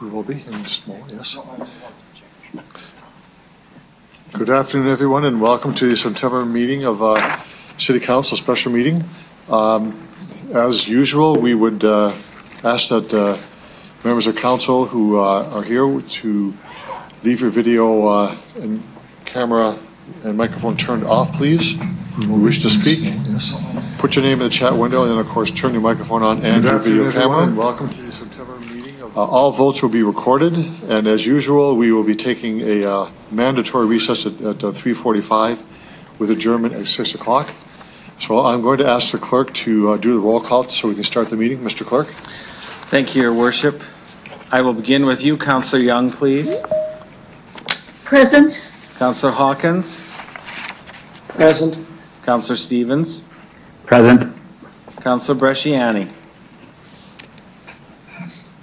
We will be in just a moment, yes. Good afternoon, everyone, and welcome to the September meeting of City Council special meeting. As usual, we would ask that members of council who are here to leave your video and camera and microphone turned off, please. Who wish to speak, yes. Put your name in the chat window, and then, of course, turn your microphone on and your video camera. And welcome to the September meeting. All votes will be recorded, and as usual, we will be taking a mandatory recess at 3:45 with adjournment at 6 o'clock. So I'm going to ask the clerk to do the roll call so we can start the meeting. Mr. Clerk. Thank you, Your Worship. I will begin with you, Councillor Young, please. Present. Councillor Hawkins. Present. Councillor Stevens. Present. Councillor Bresciani.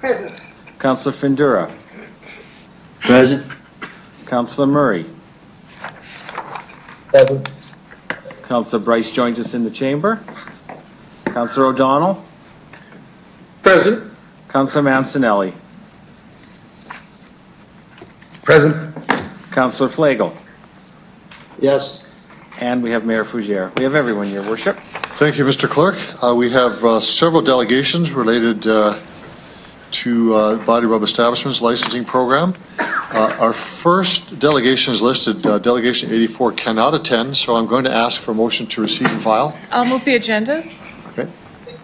Present. Councillor Findura. Present. Councillor Murray. Present. Councillor Bryce joins us in the chamber. Councillor O'Donnell. Present. Councillor Mancinelli. Present. Councillor Flagel. Yes. And we have Mayor Fougere. We have everyone, Your Worship. Thank you, Mr. Clerk. We have several delegations related to Body Rub Establishments licensing program. Our first delegation is listed, Delegation 84 cannot attend, so I'm going to ask for a motion to receive and file. I'll move the agenda. Okay.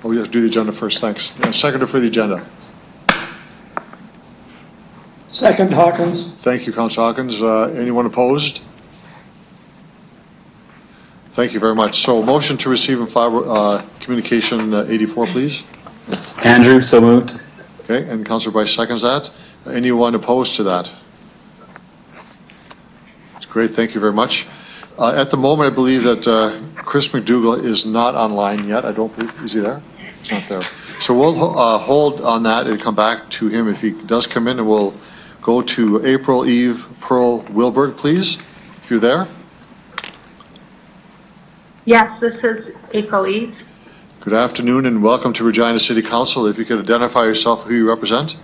Oh, we have to do the agenda first, thanks. And seconder for the agenda. Second, Hawkins. Thank you, Councillor Hawkins. Anyone opposed? Thank you very much. So motion to receive and file communication 84, please. Andrew, so moved. Okay, and Councillor Bryce seconds that. Anyone opposed to that? That's great, thank you very much. At the moment, I believe that Chris McDougall is not online yet. I don't believe, is he there? He's not there. So we'll hold on that and come back to him if he does come in, and we'll go to April Eve Pearl Wilberg, please, if you're there. Yes, this is April Eve. Good afternoon and welcome to Regina City Council. If you could identify yourself, who you represent.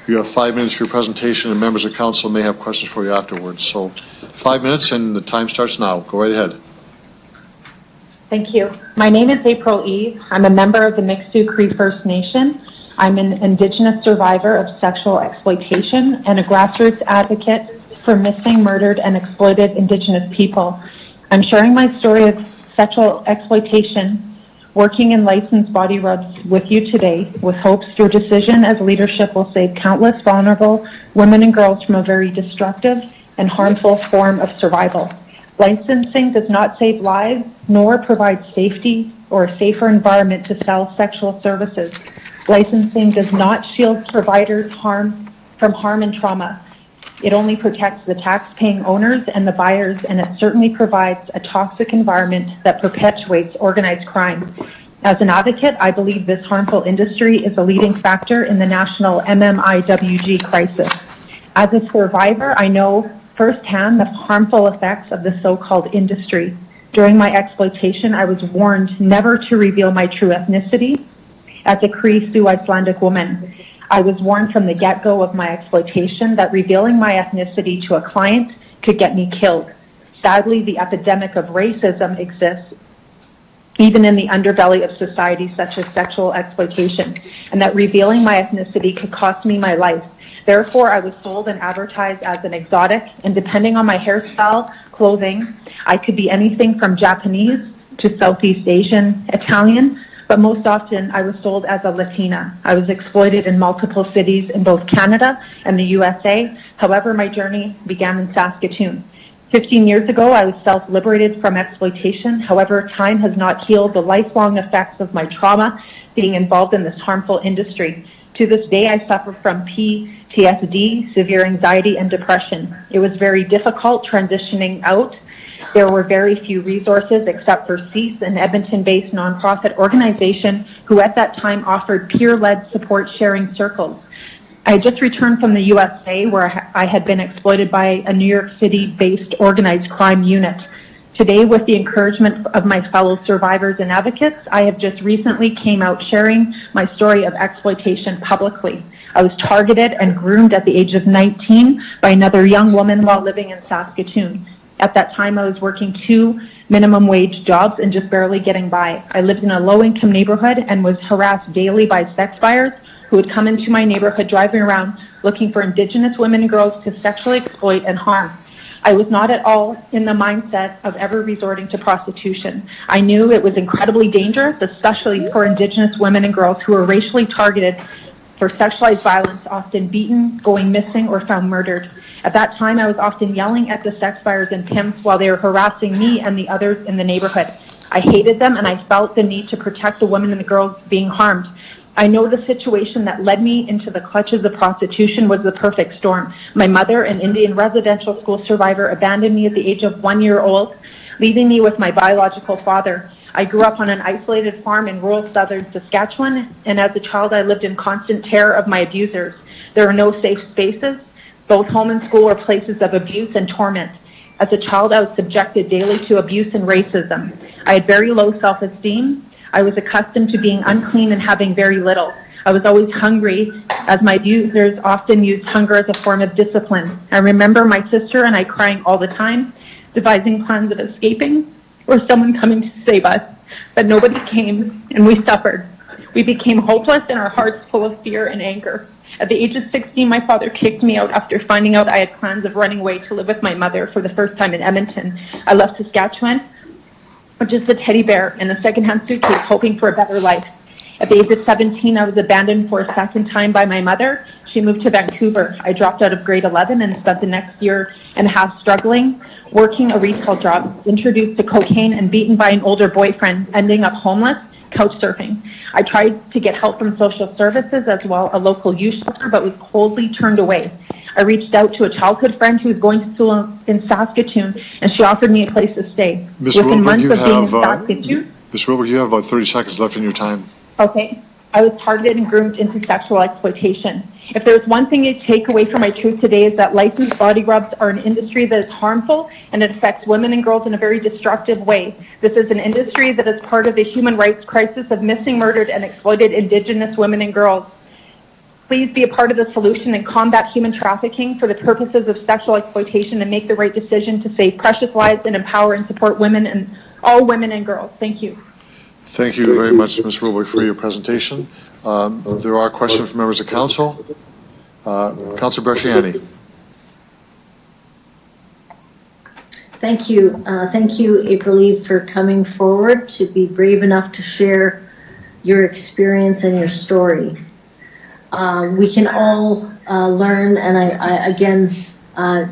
You have 5 minutes for your presentation, and members of council may have questions for you afterwards. So 5 minutes and the time starts now. Go right ahead. Thank you. My name is April Eve. I'm a member of the Mixtu Cree First Nation. I'm an Indigenous survivor of sexual exploitation and a grassroots advocate for missing, murdered, and exploited Indigenous people. I'm sharing my story of sexual exploitation, working in licensed body rubs with you today, with hopes your decision as leadership will save countless vulnerable women and girls from a very destructive and harmful form of survival. Licensing does not save lives, nor provide safety or a safer environment to sell sexual services. Licensing does not shield providers from harm and trauma. It only protects the tax-paying owners and the buyers, and it certainly provides a toxic environment that perpetuates organized crime. As an advocate, I believe this harmful industry is a leading factor in the national MMIWG crisis. As a survivor, I know firsthand the harmful effects of the so-called industry. During my exploitation, I was warned never to reveal my true ethnicity as a Cree Sioux Icelandic woman. I was warned from the get-go of my exploitation that revealing my ethnicity to a client could get me killed. Sadly, the epidemic of racism exists even in the underbelly of society, such as sexual exploitation, and that revealing my ethnicity could cost me my life. Therefore, I was sold and advertised as an exotic, and depending on my hairstyle, clothing, I could be anything from Japanese to Southeast Asian, Italian, but most often I was sold as a Latina. I was exploited in multiple cities in both Canada and the USA. However, my journey began in Saskatoon. 15 years ago, I was self-liberated from exploitation. However, time has not healed the lifelong effects of my trauma being involved in this harmful industry. To this day, I suffer from PTSD, severe anxiety, and depression. It was very difficult transitioning out. There were very few resources except for CEASE, an Edmonton-based nonprofit organization who at that time offered peer-led support sharing circles. I had just returned from the USA where I had been exploited by a New York City-based organized crime unit. Today, with the encouragement of my fellow survivors and advocates, I have just recently came out sharing my story of exploitation publicly. I was targeted and groomed at the age of 19 by another young woman while living in Saskatoon. At that time, I was working 2 minimum wage jobs and just barely getting by. I lived in a low-income neighborhood and was harassed daily by sex buyers who would come into my neighborhood driving around looking for Indigenous women and girls to sexually exploit and harm. I was not at all in the mindset of ever resorting to prostitution. I knew it was incredibly dangerous, especially for Indigenous women and girls who were racially targeted for sexualized violence, often beaten, going missing, or found murdered. At that time, I was often yelling at the sex buyers and pimps while they were harassing me and the others in the neighborhood. I hated them, and I felt the need to protect the women and the girls being harmed. I know the situation that led me into the clutches of prostitution was the perfect storm. My mother, an Indian residential school survivor, abandoned me at the age of 1 year old, leaving me with my biological father. I grew up on an isolated farm in rural southern Saskatchewan, and as a child I lived in constant terror of my abusers. There were no safe spaces. Both home and school were places of abuse and torment. As a child, I was subjected daily to abuse and racism. I had very low self-esteem. I was accustomed to being unclean and having very little. I was always hungry, as my abusers often used hunger as a form of discipline. I remember my sister and I crying all the time, devising plans of escaping, or someone coming to save us. But nobody came, and we suffered. We became hopeless and our hearts full of fear and anger. At the age of 16, my father kicked me out after finding out I had plans of running away to live with my mother for the first time in Edmonton. I left Saskatchewan with just a teddy bear and a secondhand suitcase, hoping for a better life. At the age of 17, I was abandoned for a second time by my mother. She moved to Vancouver. I dropped out of grade 11 and spent the next year and a half struggling, working a retail job, introduced to cocaine and beaten by an older boyfriend, ending up homeless, couch surfing. I tried to get help from social services as well, a local youth shelter, but was coldly turned away. I reached out to a childhood friend who was going to school in Saskatoon, and she offered me a place to stay. Ms. Within Wilbur, months of being in Saskatoon, Ms. Wilbur, you have about 30 seconds left in your time. okay, I was targeted and groomed into sexual exploitation. If there's one thing you take away from my truth today is that licensed body rubs are an industry that is harmful and it affects women and girls in a very destructive way. This is an industry that is part of the human rights crisis of missing, murdered, and exploited Indigenous women and girls. Please be a part of the solution and combat human trafficking for the purposes of sexual exploitation and make the right decision to save precious lives and empower and support women and all women and girls. Thank you. Thank you very much, Ms. Wilbur, for your presentation. There are questions from members of council. Councilor Bresciani. Thank you. Thank you, April Eve, for coming forward to be brave enough to share your experience and your story. We can all learn, and I again,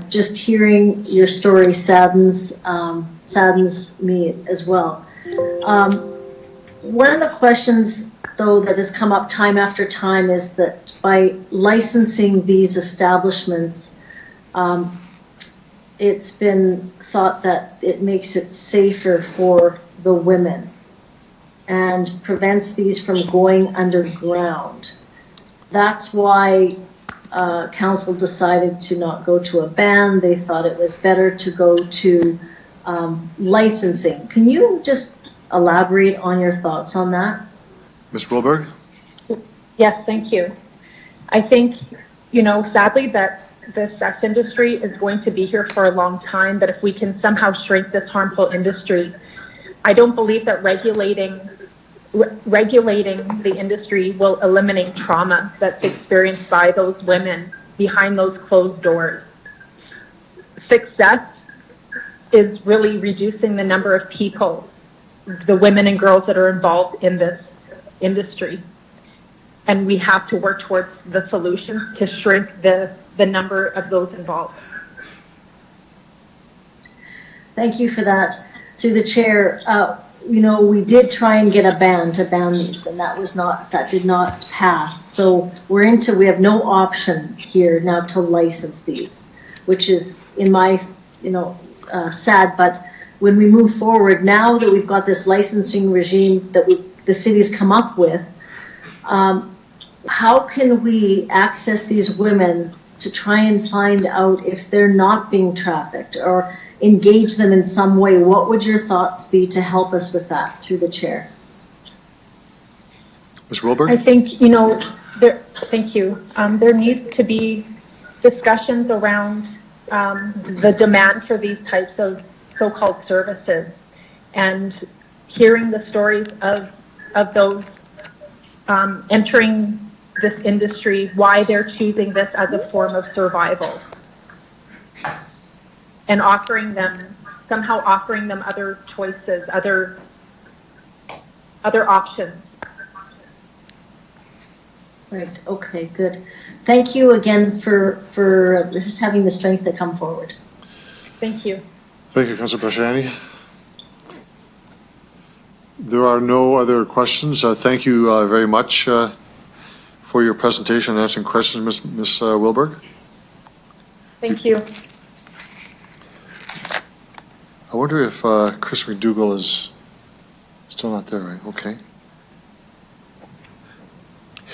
just hearing your story saddens me as well. One of the questions, though, that has come up time after time is that by licensing these establishments, it's been thought that it makes it safer for the women and prevents these from going underground. That's why council decided to not go to a ban. They thought it was better to go to licensing. Can you just elaborate on your thoughts on that? Ms. Wilberg? Yes, thank you. I think, sadly that the sex industry is going to be here for a long time, but if we can somehow shrink this harmful industry, I don't believe that regulating the industry will eliminate trauma that's experienced by those women behind those closed doors. Success is really reducing the number of people, the women and girls that are involved in this industry. And we have to work towards the solutions to shrink the number of those involved. Thank you for that. Through the chair, we did try and get a ban to ban these, and that did not pass. So we have no option here now to license these, which is in my, sad. But when we move forward, now that we've got this licensing regime that the city's come up with, how can we access these women to try and find out if they're not being trafficked or engage them in some way? What would your thoughts be to help us with that through the chair? Ms. Wilberg? I think, Thank you. There needs to be discussions around the demand for these types of so-called services, and hearing the stories of those entering this industry, why they're choosing this as a form of survival, and offering them other choices, other options. Right, okay, good. Thank you again for just having the strength to come forward. Thank you. Thank you, Councillor Bashani. There are no other questions. Thank you very much for your presentation and answering questions, Ms. Wilberg. Thank you. I wonder if Chris McDougall is still not there, right? Okay.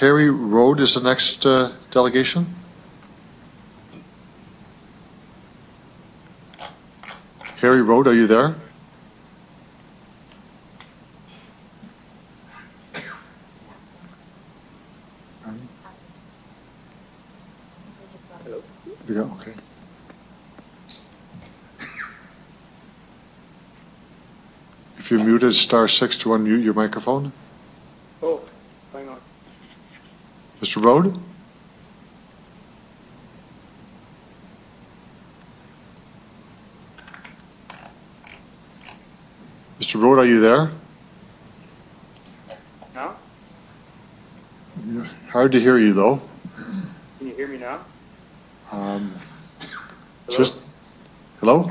Harry Road is the next delegation. Harry Road, are you there? Hello. Yeah, okay. If you're muted, *6 to unmute your microphone. Oh, hang on. Mr. Road? Mr. Road, are you there? Now? Hard to hear you, though. Can you hear me now? Hello? Just, hello?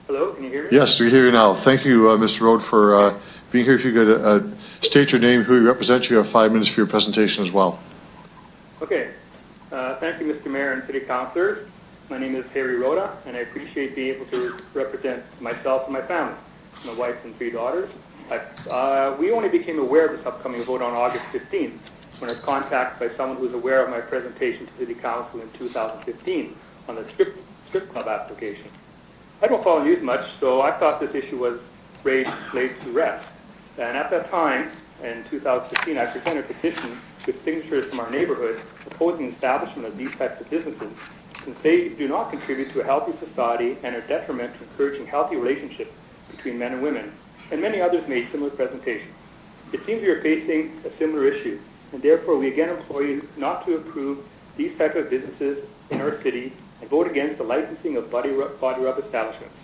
Hello, can you hear me? Yes, we hear you now. Thank you, Mr. Road, for being here. If you could state your name, who you represent, you have 5 minutes for your presentation as well. Okay. Thank you, Mr. Mayor and City Councilors. My name is Harry Rhoda, and I appreciate being able to represent myself and my family, my wife and 3 daughters. We only became aware of this upcoming vote on August 15th when I was contacted by someone who was aware of my presentation to City Council in 2015 on the strip club application. I don't follow news much, so I thought this issue was laid to rest. And at that time, in 2015, I presented a petition with signatures from our neighborhood opposing the establishment of these types of businesses, since they do not contribute to a healthy society and are detriment to encouraging healthy relationships between men and women. And many others made similar presentations. It seems we are facing a similar issue, and therefore we again implore you not to approve these types of businesses in our city and vote against the licensing of body rub establishments.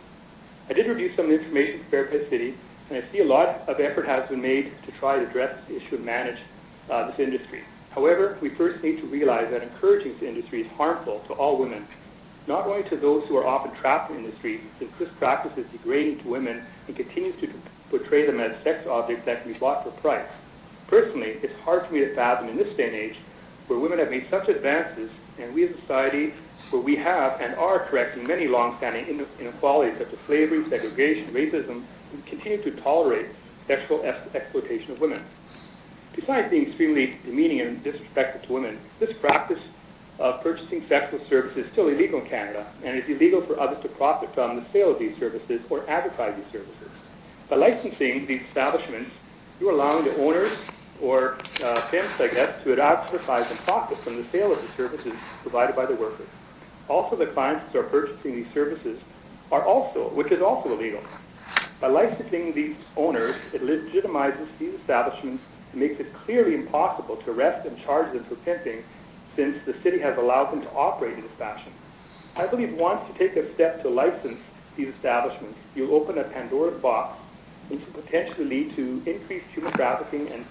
I did review some information prepared by the city, and I see a lot of effort has been made to try to address this issue and manage this industry. However, we first need to realize that encouraging this industry is harmful to all women, not only to those who are often trapped in the industry, since this practice is degrading to women and continues to portray them as sex objects that can be bought for price. Personally, it's hard for me to fathom in this day and age where women have made such advances, and we as a society where we have and are correcting many long-standing inequalities such as slavery, segregation, racism, and continue to tolerate sexual exploitation of women. Besides being extremely demeaning and disrespectful to women, this practice of purchasing sexual services is still illegal in Canada, and it's illegal for others to profit from the sale of these services or advertise these services. By licensing these establishments, you're allowing the owners or pimps, I guess, to advertise and profit from the sale of the services provided by the workers. Also, the clients who are purchasing these services which is also illegal. By licensing these owners, it legitimizes these establishments and makes it clearly impossible to arrest and charge them for pimping, since the city has allowed them to operate in this fashion. I believe once you take a step to license these establishments, you'll open a Pandora's box, which will potentially lead to increased human trafficking and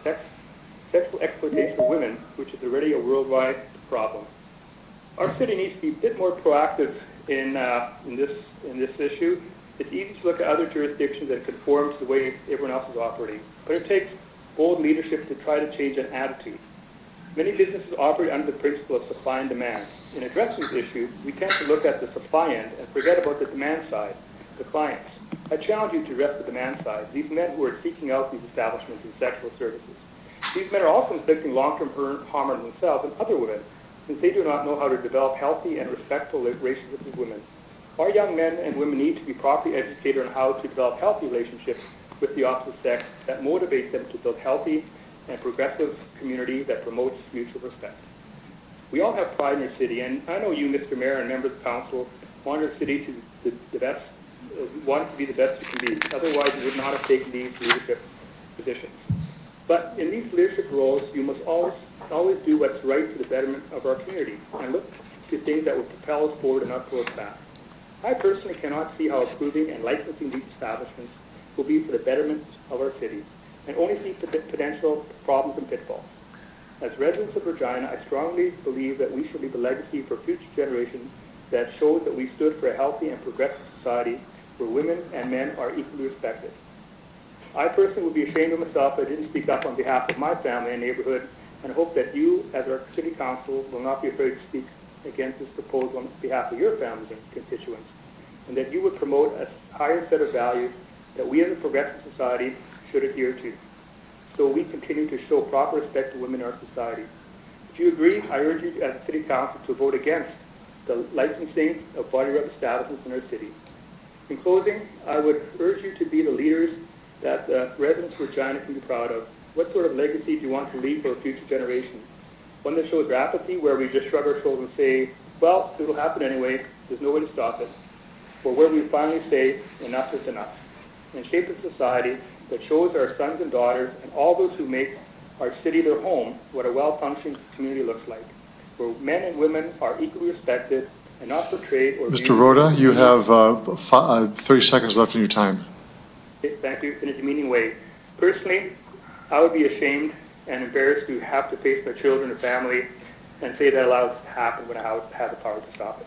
sexual exploitation of women, which is already a worldwide problem. Our city needs to be a bit more proactive in this issue. It's easy to look at other jurisdictions and conform to the way everyone else is operating, but it takes bold leadership to try to change an attitude. Many businesses operate under the principle of supply and demand. In addressing this issue, we tend to look at the supply end and forget about the demand side, the clients. I challenge you to address the demand side, these men who are seeking out these establishments and sexual services. These men are also inflicting long-term harm on themselves and other women, since they do not know how to develop healthy and respectful relationships with women. Our young men and women need to be properly educated on how to develop healthy relationships with the opposite sex that motivate them to build healthy and progressive community that promotes mutual respect. We all have pride in our city, and I know you, Mr. Mayor, and members of council want our city to the best, want it to be the best it can be. Otherwise, you would not have taken these leadership positions. But in these leadership roles, you must always do what's right for the betterment of our community and look to things that will propel us forward and not pull us back. I personally cannot see how approving and licensing these establishments will be for the betterment of our city, and only see potential problems and pitfalls. As residents of Regina, I strongly believe that we should leave a legacy for future generations that shows that we stood for a healthy and progressive society where women and men are equally respected. I personally would be ashamed of myself if I didn't speak up on behalf of my family and neighborhood, and hope that you, as our city council, will not be afraid to speak against this proposal on behalf of your families and constituents, and that you would promote a higher set of values that we as a progressive society should adhere to, so we continue to show proper respect to women in our society. If you agree, I urge you as a city council to vote against the licensing of body rub establishments in our city. In closing, I would urge you to be the leaders that residents of Regina can be proud of. What sort of legacy do you want to leave for future generations? One that shows apathy, where we just shrug our shoulders and say, well, it'll happen anyway, there's no way to stop it. Or where we finally say, enough is enough, and shape a society that shows our sons and daughters and all those who make our city their home what a well-functioning community looks like, where men and women are equally respected and not portrayed or Mr. Rhoda, you have 30 seconds left in your time. Thank you, in a demeaning way. Personally, I would be ashamed and embarrassed to have to face my children and family and say that allows it to happen when I have the power to stop it.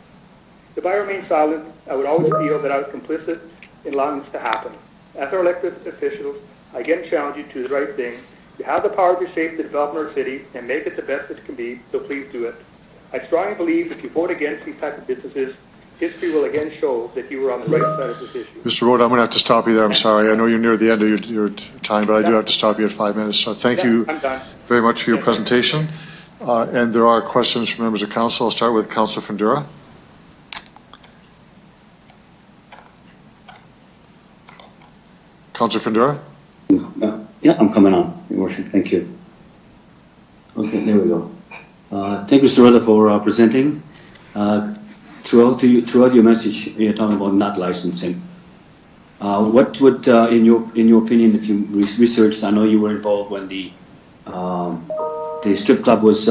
If I remain silent, I would always feel that I was complicit in allowing this to happen. As our elected officials, I again challenge you to do the right thing. You have the power to shape the development of our city and make it the best it can be, so please do it. I strongly believe if you vote against these types of businesses, history will again show that you were on the right side of this issue. Mr. Rhoda, I'm going to have to stop you there. I'm sorry. I know you're near the end of your time, but I do have to stop you at 5 minutes. So thank you very much for your presentation. And there are questions from members of council. I'll start with Councillor Fundura. Councillor Fundura? Yeah, I'm coming on, Your Worship. Thank you. Okay, there we go. Thank you, Mr. Rhoda, for presenting. Throughout your message, you're talking about not licensing. What would, in your opinion, if you researched, I know you were involved when the strip club was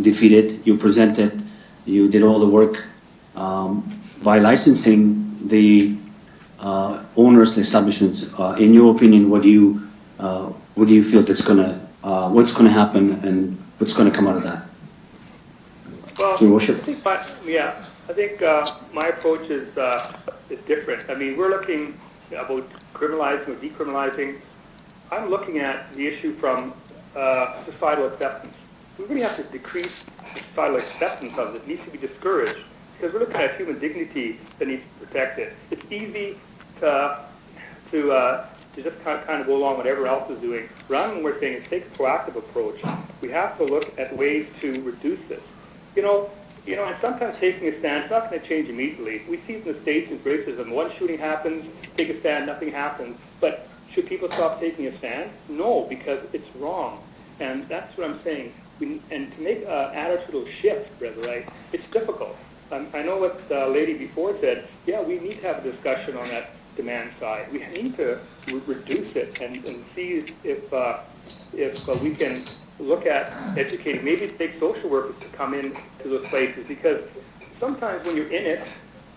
defeated. You presented, you did all the work. By licensing the owners, the establishments, in your opinion, what do you feel that's what's gonna happen and what's gonna come out of that? Well, Your Worship. I think my approach is different. I mean, we're looking about criminalizing or decriminalizing. I'm looking at the issue from societal acceptance. We really have to decrease societal acceptance of it. It needs to be discouraged because we're looking at human dignity that needs to be protected. It's easy to just kind of go along with whatever else is doing. Rather than we're saying is take a proactive approach. We have to look at ways to reduce this. You know, and sometimes taking a stand is not going to change immediately. We see in the States in racism, one shooting happens, take a stand, nothing happens. But should people stop taking a stand? No, because it's wrong. And that's what I'm saying. And to make an attitudinal shift, rather, right, it's difficult. I know what the lady before said, yeah, we need to have a discussion on that demand side. We need to reduce it and see if we can look at educating, maybe take social workers to come in to those places, because sometimes when you're in it,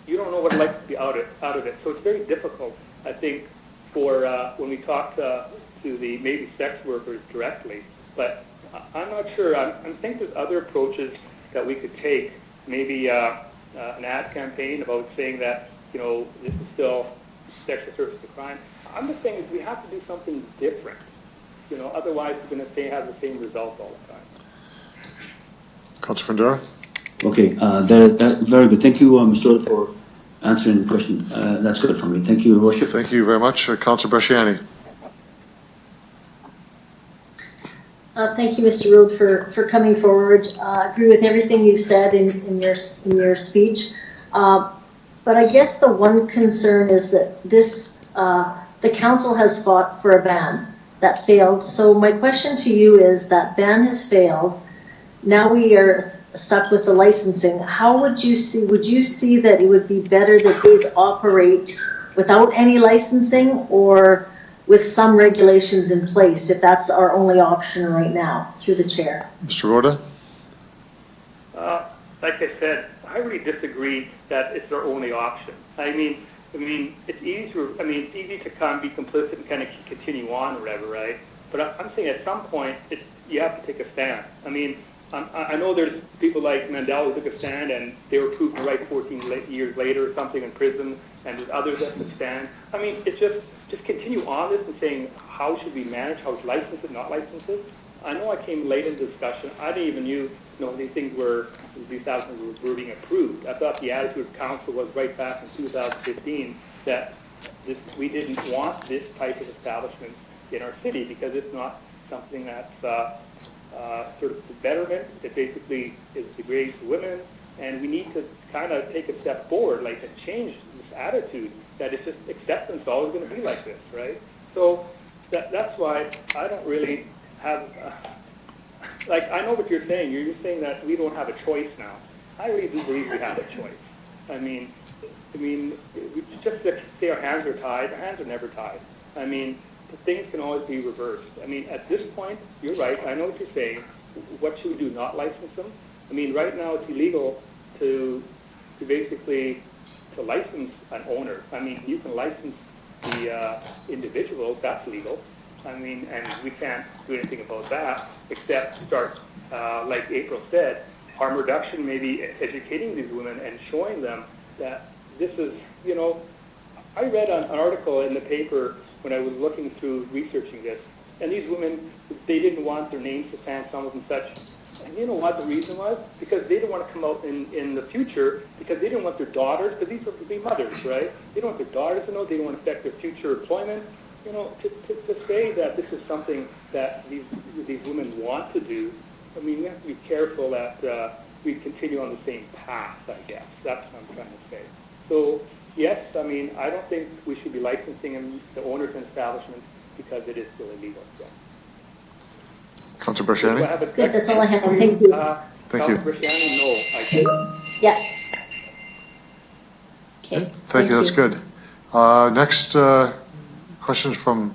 you don't know what it's like to be out of it. So it's very difficult, I think, for when we talk to the maybe sex workers directly. But I'm not sure. I think there's other approaches that we could take. Maybe an ad campaign about saying that, you know, this is still sexual service to crime. I'm just saying we have to do something different. You know, otherwise we're going to have the same result all the time. Councillor Fundura? Okay, that very good. Thank you, Mr. Rhoda, for answering the question. That's good for me. Thank you, Your Worship. Thank you very much. Councillor Bresciani? Thank you, Mr. Rood, for coming forward. I agree with everything you've said in your speech. But I guess the one concern is that the council has fought for a ban. that failed. So my question to you is that ban has failed. Now we are stuck with the licensing. How would you see that it would be better that these operate without any licensing or with some regulations in place, if that's our only option right now, through the chair? Mr. Rhoda? Like I said, I really disagree that it's our only option. I mean, it's easy to kind of be complicit and kind of continue on or whatever, right? But I'm saying at some point, you have to take a stand. I mean, I know there's people like Mandela who took a stand and they were proven right 14 years later or something in prison, and there's others that took stand. I mean, it's just continue on this and saying how should we manage, how to license it, not license it. I know I came late in the discussion. I didn't even know these things were being approved. I thought the attitude of council was right back in 2015 that we didn't want this type of establishment in our city because it's not something that's sort of the betterment. It basically is degrading to women, and we need to kind of take a step forward, like to change this attitude that it's just acceptance always going to be like this, right? So that's why I don't really have. Like, I know what you're saying. You're saying that we don't have a choice now. I really do believe we have a choice. I mean, we just to say our hands are tied. Our hands are never tied. I mean, things can always be reversed. I mean, at this point, you're right. I know what you're saying. What should we do? Not license them? I mean, right now it's illegal to basically to license an owner. I mean, you can license the individual. That's legal. I mean, and we can't do anything about that except start, like April said, harm reduction, maybe educating these women and showing them that this is, I read an article in the paper when I was looking through researching this, and these women, they didn't want their names to stand, some of them such. And you know what the reason was? Because they didn't want to come out in the future, because they didn't want their daughters, because these were the mothers, right? They don't want their daughters to know, they don't want to affect their future employment. To say that this is something that these women want to do, I mean, we have to be careful that we continue on the same path, I guess. That's what I'm trying to say. So, yes, I mean, I don't think we should be licensing the owners and establishments because it is still illegal. Yeah. Councilor Brashani? Good, that's all I have. Thank you. Thank you. Councilor Brashani, no, I can't. Yeah. Okay. Thank you, that's good. Next questions from,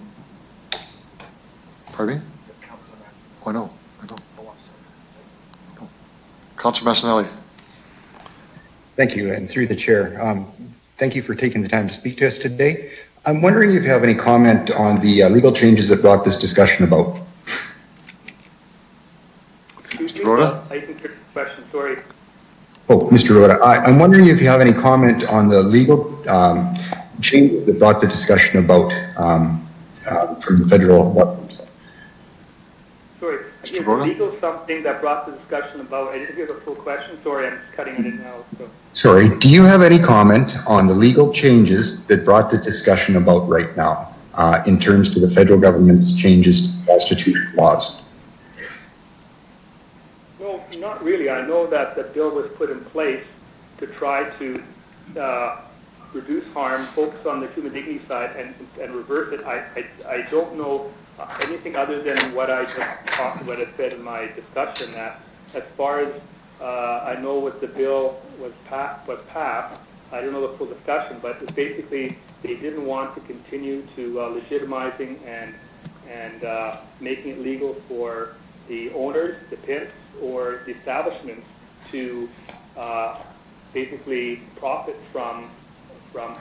pardon me? Oh, no, I don't. Councilor Massanelli. Thank you, and through the chair, thank you for taking the time to speak to us today. I'm wondering if you have any comment on the legal changes that brought this discussion about. Mr. Rhoda? I can fix the question, sorry. Oh, Mr. Rhoda, I'm wondering if you have any comment on the legal changes that brought the discussion about from the federal government. Sorry, is legal something that brought the discussion about? I didn't hear the full question. Sorry, I'm just cutting it in now. So. Sorry, do you have any comment on the legal changes that brought the discussion about right now in terms to the federal government's changes to constitutional laws? No, not really. I know that the bill was put in place to try to reduce harm, focus on the human dignity side, and reverse it. I don't know anything other than what I just talked about. I said in my discussion that as far as I know what the bill was passed. I don't know the full discussion, but it's basically they didn't want to continue to legitimizing and making it legal for the owners, the pimps, or the establishments to basically profit from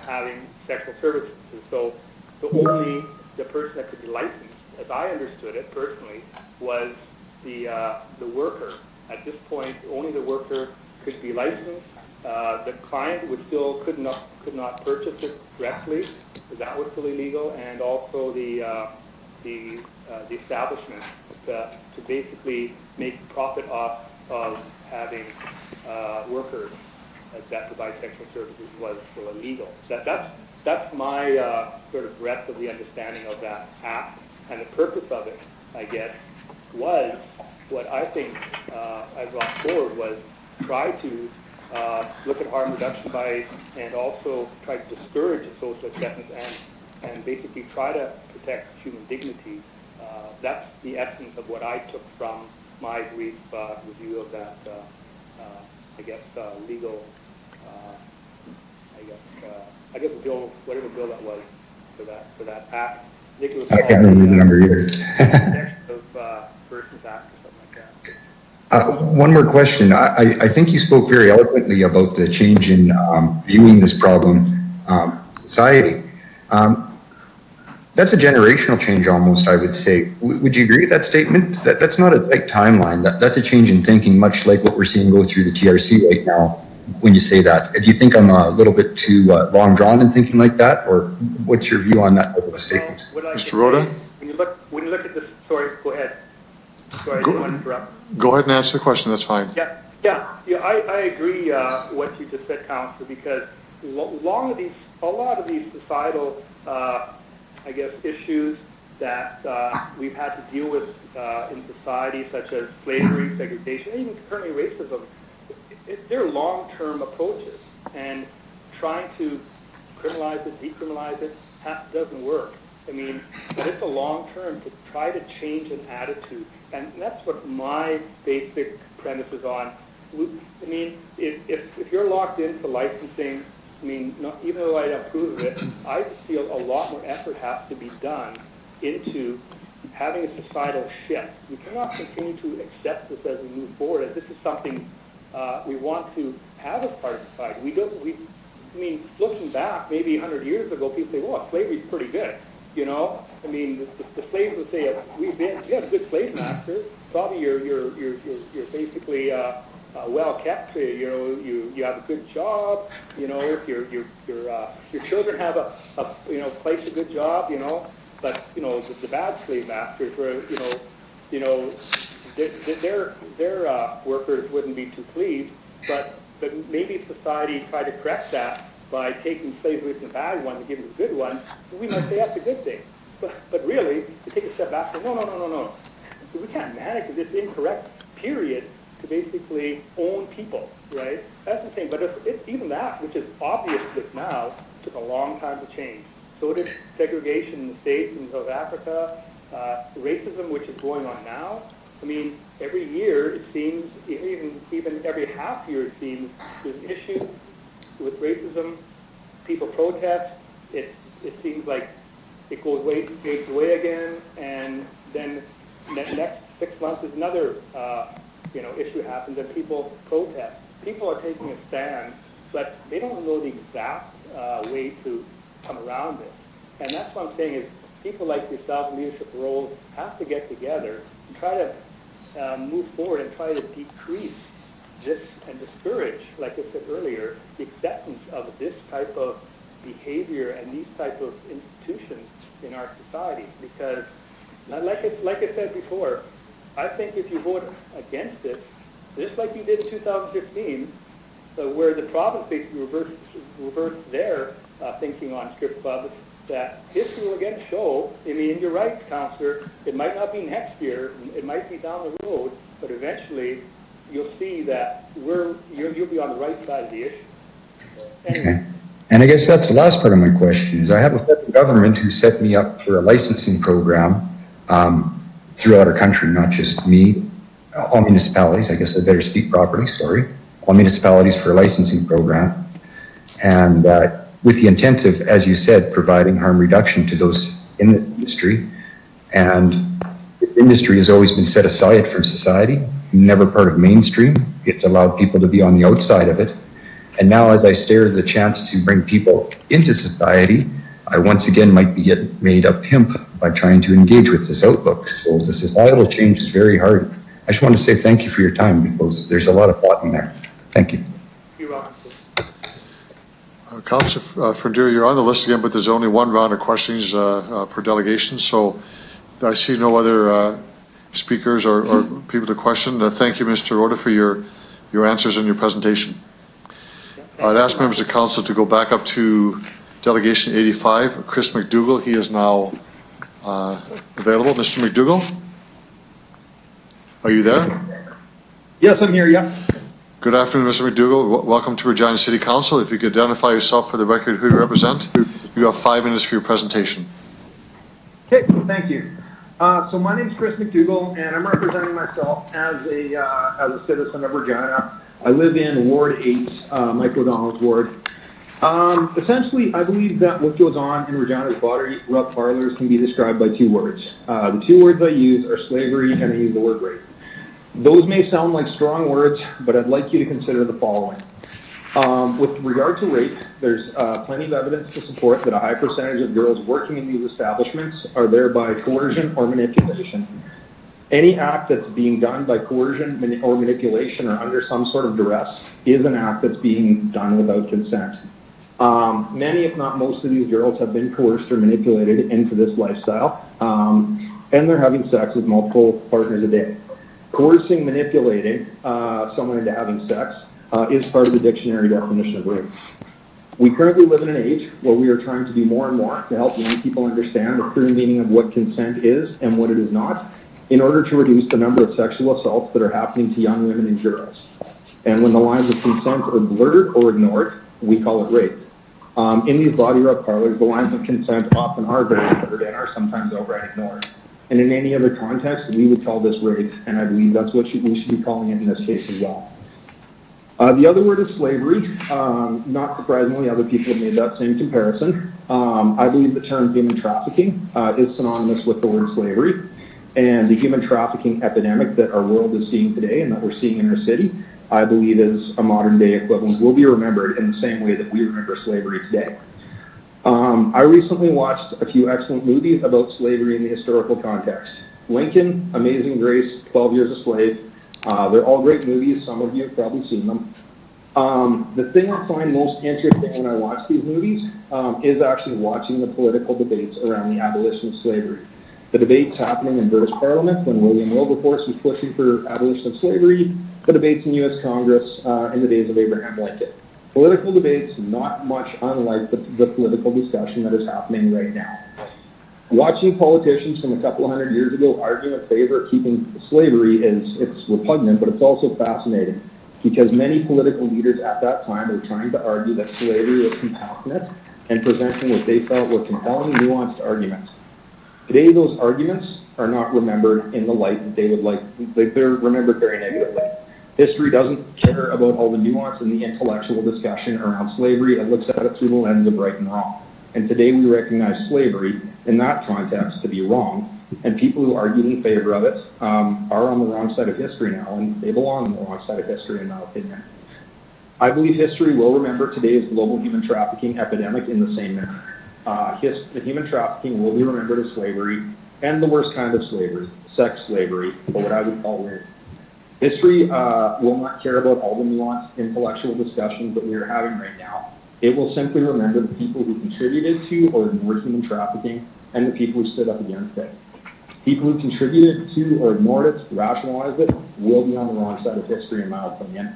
having sexual services. So the person that could be licensed, as I understood it personally, was the worker. At this point, only the worker could be licensed. The client could not purchase it directly, because that was still illegal, and also the establishment to basically make profit off of having workers that provide sexual services was still illegal. That's my sort of breadth of the understanding of that act, and the purpose of it, I guess, was what I think I brought forward was try to look at harm reduction and also try to discourage social acceptance and basically try to protect human dignity that's the essence of what I took from my brief review of that, legal, I guess bill, whatever bill that was for that act. I think it was I can't remember the number either. Protection of Persons Act or something like that. One more question. I think you spoke very eloquently about the change in viewing this problem, society. That's a generational change almost, I would say. Would you agree with that statement? That's not a tight timeline. That's a change in thinking, much like what we're seeing go through the TRC right now when you say that. Do you think I'm a little bit too long drawn in thinking like that, or what's your view on that type of a statement? Mr. Rhoda? When you look at this, sorry, go ahead. Sorry, I didn't want to interrupt. Go ahead and answer the question, that's fine. I agree what you just said, Councillor, because a lot of these societal, issues that we've had to deal with in society, such as slavery, segregation, even currently racism, they're long-term approaches, and trying to criminalize it, decriminalize it, doesn't work. I mean, but it's a long-term to try to change an attitude, and that's what my basic premise is on. I mean, if you're locked into licensing, I mean, even though I approve of it, I feel a lot more effort has to be done into having a societal shift. We cannot continue to accept this as we move forward, as this is something we want to have as part of society. I mean, looking back, maybe 100 years ago, people say, well, slavery's pretty good, you know? I mean, the slaves would say, you have a good slave master, probably you're basically well kept, you know, you have a good job, you know, your children have a place a good job, you know, but, you know, the bad slave masters were, their workers wouldn't be too pleased, but maybe society tried to correct that by taking slaves away from the bad one and giving the good one. We might say that's a good thing, but really, you take a step back and say, no. We can't manage this incorrect period to basically own people, right? That's the thing. But even that, which is obvious just now, took a long time to change. So did segregation in the States and South Africa, racism, which is going on now. I mean, every year it seems, even every half year it seems, there's an issue with racism. People protest. It seems like it fades away again, and then next 6 months is another issue happens, and people protest. People are taking a stand, but they don't know the exact way to come around it. And that's what I'm saying is people like yourself in leadership roles have to get together and try to move forward and try to decrease this and discourage, like I said earlier, the acceptance of this type of behavior and these type of institutions in our society. Because, like I said before, I think if you vote against it, just like you did in 2015, where the province basically reversed their thinking on strip clubs, that history will again show, I mean, you're right, Councillor, it might not be next year, it might be down the road, but eventually you'll see that you'll be on the right side of the issue. Anyway. Okay. And I guess that's the last part of my question is I have a federal government who set me up for a licensing program throughout our country, not just me, all municipalities, I guess I better speak properly, sorry, all municipalities for a licensing program. And with the intent of, as you said, providing harm reduction to those in this industry. And this industry has always been set aside from society, never part of mainstream. It's allowed people to be on the outside of it. And now as I stare at the chance to bring people into society, I once again might be getting made a pimp by trying to engage with this outlook. So the societal change is very hard. I just want to say thank you for your time because there's a lot of thought in there. Thank you. You're welcome. Councillor Ferndure, you're on the list again, but there's only one round of questions per delegation. So I see no other speakers or people to question. Thank you, Mr. Rhoda, for your answers and your presentation. I'd ask members of council to go back up to Delegation 85, Chris McDougall. He is now available. Mr. McDougall, are you there? Yes, I'm here, yeah. Good afternoon, Mr. McDougall. Welcome to Regina City Council. If you could identify yourself for the record, who you represent. You have 5 minutes for your presentation. Okay, thank you. So my name's Chris McDougall, and I'm representing myself as a citizen of Regina. I live in Ward 8, Mike O'Donnell's ward. Essentially, I believe that what goes on in Regina's body rub parlors can be described by 2 words. The 2 words I use are slavery and I use the word rape. Those may sound like strong words, but I'd like you to consider the following. With regard to rape, there's plenty of evidence to support that a high percentage of girls working in these establishments are there by coercion or manipulation. Any act that's being done by coercion or manipulation or under some sort of duress is an act that's being done without consent. Many, if not most of these girls have been coerced or manipulated into this lifestyle, and they're having sex with multiple partners a day. Coercing, manipulating someone into having sex is part of the dictionary definition of rape. We currently live in an age where we are trying to do more and more to help young people understand the clear meaning of what consent is and what it is not, in order to reduce the number of sexual assaults that are happening to young women and girls. And when the lines of consent are blurred or ignored, we call it rape. In these body rub parlors, the lines of consent often are very blurred and are sometimes outright ignored. And in any other context, we would call this rape, and I believe that's what we should be calling it in this case as well. The other word is slavery. Not surprisingly, other people have made that same comparison. I believe the term human trafficking is synonymous with the word slavery, and the human trafficking epidemic that our world is seeing today and that we're seeing in our city, I believe is a modern day equivalent, will be remembered in the same way that we remember slavery today. I recently watched a few excellent movies about slavery in the historical context. Lincoln, Amazing Grace, 12 Years a Slave. They're all great movies. Some of you have probably seen them. The thing I find most interesting when I watch these movies is actually watching the political debates around the abolition of slavery. The debates happening in British Parliament when William Wilberforce was pushing for abolition of slavery, the debates in U.S. Congress in the days of Abraham Lincoln. Political debates not much unlike the political discussion that is happening right now. Watching politicians from a couple of hundred years ago argue in favor of keeping slavery it's repugnant, but it's also fascinating because many political leaders at that time were trying to argue that slavery was compassionate and presenting what they felt were compelling, nuanced arguments. Today, those arguments are not remembered in the light that they would like. They're remembered very negatively. History doesn't care about all the nuance and the intellectual discussion around slavery. It looks at it through the lens of right and wrong. And today we recognize slavery in that context to be wrong. And people who argued in favor of it are on the wrong side of history now, and they belong on the wrong side of history, in my opinion. I believe history will remember today's global human trafficking epidemic in the same manner. The human trafficking will be remembered as slavery, and the worst kind of slavery, sex slavery, or what I would call rape. History will not care about all the nuanced intellectual discussions that we are having right now. It will simply remember the people who contributed to or ignored human trafficking and the people who stood up against it. People who contributed to or ignored it, rationalized it, will be on the wrong side of history, in my opinion.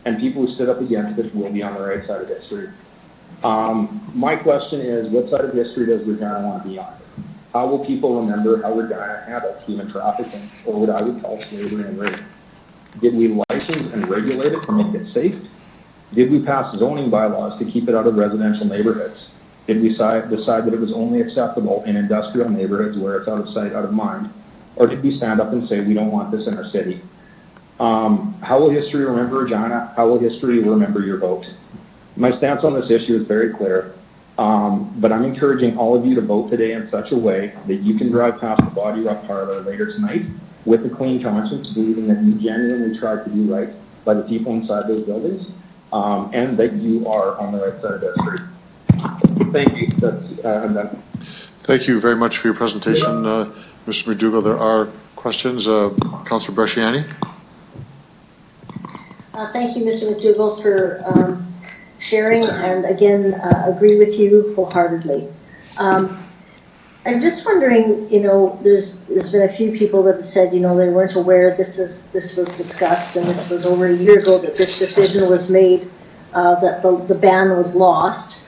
And people who stood up against it will be on the right side of history. My question is, what side of history does Regina want to be on? How will people remember how Regina handled human trafficking, or what I would call slavery and rape? Did we license and regulate it to make it safe? Did we pass zoning bylaws to keep it out of residential neighborhoods? Did we decide that it was only acceptable in industrial neighborhoods where it's out of sight, out of mind? Or did we stand up and say, we don't want this in our city? How will history remember Regina? How will history remember your vote? My stance on this issue is very clear, but I'm encouraging all of you to vote today in such a way that you can drive past the body rub parlor later tonight with a clean conscience, believing that you genuinely tried to do right by the people inside those buildings, and that you are on the right side of history. Thank you. I'm done. Thank you very much for your presentation, Mr. McDougall. There are questions. Councillor Bresciani. Thank you, Mr. McDougall, for sharing, and again, agree with you wholeheartedly. I'm just wondering, there's been a few people that have said, they weren't aware this was discussed, and this was over a year ago that this decision was made, that the ban was lost.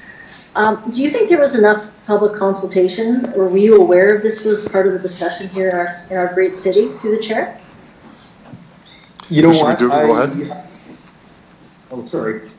Do you think there was enough public consultation, or were you aware of this was part of the discussion here in our great city through the chair? You know Mr. what? McDougall, go ahead. Oh, sorry.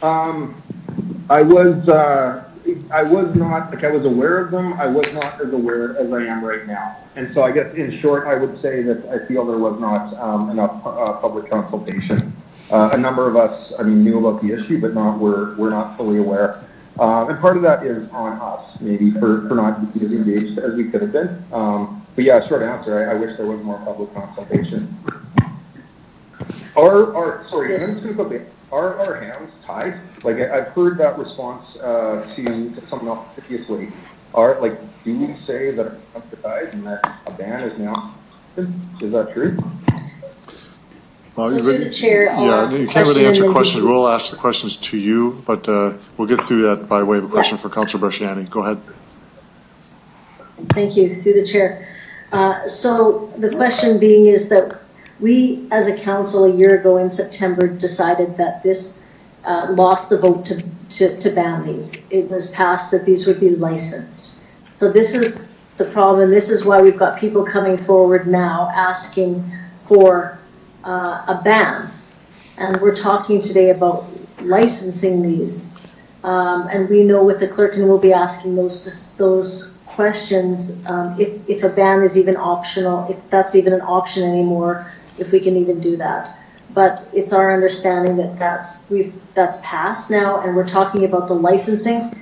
I was, I was not, like, I was aware of them. I was not as aware as I am right now. And so I guess in short, I would say that I feel there was not enough public consultation. A number of us, I mean, knew about the issue, but we're not fully aware. And part of that is on us, maybe for not being as engaged as we could have been. But yeah, short answer, I wish there was more public consultation. Sorry, I'm just going to go back. Are our hands tied? Like, I've heard that response to someone else previously. Do we say that our hands are tied and that a ban is now? Is that true? Well, So through the chair, I'll ask you the can't really question answer and then questions. you- We'll ask the questions to you, but we'll get through that by way of a question for Councillor Bresciani. Go ahead. Thank you, through the chair. So the question being is that we, as a council, a year ago in September, decided that this lost the vote to ban these. It was passed that these would be licensed. So this is the problem, and this is why we've got people coming forward now asking for a ban. And we're talking today about licensing these. And we know with the clerk, and we'll be asking those questions, if a ban is even optional, if that's even an option anymore, if we can even do that. But it's our understanding that that's passed now, and we're talking about the licensing.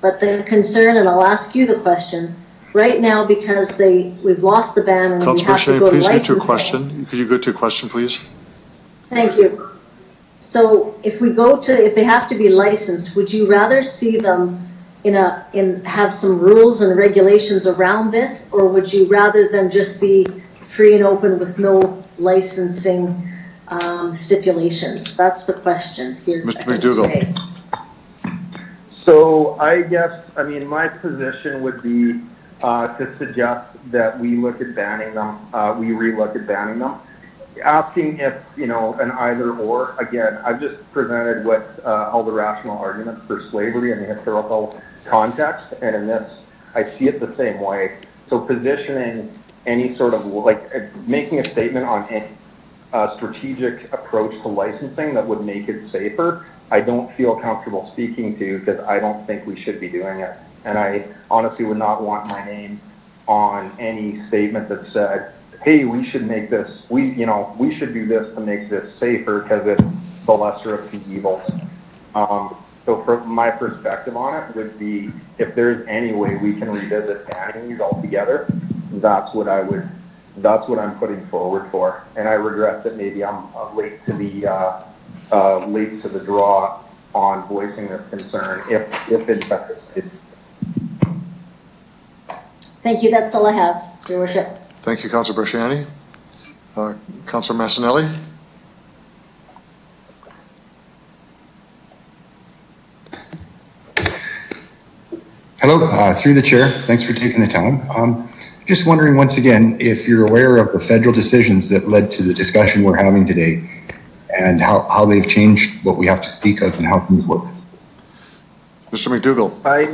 But the concern, and I'll ask you the question, right now, because we've lost the ban and we Councillor have to Bresciani, go to please get to licensing. a question. Could you go to a question, please? Thank you. So if they have to be licensed, would you rather see them have some rules and regulations around this, or would you rather them just be free and open with no licensing stipulations? That's the question here. Mr. McDougall. Today. So I guess, I mean, my position would be to suggest that we look at banning them, we relook at banning them. Asking if, an either or, again, I've just presented what all the rational arguments for slavery and the historical context, and in this, I see it the same way. So positioning any sort of, making a statement on any strategic approach to licensing that would make it safer, I don't feel comfortable speaking to, because I don't think we should be doing it. And I honestly would not want my name on any statement that said, hey, we should make this, we should do this to make this safer because it's the lesser of two evils. So from my perspective on it would be, if there's any way we can revisit banning these altogether, that's what I'm putting forward for. And I regret that maybe I'm late to the draw on voicing this concern, if in fact it's. Thank you. That's all I have, Your Worship. Thank you, Councillor Bresciani. Councillor Massanelli. Hello, through the chair. Thanks for taking the time. Just wondering once again if you're aware of the federal decisions that led to the discussion we're having today, and how they've changed what we have to speak of and how things work. Mr. McDougall. I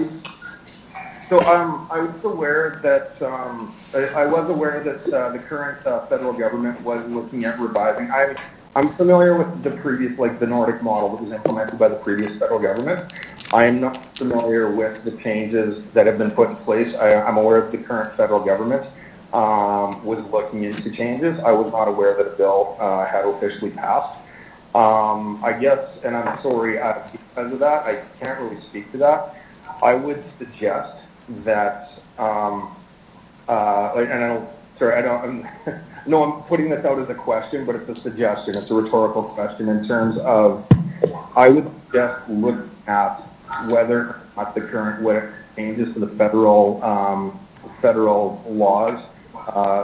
was aware that the current federal government was looking at revising. I'm familiar with the previous, the Nordic model that was implemented by the previous federal government. I am not familiar with the changes that have been put in place. I'm aware that the current federal government was looking into changes. I was not aware that a bill had officially passed. I guess, and I'm sorry, because of that, I can't really speak to that. I would suggest that, I'm putting this out as a question, but it's a suggestion. It's a rhetorical question in terms of, I would suggest look at whether or not the current changes to the federal laws,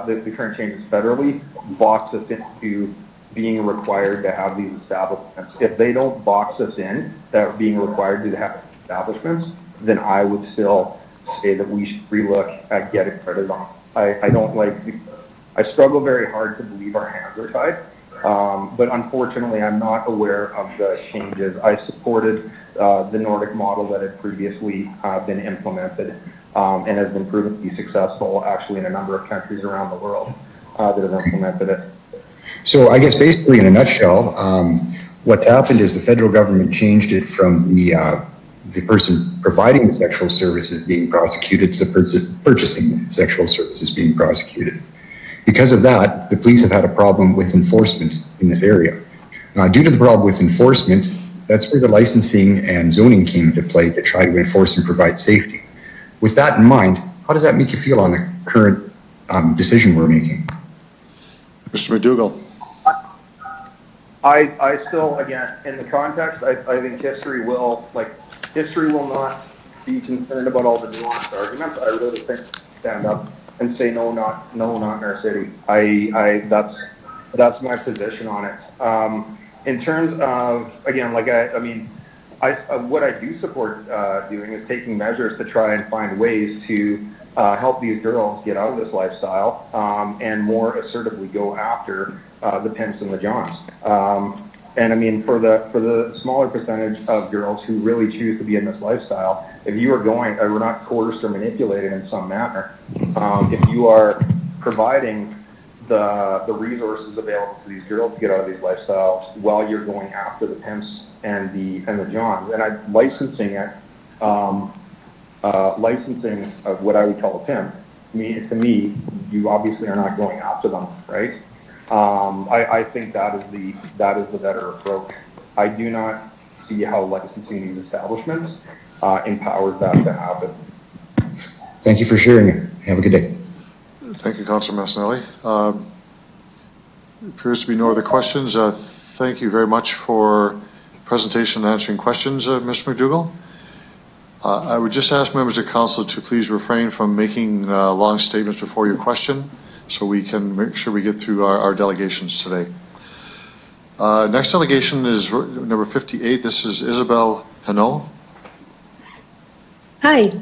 the current changes federally, box us into being required to have these establishments. If they don't box us in that being required to have establishments, then I would still say that we should relook at getting rid of them. I struggle very hard to believe our hands are tied, but unfortunately I'm not aware of the changes. I supported the Nordic model that had previously been implemented and has been proven to be successful actually in a number of countries around the world that have implemented it. So I guess basically in a nutshell, what's happened is the federal government changed it from the the person providing the sexual services being prosecuted to the person purchasing sexual services being prosecuted. Because of that, the police have had a problem with enforcement in this area. Due to the problem with enforcement, that's where the licensing and zoning came into play to try to enforce and provide safety. With that in mind, how does that make you feel on the current decision we're making? Mr. McDougall. I still, again, in the context, I think history will not be concerned about all the nuanced arguments. I really think stand up and say no, not in our city. That's my position on it. In terms of, again, what I do support doing is taking measures to try and find ways to help these girls get out of this lifestyle and more assertively go after the pimps and the johns. And I mean, for the smaller percentage of girls who really choose to be in this lifestyle, if you are we're not coerced or manipulated in some manner, if you are providing the resources available to these girls to get out of these lifestyles while you're going after the pimps and the johns, and licensing of what I would call a pimp, to me, you obviously are not going after them, right? I think that is the better approach. I do not see how licensing these establishments empowers that to happen. Thank you for sharing it. Have a good day. Thank you, Councillor Massanelli. Appears to be no other questions. Thank you very much for presentation and answering questions, Mr. McDougall. I would just ask members of council to please refrain from making long statements before your question, so we can make sure we get through our delegations today. Next delegation is number 58. This is Isabel Hanaud. Hi.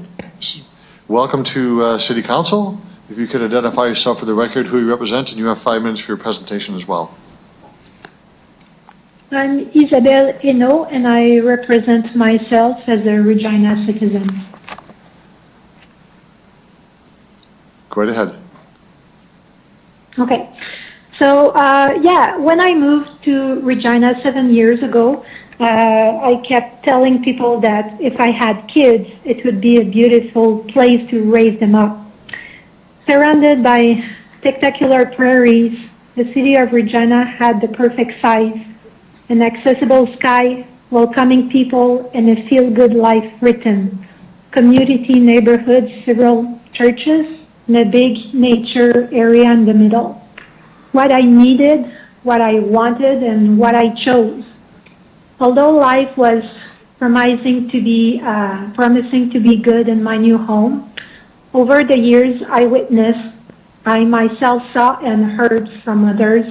Welcome to City Council. If you could identify yourself for the record, who you represent, and you have 5 minutes for your presentation as well. I'm Isabelle Hanaud, and I represent myself as a Regina citizen. Go right ahead. Okay. So, when I moved to Regina 7 years ago, I kept telling people that if I had kids, it would be a beautiful place to raise them up. Surrounded by spectacular prairies, the city of Regina had the perfect size, an accessible sky, welcoming people, and a feel-good life rhythm. Community neighborhoods, several churches, and a big nature area in the middle. What I needed, what I wanted, and what I chose. Although life was promising to be good in my new home, over the years I myself saw and heard from others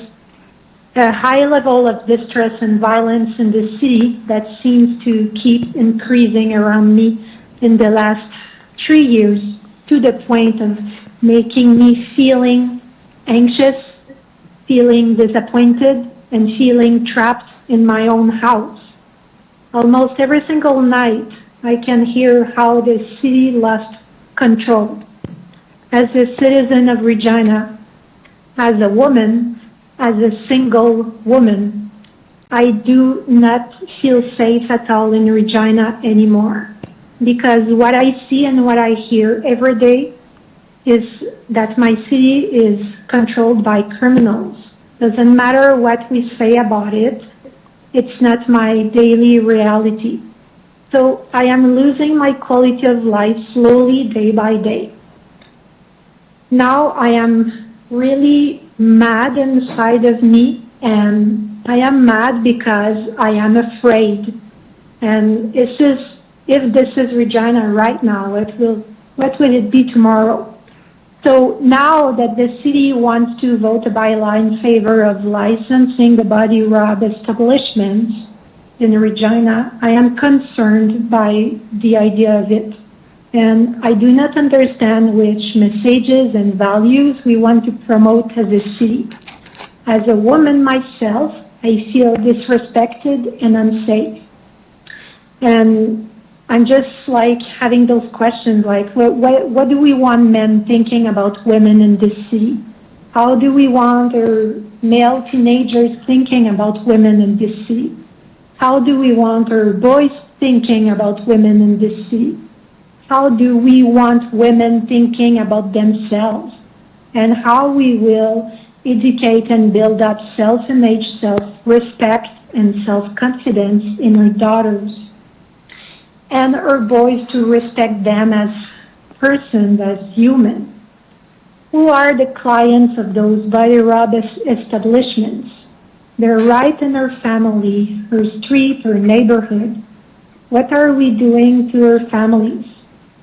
a high level of distress and violence in the city that seems to keep increasing around me in the last 3 years, to the point of making me feeling anxious, feeling disappointed, and feeling trapped in my own house. Almost every single night, I can hear how the city lost control. As a citizen of Regina, as a woman, as a single woman, I do not feel safe at all in Regina anymore, because what I see and what I hear every day is that my city is controlled by criminals. Doesn't matter what we say about it, it's not my daily reality. So I am losing my quality of life slowly, day by day. Now I am really mad inside of me, and I am mad because I am afraid. And if this is Regina right now, what will it be tomorrow? So now that the city wants to vote a bylaw in favor of licensing the body rub establishments in Regina, I am concerned by the idea of it. And I do not understand which messages and values we want to promote as a city. As a woman myself, I feel disrespected and unsafe. And I'm just like having those questions like, what do we want men thinking about women in this city? How do we want our male teenagers thinking about women in this city? How do we want our boys thinking about women in this city? How do we want women thinking about themselves? And how we will educate and build up self-image, self-respect, and self-confidence in our daughters and our boys to respect them as persons, as humans. Who are the clients of those body rub establishments? They're right in our family, our street, our neighborhood. What are we doing to our families,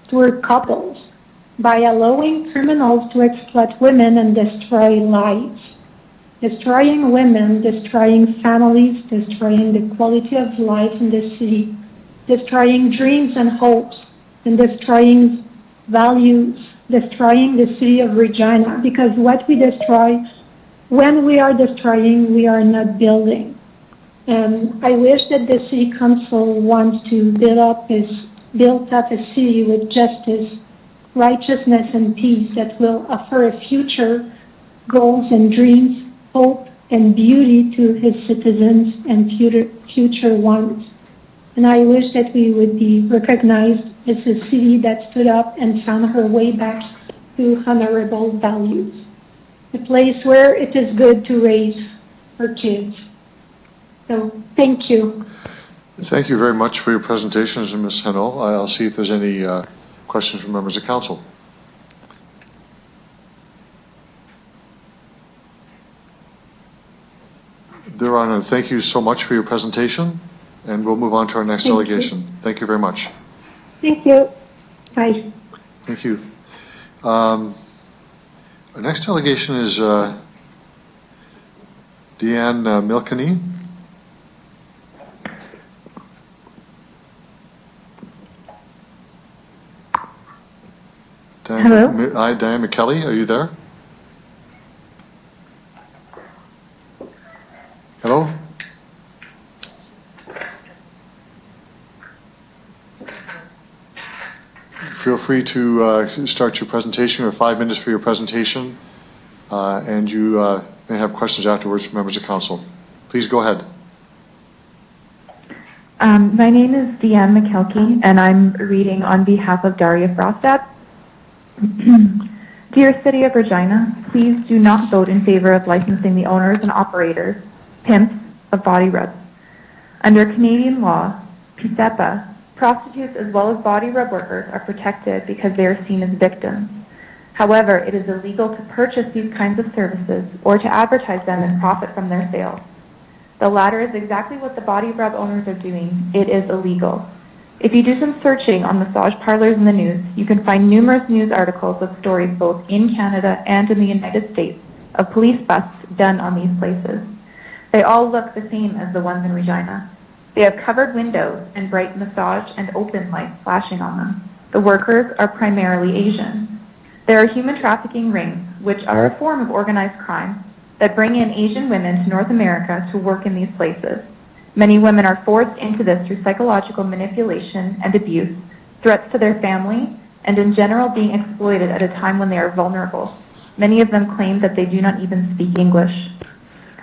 to our couples, by allowing criminals to exploit women and destroy lives? Destroying women, destroying families, destroying the quality of life in the city, destroying dreams and hopes, and destroying values, destroying the city of Regina, because what we destroy, when we are destroying, we are not building. And I wish that the City Council wants to build up a city with justice, righteousness, and peace that will offer a future, goals and dreams, hope and beauty to his citizens and future ones. And I wish that we would be recognized as a city that stood up and found her way back to honorable values. A place where it is good to raise her kids. So, thank you. Thank you very much for your presentations, Ms. Heno. I'll see if there's any questions from members of council. There are none. Thank you so much for your presentation, and we'll move on to our next delegation. Thank you very much. Thank you. Bye. Thank you. Our next delegation is Deanne Milkany. Hello? Hi, Diane McKelly, are you there? Hello? Feel free to start your presentation. You have 5 minutes for your presentation, and you may have questions afterwards from members of council. Please go ahead. My name is Deanne McKelkey, and I'm reading on behalf of Daria Frostad. Dear City of Regina, please do not vote in favor of licensing the owners and operators, pimps, of body rubs. Under Canadian law, PSEPA, prostitutes as well as body rub workers are protected because they are seen as victims. However, it is illegal to purchase these kinds of services or to advertise them and profit from their sales. The latter is exactly what the body rub owners are doing. It is illegal. If you do some searching on massage parlors in the news, you can find numerous news articles with stories both in Canada and in the United States of police busts done on these places. They all look the same as the ones in Regina. They have covered windows and bright massage and open lights flashing on them. The workers are primarily Asian. There are human trafficking rings, which are a form of organized crime, that bring in Asian women to North America to work in these places. Many women are forced into this through psychological manipulation and abuse, threats to their family, and in general being exploited at a time when they are vulnerable. Many of them claim that they do not even speak English.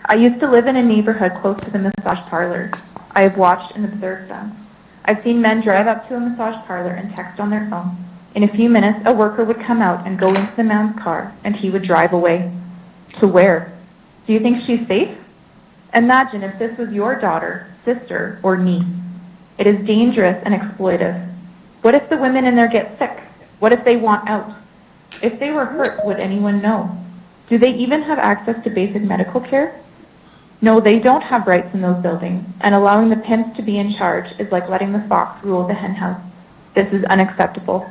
I used to live in a neighborhood close to the massage parlors. I have watched and observed them. I've seen men drive up to a massage parlor and text on their phone. In a few minutes, a worker would come out and go into the man's car, and he would drive away. To where? Do you think she's safe? Imagine if this was your daughter, sister, or niece. It is dangerous and exploitive. What if the women in there get sick? What if they want out? If they were hurt, would anyone know? Do they even have access to basic medical care? No, they don't have rights in those buildings, and allowing the pimps to be in charge is like letting the fox rule the henhouse. This is unacceptable.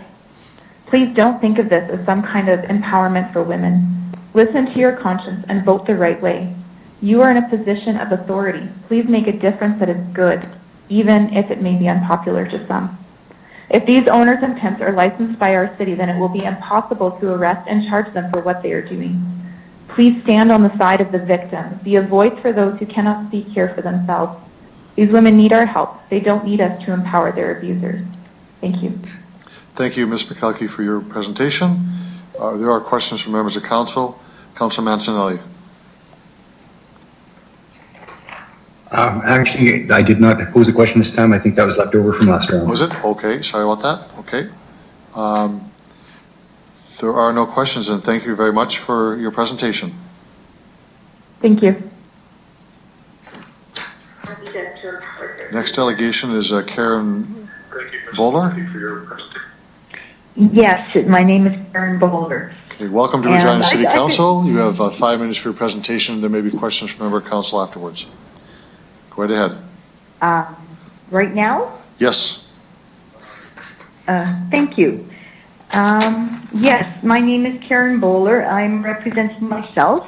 Please don't think of this as some kind of empowerment for women. Listen to your conscience and vote the right way. You are in a position of authority. Please make a difference that is good, even if it may be unpopular to some. If these owners and pimps are licensed by our city, then it will be impossible to arrest and charge them for what they are doing. Please stand on the side of the victims. Be a voice for those who cannot speak here for themselves. These women need our help. They don't need us to empower their abusers. Thank you. Thank you, Ms. McKelkey, for your presentation. There are questions from members of council. Councilor Mancinelli. Actually, I did not pose a question this time. I think that was left over from last round. Was it? Okay, sorry about that. Okay. There are no questions, and thank you very much for your presentation. Thank you. Next delegation is Karen Bowler. Yes, my name is Karen Bowler. Okay, welcome to And Regina City I Council. You have 5 minutes for your presentation. There may be questions from member council afterwards. Go right ahead. Right now? Yes. Thank you. Yes, my name is Karen Bowler. I'm representing myself.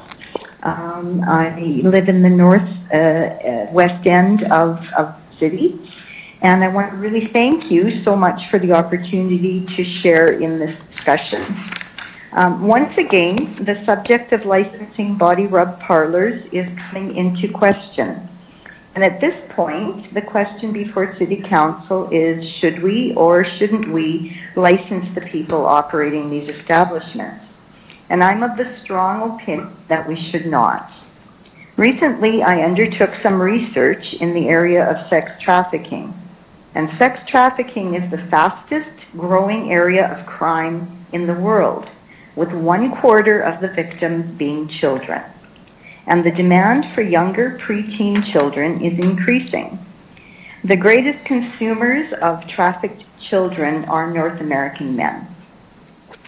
I live in the north west end of the city, and I want to really thank you so much for the opportunity to share in this discussion. Once again, the subject of licensing body rub parlors is coming into question. And at this point, the question before City Council is, should we or shouldn't we license the people operating these establishments? And I'm of the strong opinion that we should not. Recently, I undertook some research in the area of sex trafficking. And sex trafficking is the fastest growing area of crime in the world, with 1/4 of the victims being children. And the demand for younger preteen children is increasing. The greatest consumers of trafficked children are North American men.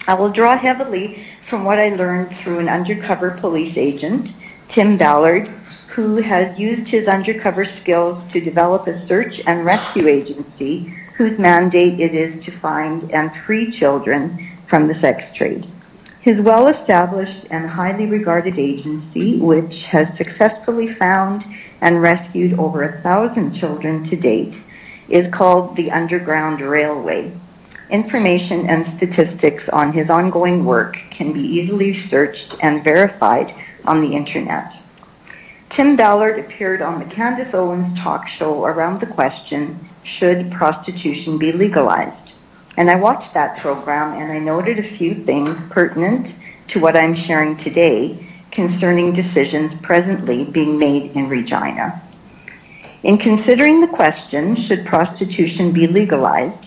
I will draw heavily from what I learned through an undercover police agent, Tim Ballard, who has used his undercover skills to develop a search and rescue agency whose mandate it is to find and free children from the sex trade. His well-established and highly regarded agency, which has successfully found and rescued over 1,000 children to date, is called the Underground Railway. Information and statistics on his ongoing work can be easily searched and verified on the internet. Tim Ballard appeared on the Candace Owens talk show around the question, should prostitution be legalized? And I watched that program and I noted a few things pertinent to what I'm sharing today concerning decisions presently being made in Regina. In considering the question, should prostitution be legalized,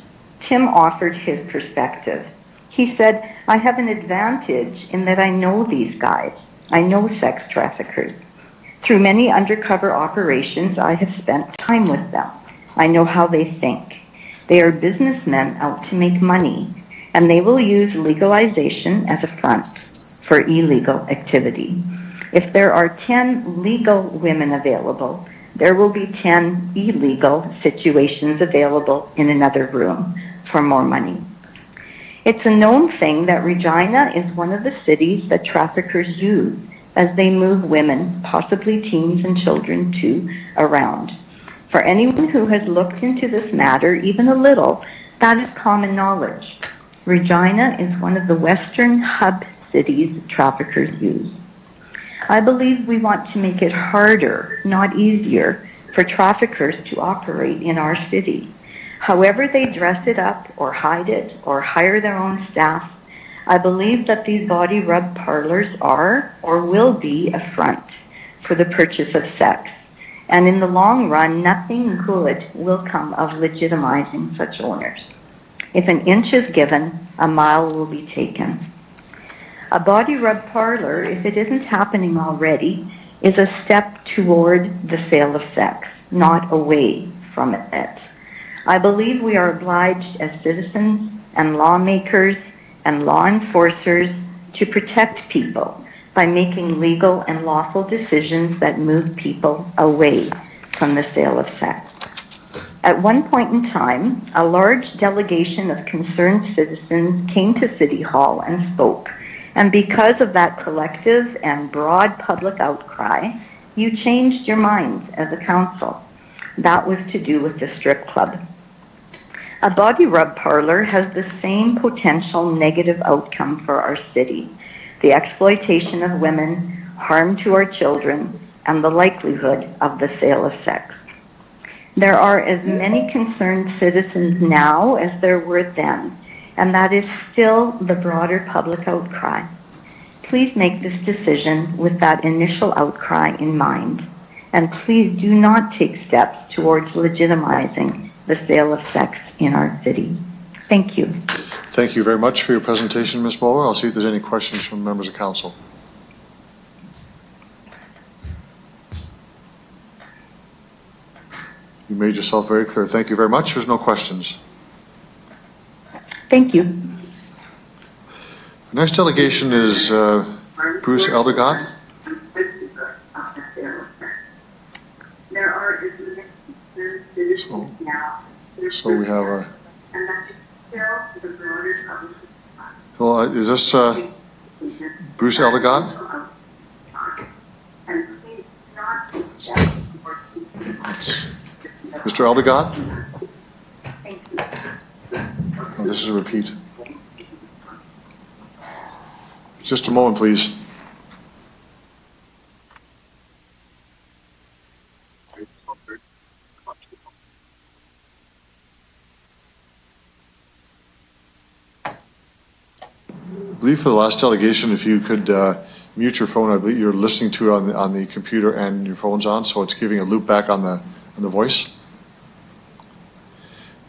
Tim offered his perspective. He said, I have an advantage in that I know these guys. I know sex traffickers. Through many undercover operations, I have spent time with them. I know how they think. They are businessmen out to make money, and they will use legalization as a front for illegal activity. If there are 10 legal women available, there will be 10 illegal situations available in another room for more money. It's a known thing that Regina is one of the cities that traffickers use as they move women, possibly teens and children too, around. For anyone who has looked into this matter even a little, that is common knowledge. Regina is one of the western hub cities traffickers use. I believe we want to make it harder, not easier, for traffickers to operate in our city. However they dress it up or hide it or hire their own staff, I believe that these body rub parlors are or will be a front for the purchase of sex. And in the long run, nothing good will come of legitimizing such owners. If an inch is given, a mile will be taken. A body rub parlor, if it isn't happening already, is a step toward the sale of sex, not away from it. I believe we are obliged as citizens and lawmakers and law enforcers to protect people by making legal and lawful decisions that move people away from the sale of sex. At one point in time, a large delegation of concerned citizens came to City Hall and spoke. And because of that collective and broad public outcry, you changed your minds as a council. That was to do with the strip club. A body rub parlor has the same potential negative outcome for our city. The exploitation of women, harm to our children, and the likelihood of the sale of sex. There are as many concerned citizens now as there were then, and that is still the broader public outcry. Please make this decision with that initial outcry in mind. and please do not take steps towards legitimizing the sale of sex in our city. Thank you. Thank you very much for your presentation, Ms. Bowler. I'll see if there's any questions from members of council. You made yourself very clear. Thank you very much. There's no questions. Thank you. The next delegation is Bruce Eldergott. So we have a... Hello, is this Bruce Eldergott? Mr. Eldergott? Oh, this is a repeat. Just a moment, please. I believe for the last delegation, if you could mute your phone, I believe you're listening to it on the computer and your phone's on, so it's giving a loop back on the voice.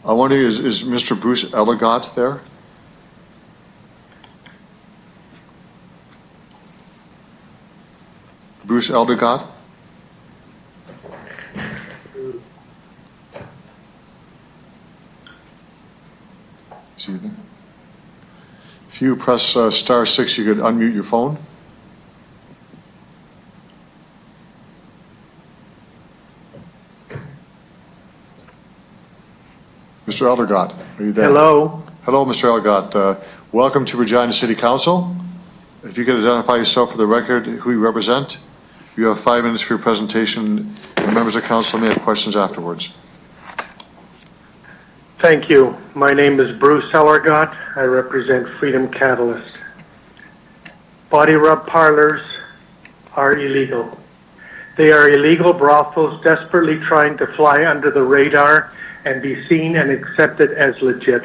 I wonder, is Mr. Bruce Eldergott there? Bruce Eldergott? See there? If you press star 6, you could unmute your phone. Mr. Eldergott, are you there? Hello. Hello, Mr. Eldergott. Welcome to Regina City Council. If you could identify yourself for the record, who you represent. You have 5 minutes for your presentation, and members of council may have questions afterwards. Thank you. My name is Bruce Eldergott. I represent Freedom Catalyst. Body rub parlors are illegal. They are illegal brothels desperately trying to fly under the radar and be seen and accepted as legit.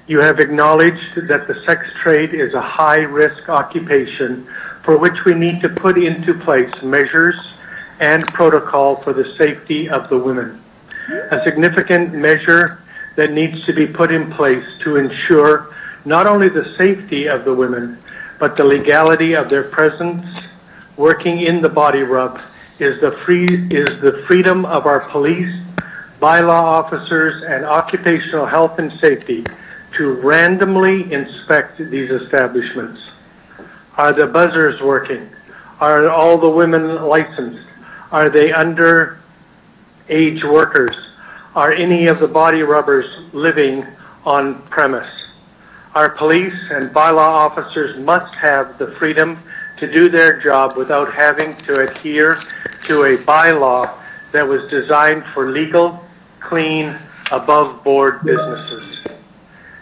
You have acknowledged that the sex trade is a high-risk occupation for which we need to put into place measures and protocol for the safety of the women. A significant measure that needs to be put in place to ensure not only the safety of the women, but the legality of their presence working in the body rub is the freedom of our police, bylaw officers, and occupational health and safety to randomly inspect these establishments. Are the buzzers working? Are all the women licensed? Are they underage workers? Are any of the body rubbers living on premise? Our police and bylaw officers must have the freedom to do their job without having to adhere to a bylaw that was designed for legal, clean, above-board businesses.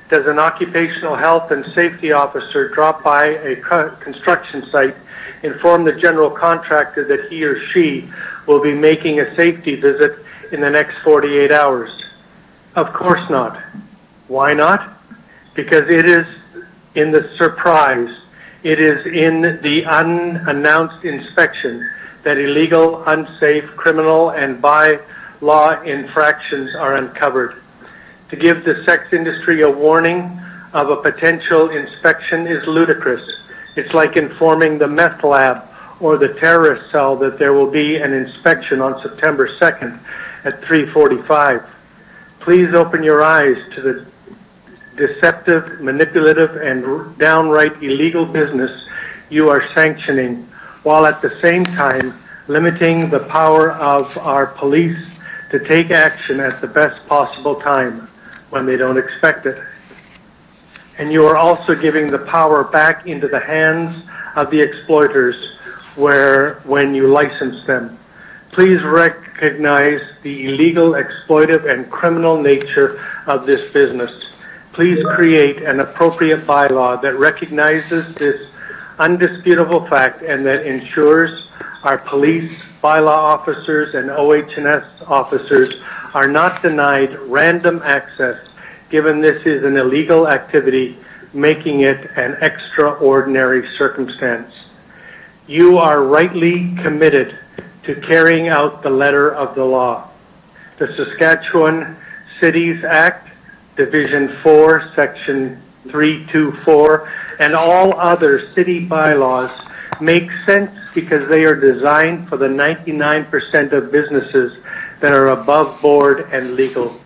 Does an occupational health and safety officer drop by a construction site, inform the general contractor that he or she will be making a safety visit in the next 48 hours? Of course not. Why not? Because it is in the surprise, it is in the unannounced inspection that illegal, unsafe, criminal, and bylaw infractions are uncovered. To give the sex industry a warning of a potential inspection is ludicrous. It's like informing the meth lab or the terrorist cell that there will be an inspection on September 2nd at 3:45. Please open your eyes to the deceptive, manipulative, and downright illegal business you are sanctioning, while at the same time limiting the power of our police to take action at the best possible time when they don't expect it. And you are also giving the power back into the hands of the exploiters when you license them. Please recognize the illegal, exploitive, and criminal nature of this business. Please create an appropriate bylaw that recognizes this undisputable fact and that ensures our police, bylaw officers, and OH&S officers are not denied random access, given this is an illegal activity, making it an extraordinary circumstance. You are rightly committed to carrying out the letter of the law. The Saskatchewan Cities Act, Division 4, Section 324, and all other city bylaws make sense because they are designed for the 99% of businesses that are above board and legal.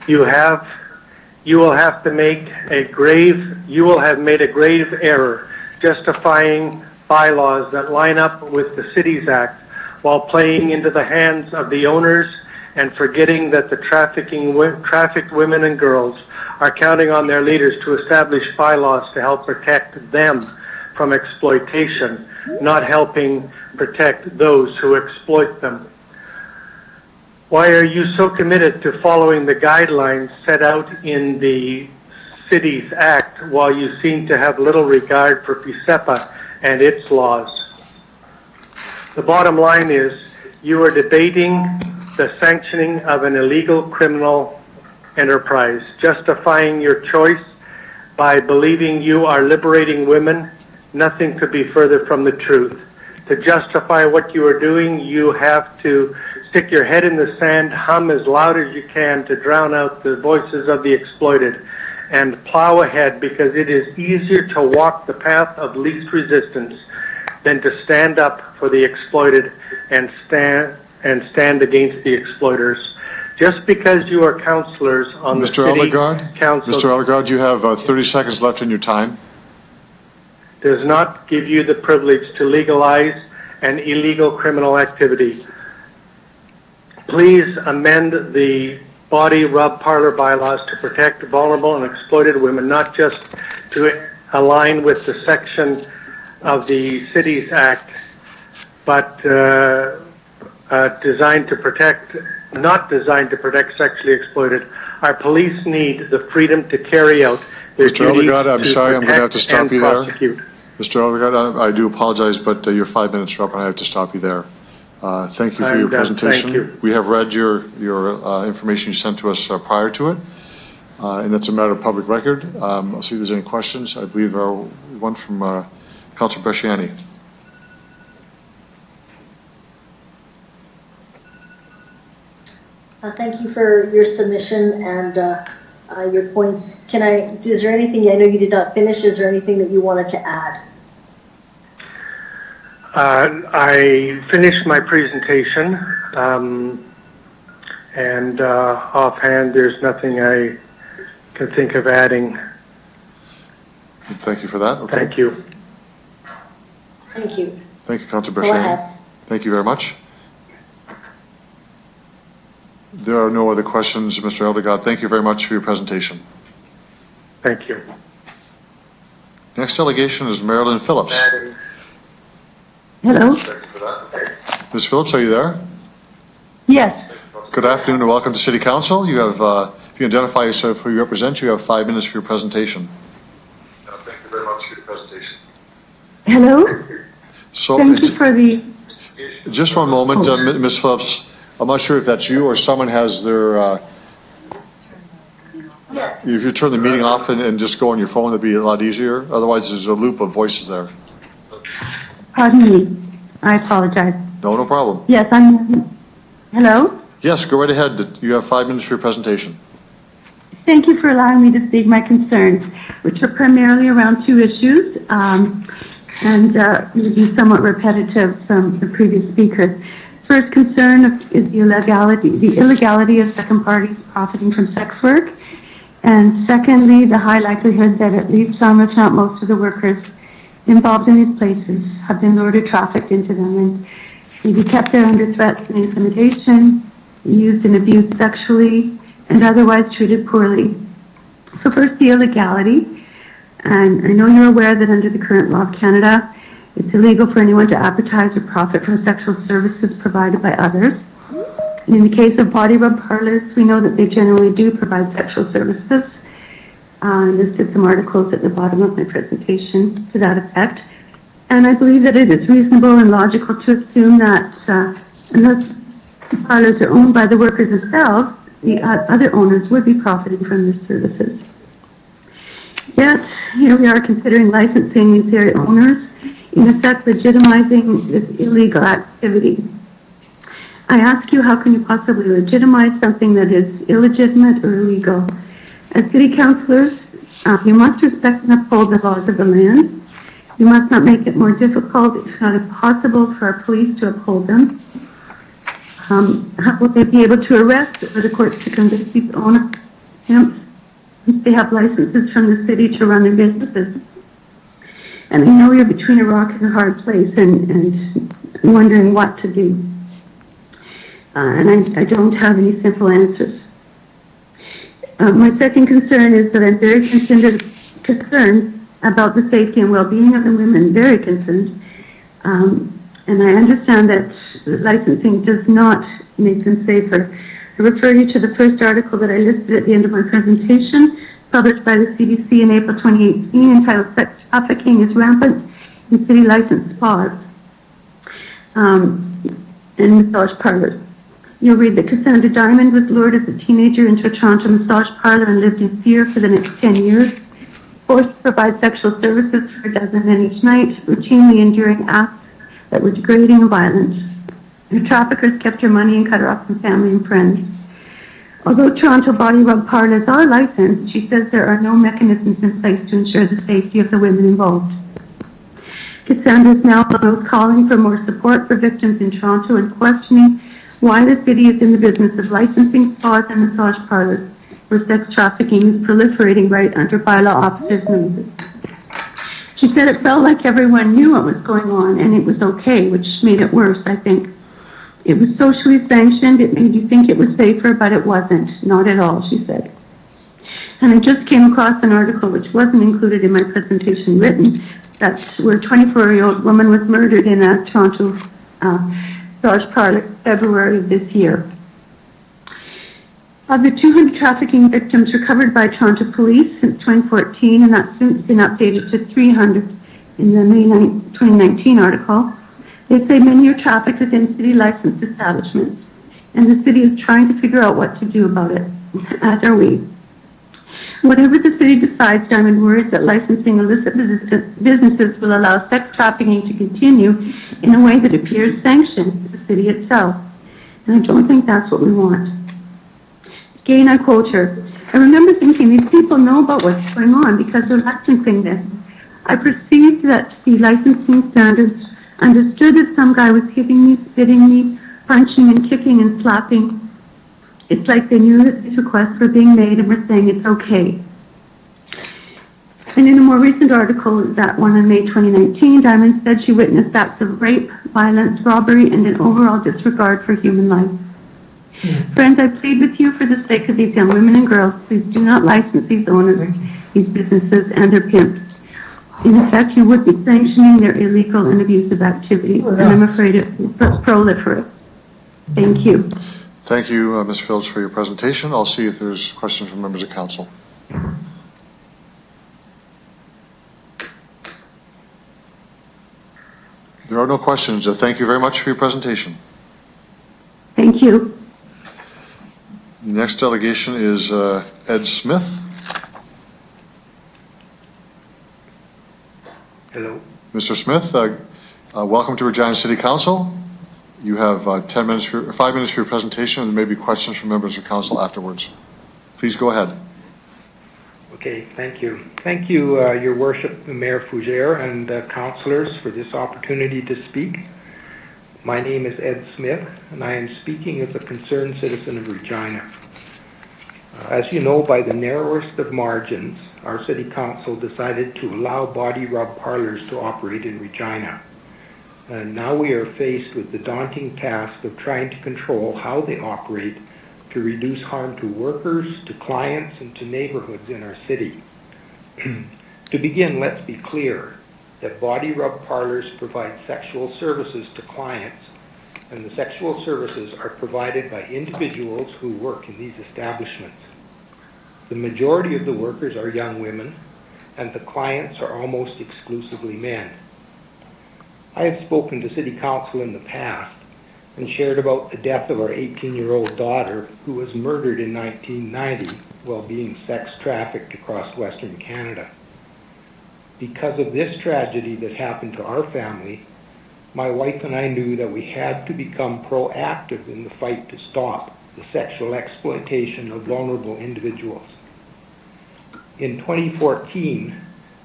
You will have made a grave error justifying bylaws that line up with the Cities Act while playing into the hands of the owners and forgetting that the trafficked women and girls are counting on their leaders to establish bylaws to help protect them from exploitation, not helping protect those who exploit them. Why are you so committed to following the guidelines set out in the Cities Act while you seem to have little regard for PSEPA and its laws? The bottom line is you are debating the sanctioning of an illegal criminal enterprise, justifying your choice by believing you are liberating women. Nothing could be further from the truth. To justify what you are doing, you have to stick your head in the sand, hum as loud as you can to drown out the voices of the exploited, and plow ahead, because it is easier to walk the path of least resistance than to stand up for the exploited and stand against the exploiters. Just because you are councillors on the city council... Mr. Ellegard, you have 30 seconds left in your time. ...does not give you the privilege to legalize an illegal criminal activity. Please amend the body rub parlor bylaws to protect vulnerable and exploited women, not just to align with the section of the Cities Act, but not designed to protect sexually exploited. Our police need the freedom to carry out their duties. Mr. Ellegard, I'm sorry, I'm going to have to stop you there. Prosecute. Mr. Ellegard, I do apologize, but your 5 minutes are up and I have to stop you there. Thank you for your presentation. Thank you. We have read your information you sent to us prior to it, and that's a matter of public record. I'll see if there's any questions. I believe there are one from Councillor Bresciani. Thank you for your submission and your points. Is there anything, I know you did not finish, is there anything that you wanted to add? I finished my presentation, and offhand, there's nothing I can think of adding. Thank you for that. Okay. Thank you. Thank you. Thank you, Councillor Bresciani. Thank you very much. There are no other questions, Mr. Ellegard. Thank you very much for your presentation. Thank you. Next delegation is Marilyn Phillips. Hello. Ms. Phillips, are you there? Yes. Good afternoon and welcome to City Council. You have, if you identify yourself who you represent, you have 5 minutes for your presentation. Thank you very much for your presentation. Hello. So thank you for the... Just one moment, Ms. Phillips. I'm not sure if that's you or someone has their... If you turn the meeting off and just go on your phone, it'd be a lot easier. Otherwise, there's a loop of voices there. Pardon me. I apologize. No problem. Yes, Hello? Yes, go right ahead. You have 5 minutes for your presentation. Thank you for allowing me to speak my concerns, which are primarily around two issues, and will be somewhat repetitive from the previous speakers. First concern is the illegality of second parties profiting from sex work, and secondly, the high likelihood that at least some, if not most, of the workers involved in these places have been lured or trafficked into them and maybe kept there under threats and intimidation, used and abused sexually, and otherwise treated poorly. So first, the illegality. And I know you're aware that under the current law of Canada, it's illegal for anyone to advertise or profit from sexual services provided by others. And in the case of body rub parlors, we know that they generally do provide sexual services. I listed some articles at the bottom of my presentation to that effect. And I believe that it is reasonable and logical to assume that unless the parlors are owned by the workers themselves, the other owners would be profiting from their services. Yet, here we are considering licensing these very owners, in effect legitimizing this illegal activity. I ask you, how can you possibly legitimize something that is illegitimate or illegal? As city councilors, you must respect and uphold the laws of the land. You must not make it more difficult, if not impossible, for our police to uphold them. How will they be able to arrest or the courts to convict these owners, pimps, if they have licenses from the city to run their businesses? And I know you're between a rock and a hard place and wondering what to do. And I don't have any simple answers. My second concern is that I'm very concerned about the safety and well-being of the women, very concerned. And I understand that licensing does not make them safer. I refer you to the first article that I listed at the end of my presentation, published by the CBC in April 2018, entitled "Sex Trafficking is Rampant in City Licensed Spas and Massage Parlors." You'll read that Cassandra Diamond was lured as a teenager into a Toronto massage parlor and lived in fear for the next 10 years, forced to provide sexual services for a dozen men each night, routinely enduring acts that were degrading and violent. Her traffickers kept her money and cut her off from family and friends. Although Toronto body rub parlors are licensed, she says there are no mechanisms in place to ensure the safety of the women involved. Cassandra is now calling for more support for victims in Toronto and questioning why the city is in the business of licensing spas and massage parlors where sex trafficking is proliferating right under bylaw officers' noses. She said it felt like everyone knew what was going on and it was okay, which made it worse, I think. It was socially sanctioned, it made you think it was safer, but it wasn't, not at all, she said. And I just came across an article which wasn't included in my presentation written, that where a 24-year-old woman was murdered in a Toronto massage parlor February of this year. Of the 200 trafficking victims recovered by Toronto police since 2014, and that's since been updated to 300 in the May 2019 article, they say many are trafficked within city licensed establishments, and the city is trying to figure out what to do about it, as are we. Whatever the city decides, Diamond worries that licensing illicit businesses will allow sex trafficking to continue in a way that appears sanctioned to the city itself. And I don't think that's what we want. Again, I quote her, "I remember thinking these people know about what's going on because they're licensing this. I perceived that the licensing standards understood that some guy was hitting me, spitting me, punching and kicking and slapping. It's like they knew that these requests were being made and were saying it's okay." And in a more recent article, that one in May 2019, Diamond said she witnessed acts of rape, violence, robbery, and an overall disregard for human life. Friends, I plead with you for the sake of these young women and girls, please do not license these owners, these businesses, and their pimps. In effect, you would be sanctioning their illegal and abusive activities, and I'm afraid it will proliferate. Thank you. Thank you, Ms. Fields, for your presentation. I'll see if there's questions from members of council. There are no questions. Thank you very much for your presentation. Thank you. The next delegation is Ed Smith. Hello. Mr. Smith, welcome to Regina City Council. You have 5 minutes for your presentation, and there may be questions from members of council afterwards. Please go ahead. Okay, thank you. Thank you, Your Worship, Mayor Fougere, and councillors for this opportunity to speak. My name is Ed Smith, and I am speaking as a concerned citizen of Regina. As you know, by the narrowest of margins, our City Council decided to allow body rub parlors to operate in Regina. And now we are faced with the daunting task of trying to control how they operate to reduce harm to workers, to clients, and to neighborhoods in our city. To begin, let's be clear that body rub parlors provide sexual services to clients, and the sexual services are provided by individuals who work in these establishments. The majority of the workers are young women, and the clients are almost exclusively men. I have spoken to City Council in the past and shared about the death of our 18-year-old daughter who was murdered in 1990 while being sex trafficked across Western Canada. Because of this tragedy that happened to our family, my wife and I knew that we had to become proactive in the fight to stop the sexual exploitation of vulnerable individuals. In 2014,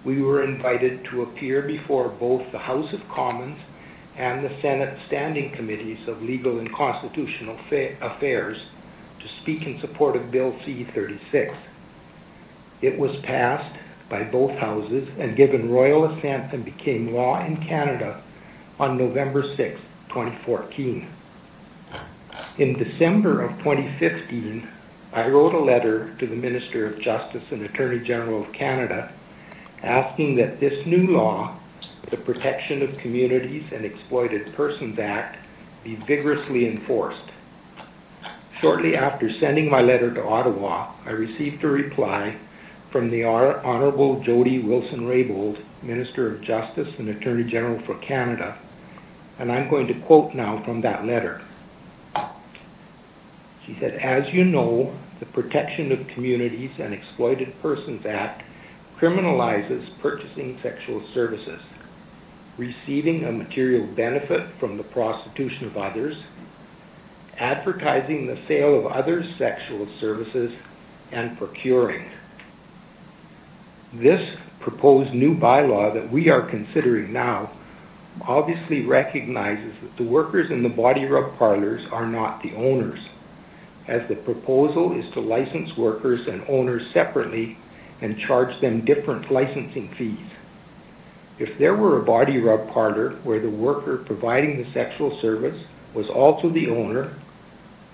we were invited to appear before both the House of Commons and the Senate Standing Committees of Legal and Constitutional Affairs to speak in support of Bill C-36. It was passed by both houses and given royal assent and became law in Canada on November 6, 2014. In December of 2015, I wrote a letter to the Minister of Justice and Attorney General of Canada asking that this new law, the Protection of Communities and Exploited Persons Act, be vigorously enforced. Shortly after sending my letter to Ottawa, I received a reply from the Honourable Jody Wilson-Raybould, Minister of Justice and Attorney General for Canada, and I'm going to quote now from that letter. She said, "As you know, the Protection of Communities and Exploited Persons Act criminalizes purchasing sexual services, receiving a material benefit from the prostitution of others, advertising the sale of others' sexual services, and procuring. This proposed new bylaw that we are considering now obviously recognizes that the workers in the body rub parlors are not the owners, as the proposal is to license workers and owners separately and charge them different licensing fees. If there were a body rub parlor where the worker providing the sexual service was also the owner,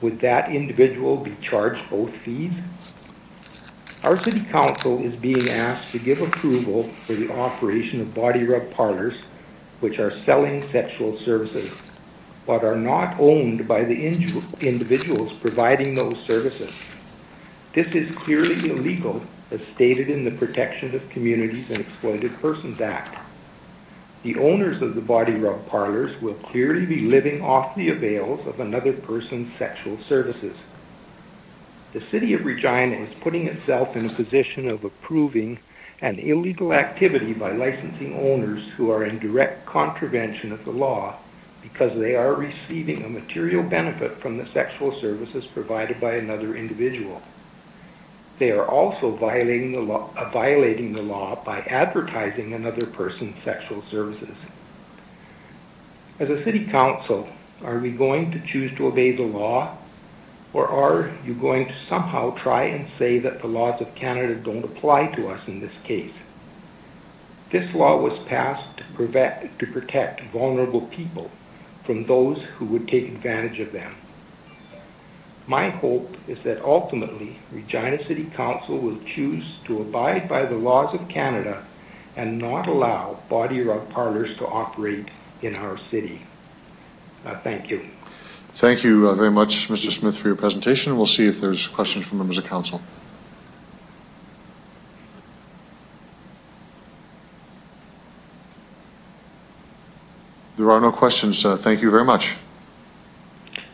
would that individual be charged both fees? Our City Council is being asked to give approval for the operation of body rub parlors which are selling sexual services, but are not owned by the individuals providing those services. This is clearly illegal, as stated in the Protection of Communities and Exploited Persons Act. The owners of the body rub parlors will clearly be living off the avails of another person's sexual services. The City of Regina is putting itself in a position of approving an illegal activity by licensing owners who are in direct contravention of the law because they are receiving a material benefit from the sexual services provided by another individual. They are also violating the law by advertising another person's sexual services. As a City Council, are we going to choose to obey the law, or are you going to somehow try and say that the laws of Canada don't apply to us in this case? This law was passed to protect vulnerable people from those who would take advantage of them. My hope is that ultimately Regina City Council will choose to abide by the laws of Canada and not allow body rub parlors to operate in our city. Thank you. Thank you very much, Mr. Smith, for your presentation. We'll see if there's questions from members of council. There are no questions. Thank you very much.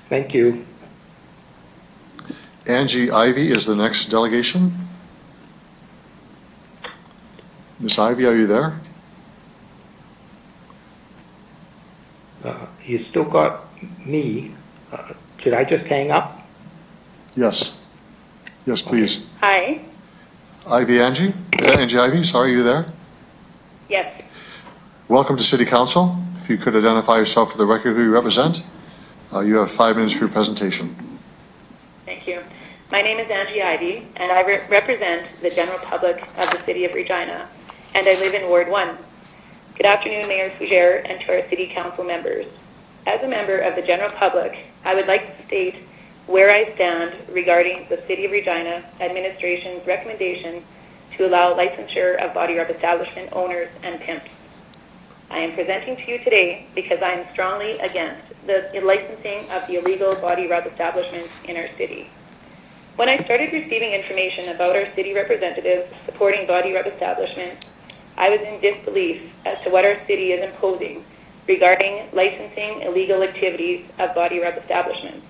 Thank you. Angie Ivy is the next delegation. Miss Ivy, are you there? You still got me. Should I just hang up? Yes. Yes, please. Hi. Angie Ivy, sorry, are you there? Yes. Welcome to City Council. If you could identify yourself for the record who you represent. You have 5 minutes for your presentation. Thank you. My name is Angie Ivy, and I represent the general public of the City of Regina, and I live in Ward 1. Good afternoon, Mayor Fougere, and to our City Council members. As a member of the general public, I would like to state where I stand regarding the City of Regina administration's recommendation to allow licensure of body rub establishment owners and pimps. I am presenting to you today because I am strongly against the licensing of the illegal body rub establishments in our city. When I started receiving information about our city representatives supporting body rub establishments, I was in disbelief as to what our city is imposing regarding licensing illegal activities of body rub establishments.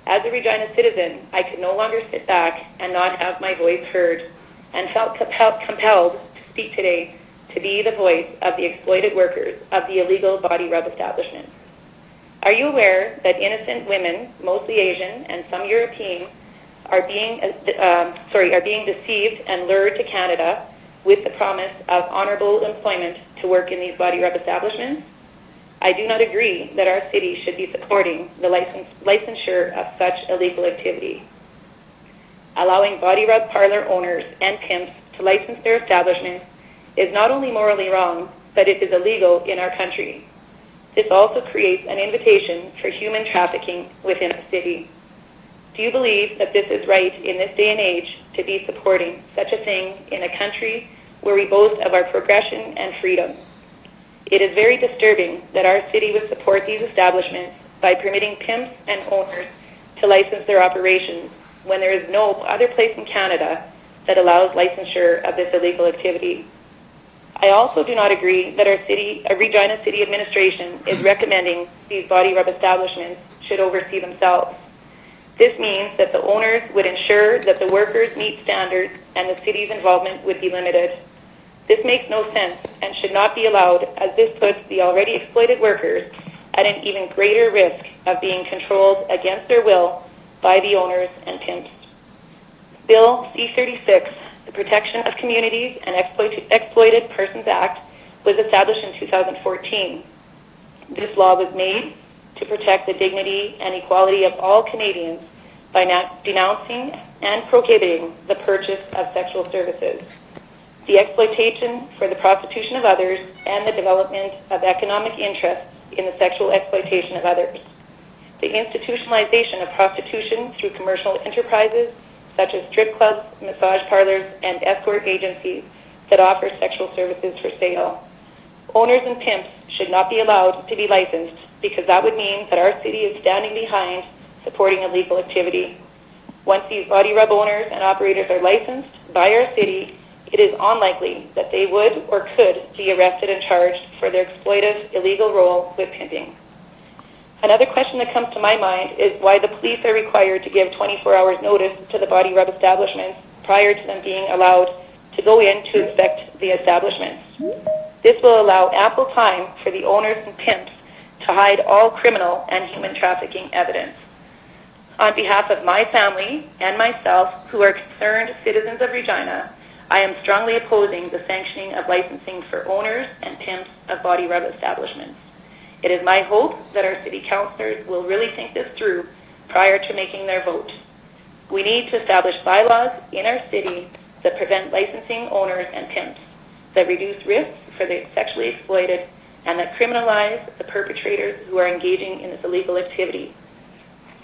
As a Regina citizen, I could no longer sit back and not have my voice heard, and felt compelled to speak today to be the voice of the exploited workers of the illegal body rub establishments. Are you aware that innocent women, mostly Asian and some European, are being deceived and lured to Canada with the promise of honorable employment to work in these body rub establishments? I do not agree that our city should be supporting the licensure of such illegal activity. Allowing body rub parlor owners and pimps to license their establishments is not only morally wrong, but it is illegal in our country. This also creates an invitation for human trafficking within the city. Do you believe that this is right in this day and age to be supporting such a thing in a country where we boast of our progression and freedom? It is very disturbing that our city would support these establishments by permitting pimps and owners to license their operations when there is no other place in Canada that allows licensure of this illegal activity. I also do not agree that our Regina City Administration is recommending these body rub establishments should oversee themselves. This means that the owners would ensure that the workers meet standards and the city's involvement would be limited. This makes no sense and should not be allowed, as this puts the already exploited workers at an even greater risk of being controlled against their will by the owners and pimps. Bill C-36, the Protection of Communities and Exploited Persons Act, was established in 2014. This law was made to protect the dignity and equality of all Canadians by denouncing and prohibiting the purchase of sexual services, the exploitation for the prostitution of others, and the development of economic interests in the sexual exploitation of others, the institutionalization of prostitution through commercial enterprises such as strip clubs, massage parlors, and escort agencies that offer sexual services for sale. Owners and pimps should not be allowed to be licensed because that would mean that our city is standing behind supporting illegal activity. Once these body rub owners and operators are licensed by our city, it is unlikely that they would or could be arrested and charged for their exploitive illegal role with pimping. Another question that comes to my mind is why the police are required to give 24 hours notice to the body rub establishments prior to them being allowed to go in to inspect the establishments. This will allow ample time for the owners and pimps to hide all criminal and human trafficking evidence. On behalf of my family and myself, who are concerned citizens of Regina, I am strongly opposing the sanctioning of licensing for owners and pimps of body rub establishments. It is my hope that our city councillors will really think this through prior to making their vote. We need to establish bylaws in our city that prevent licensing owners and pimps, that reduce risks for the sexually exploited, and that criminalize the perpetrators who are engaging in this illegal activity.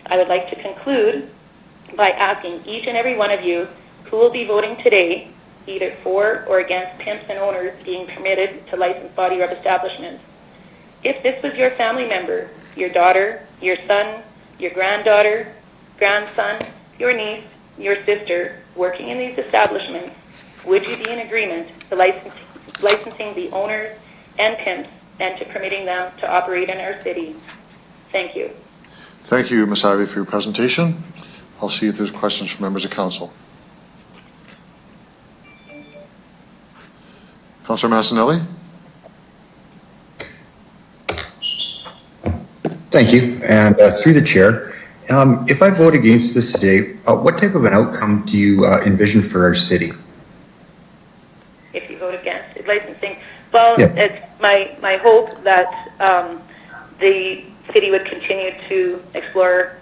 I would like to conclude by asking each and every one of you who will be voting today, either for or against pimps and owners being permitted to license body rub establishments. If this was your family member, your daughter, your son, your granddaughter, grandson, your niece, your sister, working in these establishments, would you be in agreement to licensing the owners and pimps and to permitting them to operate in our city? Thank you. Thank you, Ms. Ivey, for your presentation. I'll see if there's questions from members of council. Councillor Massanelli? Thank you. And through the chair, if I vote against this today, what type of an outcome do you envision for our city? If you vote against licensing, well, it's my hope that the city would continue to explore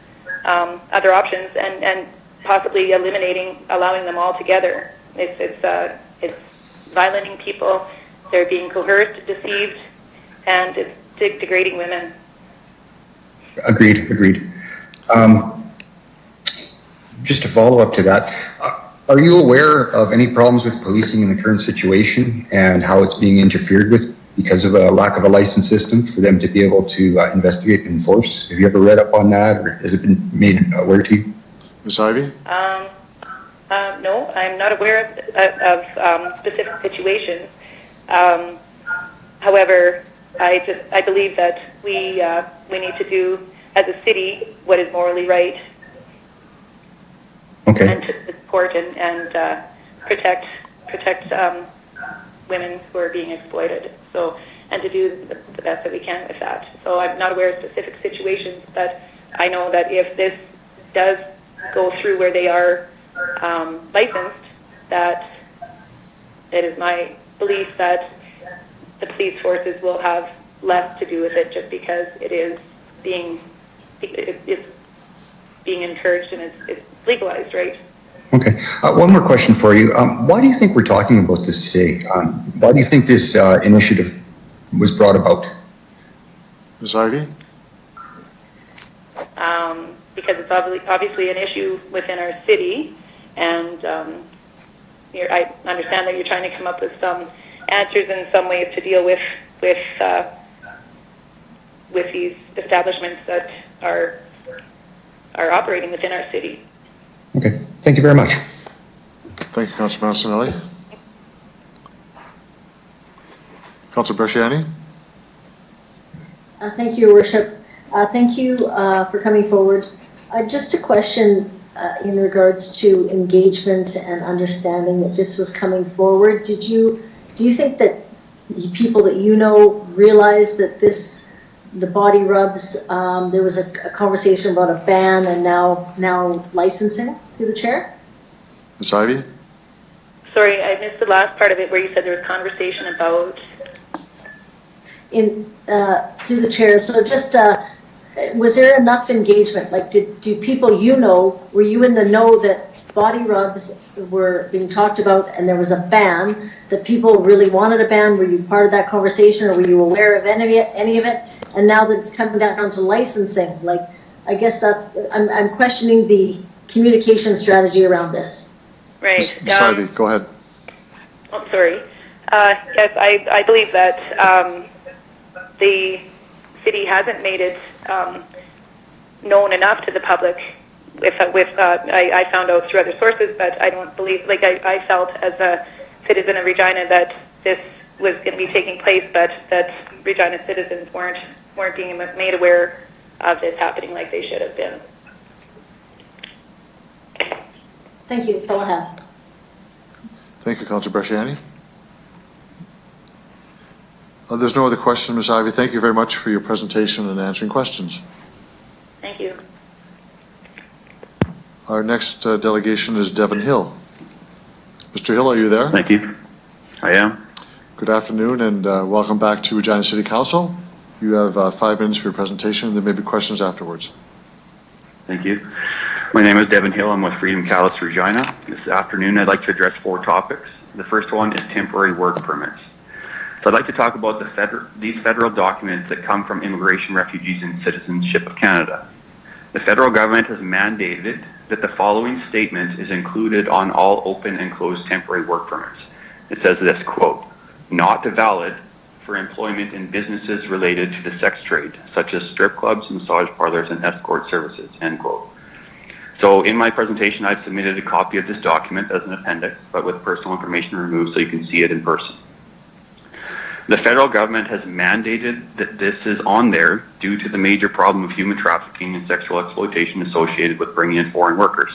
other options and possibly allowing them all together. It's violating people, they're being coerced, deceived, and it's degrading women. Agreed. Just to follow up to that, are you aware of any problems with policing in the current situation and how it's being interfered with because of a lack of a license system for them to be able to investigate and enforce? Have you ever read up on that, or has it been made aware to you? Ms. Ivey? No, I'm not aware of specific situations. However, I believe that we need to do as a city what is morally right. Okay. And to support and protect women who are being exploited. So, and to do the best that we can with that. So I'm not aware of specific situations, but I know that if this does go through where they are licensed, that it is my belief that the police forces will have less to do with it, just because it is being encouraged and it's legalized, right? Okay. One more question for you. Why do you think we're talking about this today? Why do you think this initiative was brought about? Ms. Ivy? Because it's obviously an issue within our city, and I understand that you're trying to come up with some answers in some ways to deal with these establishments that are operating within our city. Okay. Thank you very much. Thank you, Councillor Mancinelli. Councillor Bresciani? Thank you, Your Worship. Thank you for coming forward. Just a question in regards to engagement and understanding that this was coming forward. Do you think that the people that you know realize that the body rubs, there was a conversation about a ban and now licensing, through the chair? Ms. Ivy? Sorry, I missed the last part of it where you said there was conversation about... Through the chair, so just was there enough engagement? Like, do people were you in the know that body rubs were being talked about and there was a ban, that people really wanted a ban? Were you part of that conversation, or were you aware of any of it? And now that it's coming down to licensing, like, I guess I'm questioning the communication strategy around this. Right. Ms. Ivy, go ahead. Oh, sorry. Yes, I believe that the city hasn't made it known enough to the public. I found out through other sources, but I don't believe, I felt as a citizen of Regina that this was going to be taking place, but that Regina citizens weren't being made aware of this happening like they should have been. Thank you. That's all I have. Thank you, Councillor Bresciani. There's no other question, Ms. Ivy. Thank you very much for your presentation and answering questions. Thank you. Our next delegation is Devon Hill. Mr. Hill, are you there? Thank you. I am. Good afternoon, and welcome back to Regina City Council. You have 5 minutes for your presentation, and there may be questions afterwards. Thank you. My name is Devon Hill. I'm with Freedom Catalyst Regina. This afternoon, I'd like to address 4 topics. The first one is temporary work permits. So I'd like to talk about these federal documents that come from Immigration, Refugees, and Citizenship of Canada. The federal government has mandated that the following statement is included on all open and closed temporary work permits. It says this, quote, "Not valid for employment in businesses related to the sex trade, such as strip clubs, massage parlors, and escort services," end quote. So in my presentation, I've submitted a copy of this document as an appendix, but with personal information removed so you can see it in person. The federal government has mandated that this is on there due to the major problem of human trafficking and sexual exploitation associated with bringing in foreign workers.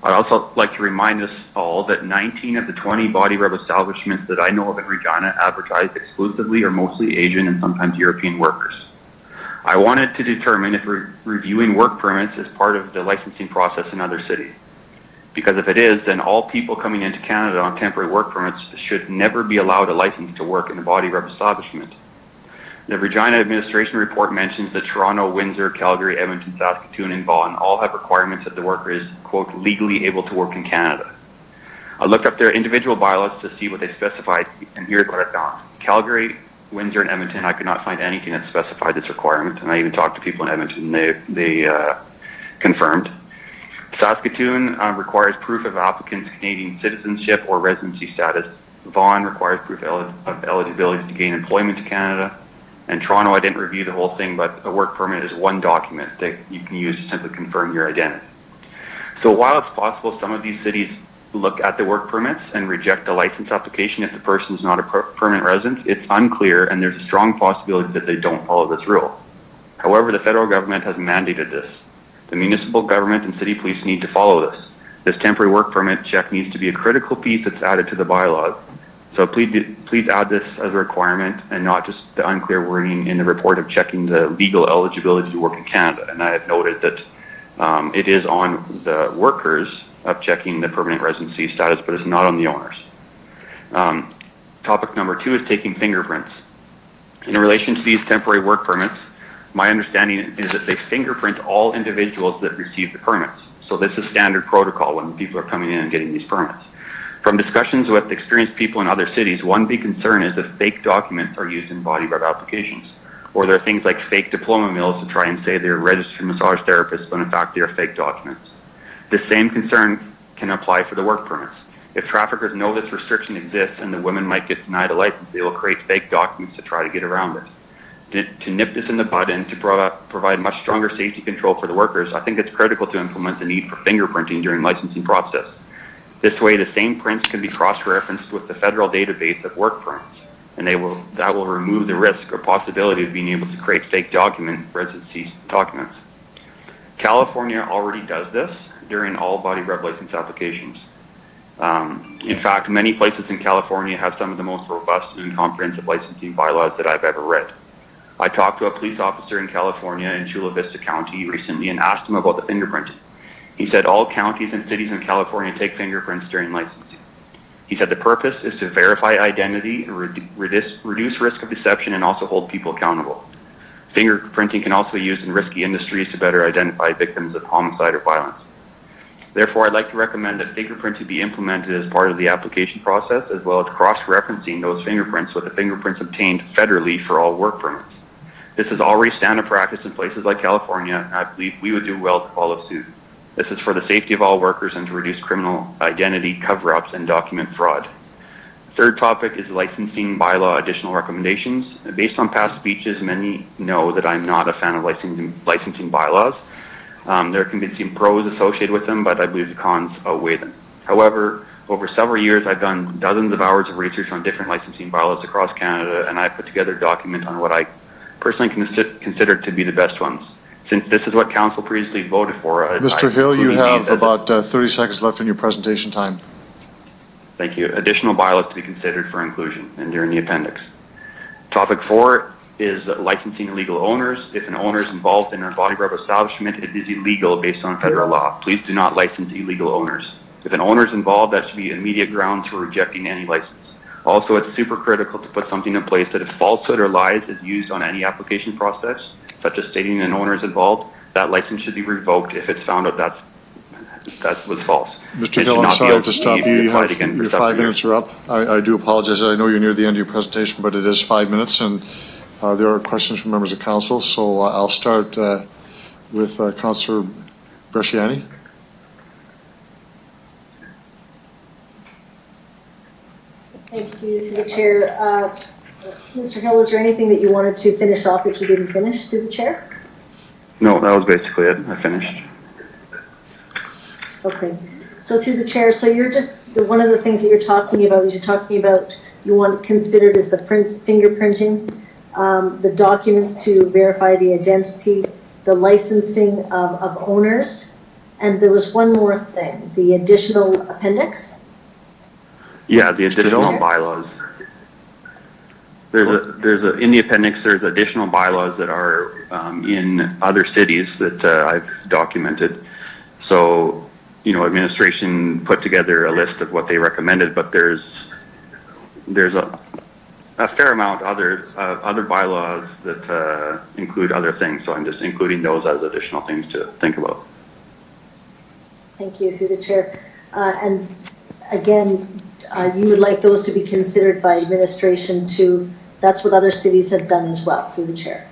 I'd also like to remind us all that 19 of the 20 body rub establishments that I know of in Regina advertise exclusively or mostly Asian and sometimes European workers. I wanted to determine if reviewing work permits is part of the licensing process in other cities. Because if it is, then all people coming into Canada on temporary work permits should never be allowed a license to work in a body rub establishment. The Regina Administration Report mentions that Toronto, Windsor, Calgary, Edmonton, Saskatoon, and Vaughan all have requirements that the worker is, quote, legally able to work in Canada. I looked up their individual bylaws to see what they specified, and here's what I found. Calgary, Windsor, and Edmonton, I could not find anything that specified this requirement, and I even talked to people in Edmonton, and they confirmed. Saskatoon requires proof of applicant's Canadian citizenship or residency status. Vaughan requires proof of eligibility to gain employment to Canada. And Toronto, I didn't review the whole thing, but a work permit is one document that you can use to simply confirm your identity. So while it's possible some of these cities look at the work permits and reject the license application if the person is not a permanent resident, it's unclear, and there's a strong possibility that they don't follow this rule. However, the federal government has mandated this. The municipal government and city police need to follow this. This temporary work permit check needs to be a critical piece that's added to the bylaws so So please add this as a requirement and not just the unclear wording in the report of checking the legal eligibility to work in Canada. And I have noted that it is on the workers of checking the permanent residency status, but it's not on the owners. Topic number 2 is taking fingerprints. In relation to these temporary work permits, my understanding is that they fingerprint all individuals that receive the permits. So this is standard protocol when people are coming in and getting these permits. From discussions with experienced people in other cities, one big concern is that fake documents are used in body rub applications. Or there are things like fake diploma mills to try and say they're registered massage therapists when in fact they are fake documents. The same concern can apply for the work permits. If traffickers know this restriction exists and the women might get denied a license, they will create fake documents to try to get around it. To nip this in the bud and to provide much stronger safety control for the workers, I think it's critical to implement the need for fingerprinting during licensing process. This way, the same prints can be cross-referenced with the federal database of work permits, and that will remove the risk or possibility of being able to create fake residency documents. California already does this during all body rub license applications. In fact, many places in California have some of the most robust and comprehensive licensing bylaws that I've ever read. I talked to a police officer in California in Chula Vista County recently and asked him about the fingerprinting. He said all counties and cities in California take fingerprints during licensing. He said the purpose is to verify identity, reduce risk of deception, and also hold people accountable. Fingerprinting can also be used in risky industries to better identify victims of homicide or violence. Therefore, I'd like to recommend that fingerprinting be implemented as part of the application process, as well as cross-referencing those fingerprints with the fingerprints obtained federally for all work permits. This is already standard practice in places like California, and I believe we would do well to follow suit. This is for the safety of all workers and to reduce criminal identity cover-ups and document fraud. Third topic is licensing bylaw additional recommendations. Based on past speeches, many know that I'm not a fan of licensing bylaws. There can be some pros associated with them, but I believe the cons outweigh them. However, over several years, I've done dozens of hours of research on different licensing bylaws across Canada, and I put together a document on what I personally consider to be the best ones. Since this is what Council previously voted for, Mr. Hill, you have about 30 seconds left in your presentation time. Thank you. Additional bylaws to be considered for inclusion and during the appendix. Topic 4 is licensing illegal owners. If an owner is involved in a body rub establishment, it is illegal based on federal law. Please do not license illegal owners. If an owner is involved, that should be immediate grounds for rejecting any license. Also, it's super critical to put something in place that if falsehood or lies is used on any application process, such as stating an owner is involved, that license should be revoked if it's found out that was false. Mr. Hill, I'm sorry to stop you. Your 5 minutes are up. I do apologize. I know you're near the end of your presentation, but it is 5 minutes, and there are questions from members of council. So I'll start with Councillor Bresciani. Thank you, through the chair. Mr. Hill, is there anything that you wanted to finish off which you didn't finish through the chair? No, that was basically it. I finished. Okay. So through the chair, so you're just, one of the things that you're talking about is you want considered as the fingerprinting, the documents to verify the identity, the licensing of owners, and there was one more thing, the additional appendix? Yeah, the additional bylaws. In the appendix, there's additional bylaws that are in other cities that I've documented. So, administration put together a list of what they recommended, but there's a fair amount other bylaws that include other things. So I'm just including those as additional things to think about. Thank you, through the chair. And again, you would like those to be considered by administration too. That's what other cities have done as well, through the chair.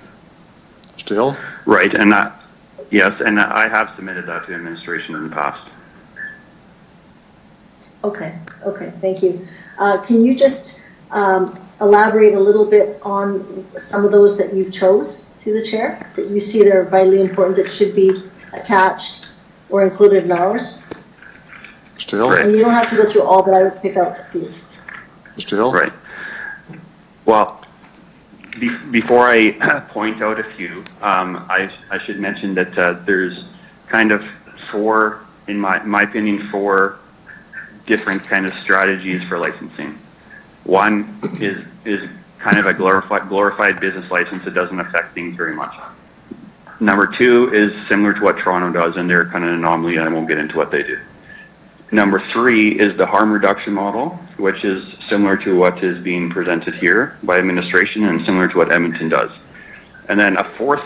Mr. Hill? Right, and yes, and I have submitted that to administration in the past. Okay, thank you. Can you just elaborate a little bit on some of those that you've chose through the chair, that you see that are vitally important, that should be attached or included in ours? Mr. Hill? And you don't have to go through all, but I would pick out a few. Mr. Hill? Right. Well, before I point out a few, I should mention that there's kind of four, in my opinion, four different kind of strategies for licensing. One is kind of a glorified business license that doesn't affect things very much. Number two is similar to what Toronto does, and they're kind of an anomaly, and I won't get into what they do. Number three is the harm reduction model, which is similar to what is being presented here by administration and similar to what Edmonton does. And then a fourth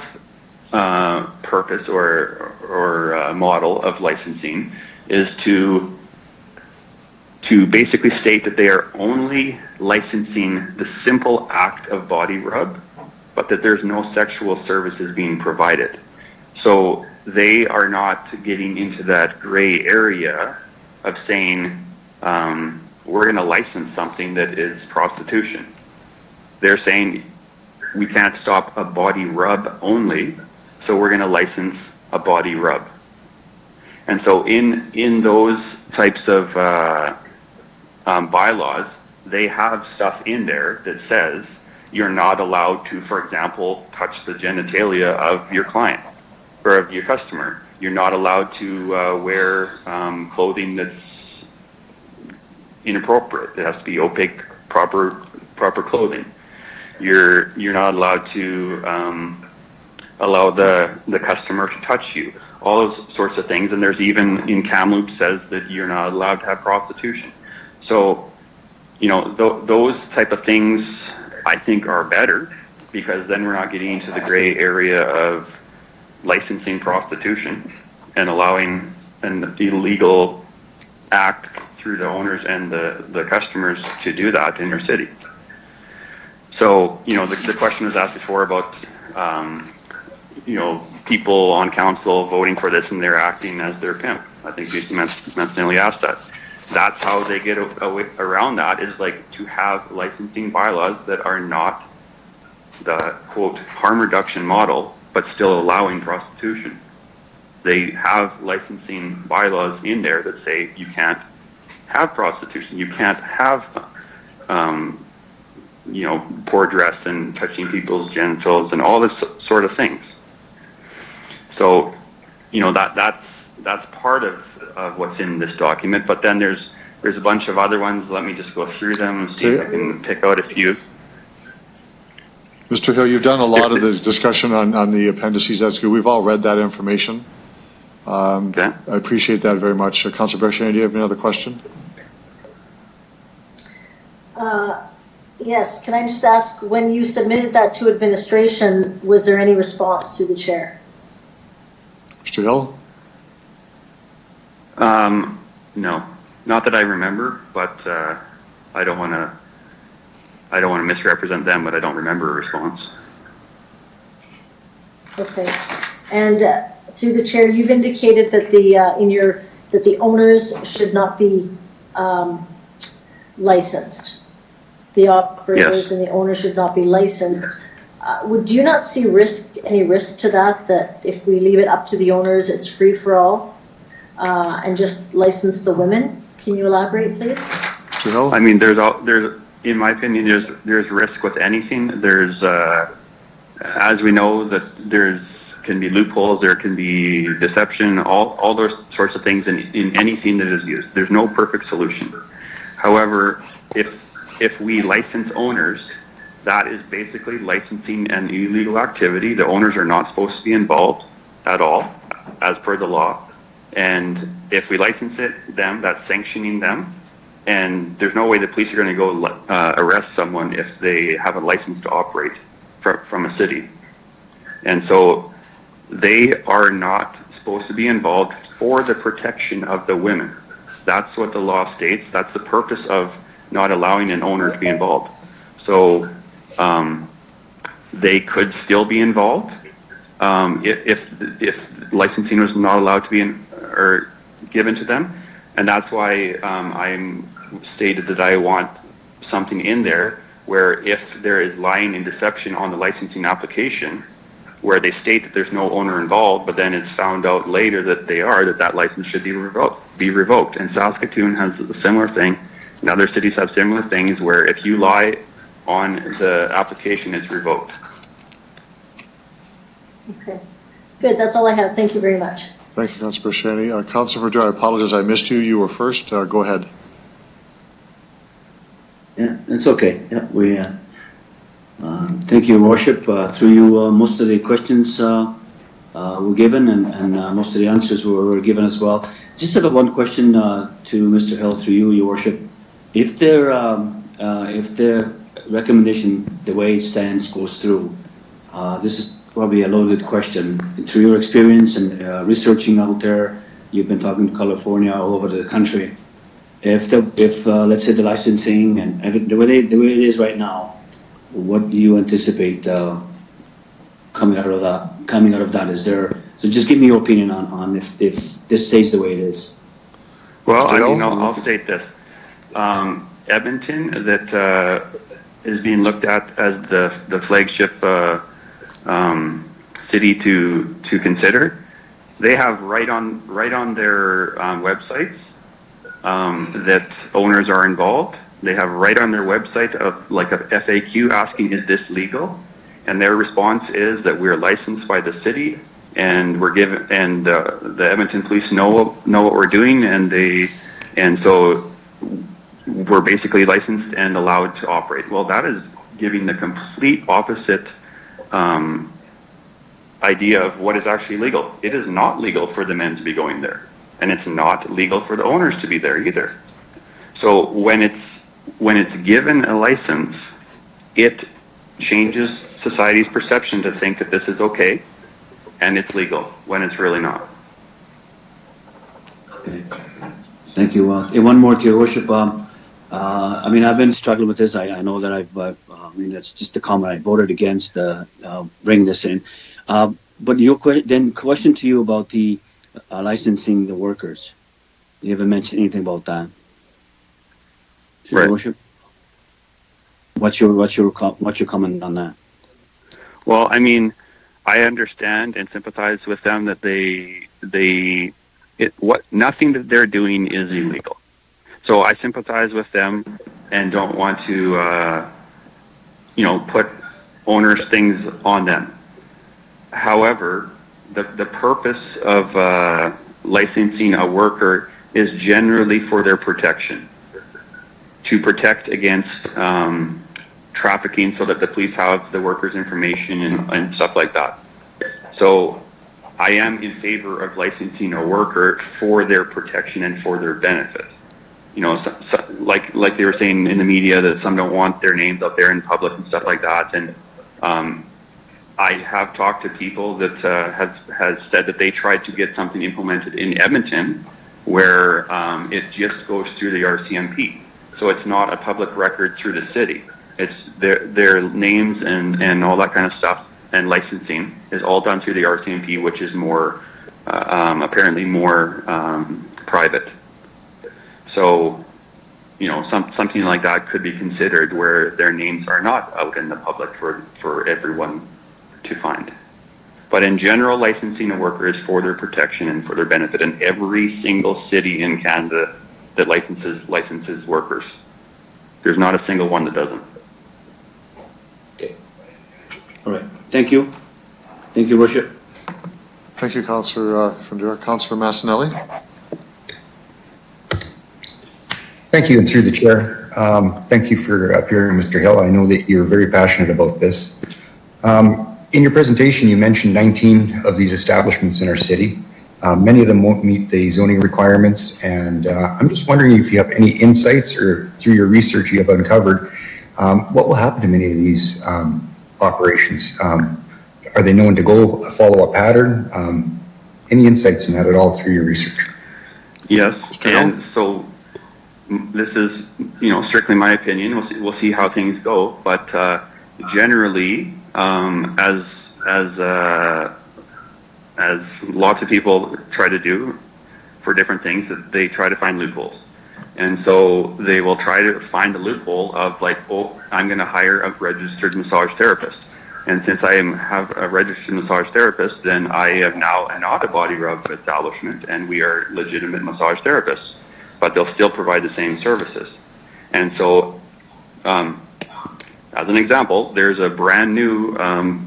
purpose or model of licensing is to basically state that they are only licensing the simple act of body rub, but that there's no sexual services being provided. So they are not getting into that gray area of saying, we're going to license something that is prostitution. They're saying, we can't stop a body rub only, so we're going to license a body rub. And so in those types of bylaws, they have stuff in there that says you're not allowed to, for example, touch the genitalia of your client or of your customer. You're not allowed to wear clothing that's inappropriate. It has to be opaque, proper clothing. You're not allowed to allow the customer to touch you. All those sorts of things. And there's even in Kamloops says that you're not allowed to have prostitution. So, you know, those type of things I think are better, because then we're not getting into the gray area of licensing prostitution and allowing an illegal act through the owners and the customers to do that in their city. So, you know, the question was asked before about, you know, people on council voting for this and they're acting as their pimp. I think Jason Mancinelli asked that. That's how they get around that, is like to have licensing bylaws that are not the quote harm reduction model, but still allowing prostitution. They have licensing bylaws in there that say you can't have prostitution, you can't have, you know, poor dress and touching people's genitals and all this sort of things. So, you know, that's part of what's in this document, but then there's a bunch of other ones. Let me just go through them and see if I can pick out a few. Mr. Hill, you've done a lot of the discussion on the appendices. That's good. We've all read that information. Okay. I appreciate that very much. Councillor Bercheny, do you have another question? Yes, can I just ask, when you submitted that to administration, was there any response to the chair? Mr. Hill? No, not that I remember, but I don't want to misrepresent them, but I don't remember a response. Okay, and to the chair, you've indicated that the owners should not be licensed. The operators and the owners should not be licensed. Do you not see any risk to that? That if we leave it up to the owners, it's free for all, and just license the women? Can you elaborate, please? I mean, there's in my opinion, there's risk with anything. There's, as we know, that can be loopholes, there can be deception, all those sorts of things in anything that is used. There's no perfect solution. However, if we license owners, that is basically licensing an illegal activity. The owners are not supposed to be involved at all, as per the law. And if we license them, that's sanctioning them. And there's no way the police are going to go arrest someone if they have a license to operate from a city. And so they are not supposed to be involved for the protection of the women. That's what the law states. That's the purpose of not allowing an owner to be involved. So they could still be involved if licensing was not allowed to be or given to them. And that's why I'm stated that I want something in there where if there is lying and deception on the licensing application, where they state that there's no owner involved, but then it's found out later that they are, that license should be revoked. And Saskatoon has a similar thing, and other cities have similar things where if you lie on the application, it's revoked. Okay, good. That's all I have. Thank you very much. Thank you, Councillor Bercheny. Councillor Verdure, I apologize. I missed you. You were first. Go ahead. Yeah, It's okay. Yeah, we. Thank you, Worship. Through you, most of the questions were given, and most of the answers were given as well. Just have one question to Mr. Hill, through you, Your Worship. If the recommendation, the way it stands, goes through, this is probably a loaded question. Through your experience and researching out there, you've been talking to California, all over the country. If let's say the licensing and the way it is right now, what do you anticipate coming out of that? Is there? So just give me your opinion on if this stays the way it is. Well, I mean, I'll state this. Edmonton, that is being looked at as the flagship city to consider. They have right on their websites that owners are involved. They have right on their website of like a FAQ asking, "Is this legal?" And their response is that we're licensed by the city, and we're given, and the Edmonton Police know what we're doing, and so we're basically licensed and allowed to operate. Well, that is giving the complete opposite idea of what is actually legal. It is not legal for the men to be going there, and it's not legal for the owners to be there either. So when it's given a license, it changes society's perception to think that this is okay and it's legal when it's really not. Okay. Thank you. One more to Your Worship. I mean, I've been struggling with this. I know that I mean, that's just a comment I voted against bringing this in. But then question to you about the licensing the workers. You haven't mentioned anything about that. Your Worship, what's your comment on that? Well, I mean, I understand and sympathize with them that nothing that they're doing is illegal. So I sympathize with them and don't want to, put owners' things on them. However, the purpose of licensing a worker is generally for their protection, to protect against trafficking, so that the police have the workers' information and stuff like that. So I am in favor of licensing a worker for their protection and for their benefit. Like they were saying in the media that some don't want their names out there in public and stuff like that. And I have talked to people that has said that they tried to get something implemented in Edmonton where it just goes through the RCMP. So it's not a public record through the city. It's their names and all that kind of stuff, and licensing is all done through the RCMP, which is more apparently more private. So, something like that could be considered, where their names are not out in the public for everyone to find. But in general, licensing a worker is for their protection and for their benefit, and every single city in Canada that licenses workers. There's not a single one that doesn't. Okay. All right. Thank you. Thank you, Worship. Thank you, Councillor Fundura. Councillor Massanelli. Thank you, and through the chair, thank you for appearing, Mr. Hill. I know that you're very passionate about this. In your presentation, you mentioned 19 of these establishments in our city. Many of them won't meet the zoning requirements, and I'm just wondering if you have any insights, or through your research you have uncovered, what will happen to many of these operations? Are they known to follow a pattern? Any insights in that at all through your research? Yes, and so this is, strictly my opinion. We'll see how things go, but generally, as lots of people try to do for different things, that they try to find loopholes. And so they will try to find a loophole of like, oh, I'm going to hire a registered massage therapist. And since I have a registered massage therapist, then I am now not a body rub establishment, and we are legitimate massage therapists, but they'll still provide the same services. And so, as an example, there's a brand new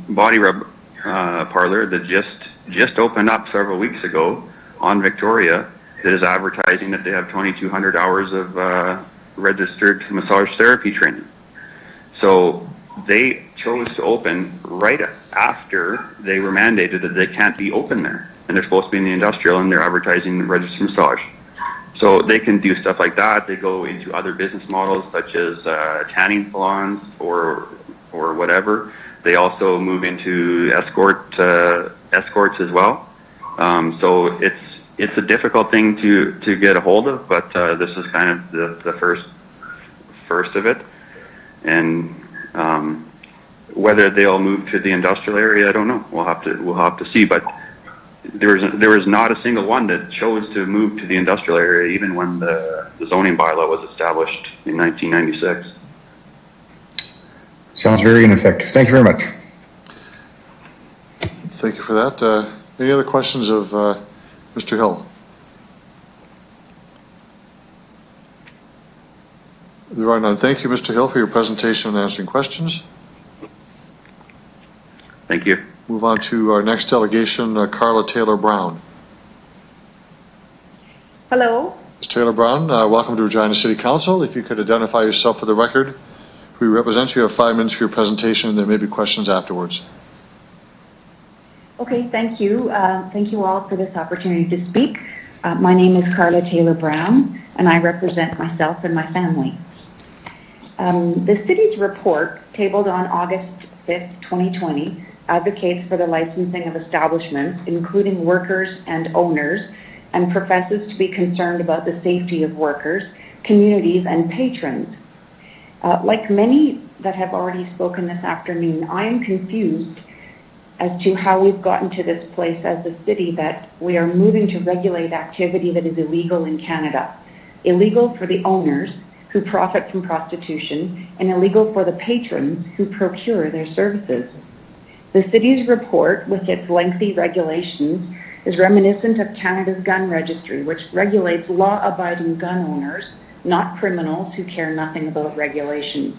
body rub parlor that just opened up several weeks ago on Victoria that is advertising that they have 2,200 hours of registered massage therapy training. So they chose to open right after they were mandated that they can't be open there. And they're supposed to be in the industrial, and they're advertising the registered massage. So they can do stuff like that. They go into other business models such as tanning salons or whatever. They also move into escorts as well. So it's a difficult thing to get a hold of, but this is kind of the first of it. And whether they'll move to the industrial area, I don't know. We'll have to see. But there was not a single one that chose to move to the industrial area, even when the zoning bylaw was established in 1996. Sounds very ineffective. Thank you very much. Thank you for that. Any other questions of Mr. Hill? There are none. Thank you, Mr. Hill, for your presentation and answering questions. Thank you. Move on to our next delegation, Carla Taylor-Brown. Hello. Ms. Taylor-Brown, welcome to Regina City Council. If you could identify yourself for the record, who you represent. You have 5 minutes for your presentation, and there may be questions afterwards. Okay, thank you. Thank you all for this opportunity to speak. My name is Carla Taylor-Brown, and I represent myself and my family. The city's report, tabled on August 5th, 2020, advocates for the licensing of establishments, including workers and owners, and professes to be concerned about the safety of workers, communities, and patrons. Like many that have already spoken this afternoon, I am confused as to how we've gotten to this place as a city that we are moving to regulate activity that is illegal in Canada. Illegal for the owners who profit from prostitution, and illegal for the patrons who procure their services. The city's report, with its lengthy regulations, is reminiscent of Canada's gun registry, which regulates law-abiding gun owners, not criminals who care nothing about regulations.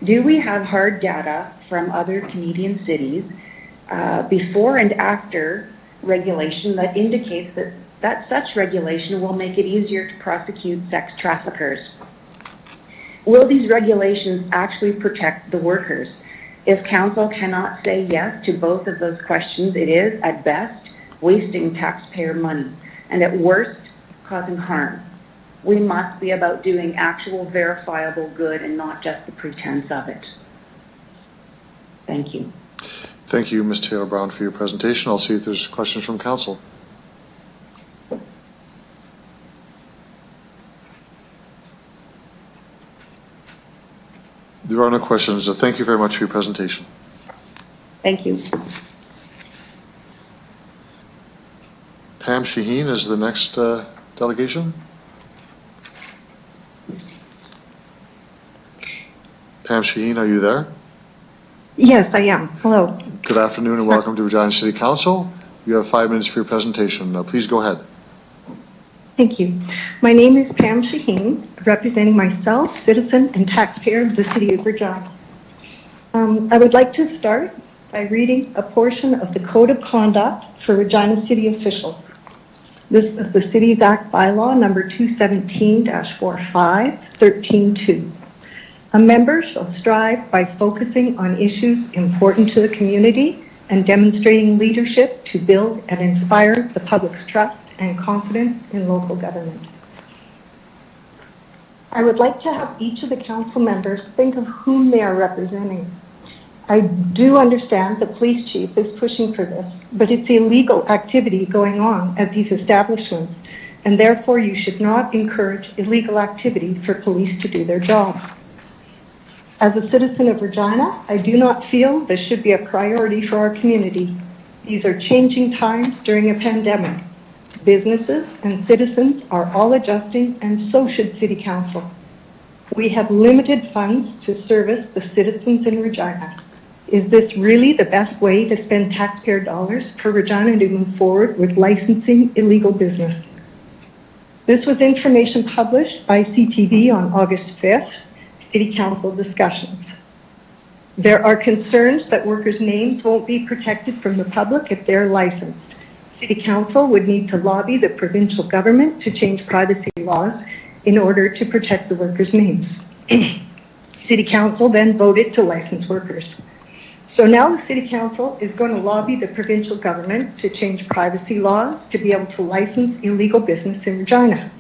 Do we have hard data from other Canadian cities before and after regulation that indicates that such regulation will make it easier to prosecute sex traffickers? Will these regulations actually protect the workers? If council cannot say yes to both of those questions, it is, at best, wasting taxpayer money, and at worst, causing harm. We must be about doing actual verifiable good and not just the pretense of it. Thank you. Thank you, Ms. Taylor-Brown, for your presentation. I'll see if there's questions from council. There are no questions. Thank you very much for your presentation. Thank you. Pam Shaheen is the next delegation. Pam Shaheen, are you there? Yes, I am. Hello. Good afternoon and welcome to Regina City Council. You have 5 minutes for your presentation. Please go ahead. Thank you. My name is Pam Shaheen, representing myself, citizen and taxpayer of the City of Regina. I would like to start by reading a portion of the Code of Conduct for Regina City officials. This is the City's Act bylaw number 217-45, 13.2. A member shall strive by focusing on issues important to the community and demonstrating leadership to build and inspire the public's trust and confidence in local government. I would like to have each of the council members think of whom they are representing. I do understand the police chief is pushing for this, but it's illegal activity going on at these establishments, and therefore you should not encourage illegal activity for police to do their job. As a citizen of Regina, I do not feel this should be a priority for our community. These are changing times during a pandemic. Businesses and citizens are all adjusting, and so should City Council. We have limited funds to service the citizens in Regina. Is this really the best way to spend taxpayer dollars for Regina to move forward with licensing illegal business? This was information published by CTV on August 5th, City Council discussions. There are concerns that workers' names won't be protected from the public if they're licensed. City Council would need to lobby the provincial government to change privacy laws in order to protect the workers' names. City Council then voted to license workers. So now the City Council is going to lobby the provincial government to change privacy laws to be able to license illegal business in Regina.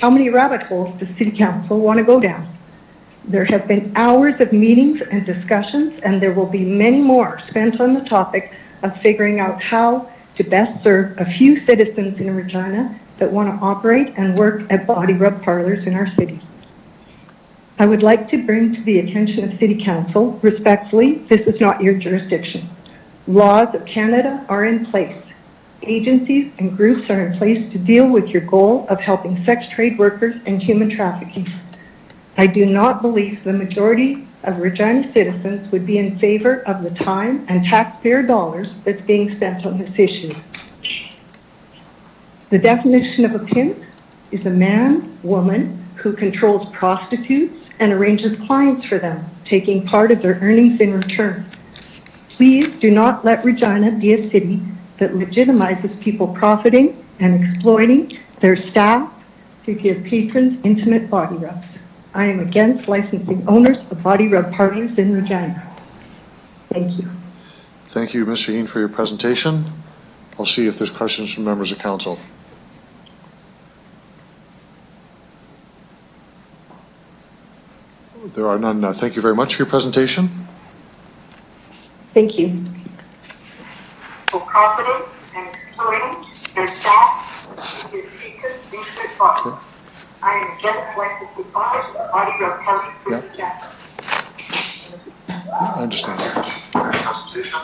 How many rabbit holes does City Council want to go down? There have been hours of meetings and discussions, and there will be many more spent on the topic of figuring out how to best serve a few citizens in Regina that want to operate and work at body rub parlors in our city. I would like to bring to the attention of City Council, respectfully, this is not your jurisdiction. Laws of Canada are in place. Agencies and groups are in place to deal with your goal of helping sex trade workers and human trafficking. I do not believe the majority of Regina citizens would be in favor of the time and taxpayer dollars that's being spent on this issue. The definition of a pimp is a man, woman who controls prostitutes and arranges clients for them, taking part of their earnings in return. Please do not let Regina be a city that legitimizes people profiting and exploiting their staff to give patrons intimate body rubs. I am against licensing owners of body rub parlors in Regina. Thank you. Thank you, Ms. Shaheen, for your presentation. I'll see if there's questions from members of council. There are none. Thank you very much for your presentation. Thank you. Profiting and exploiting their staff to give patrons intimate body rubs. I am against licensing owners of body rub parlors in Regina. I understand. Presentation.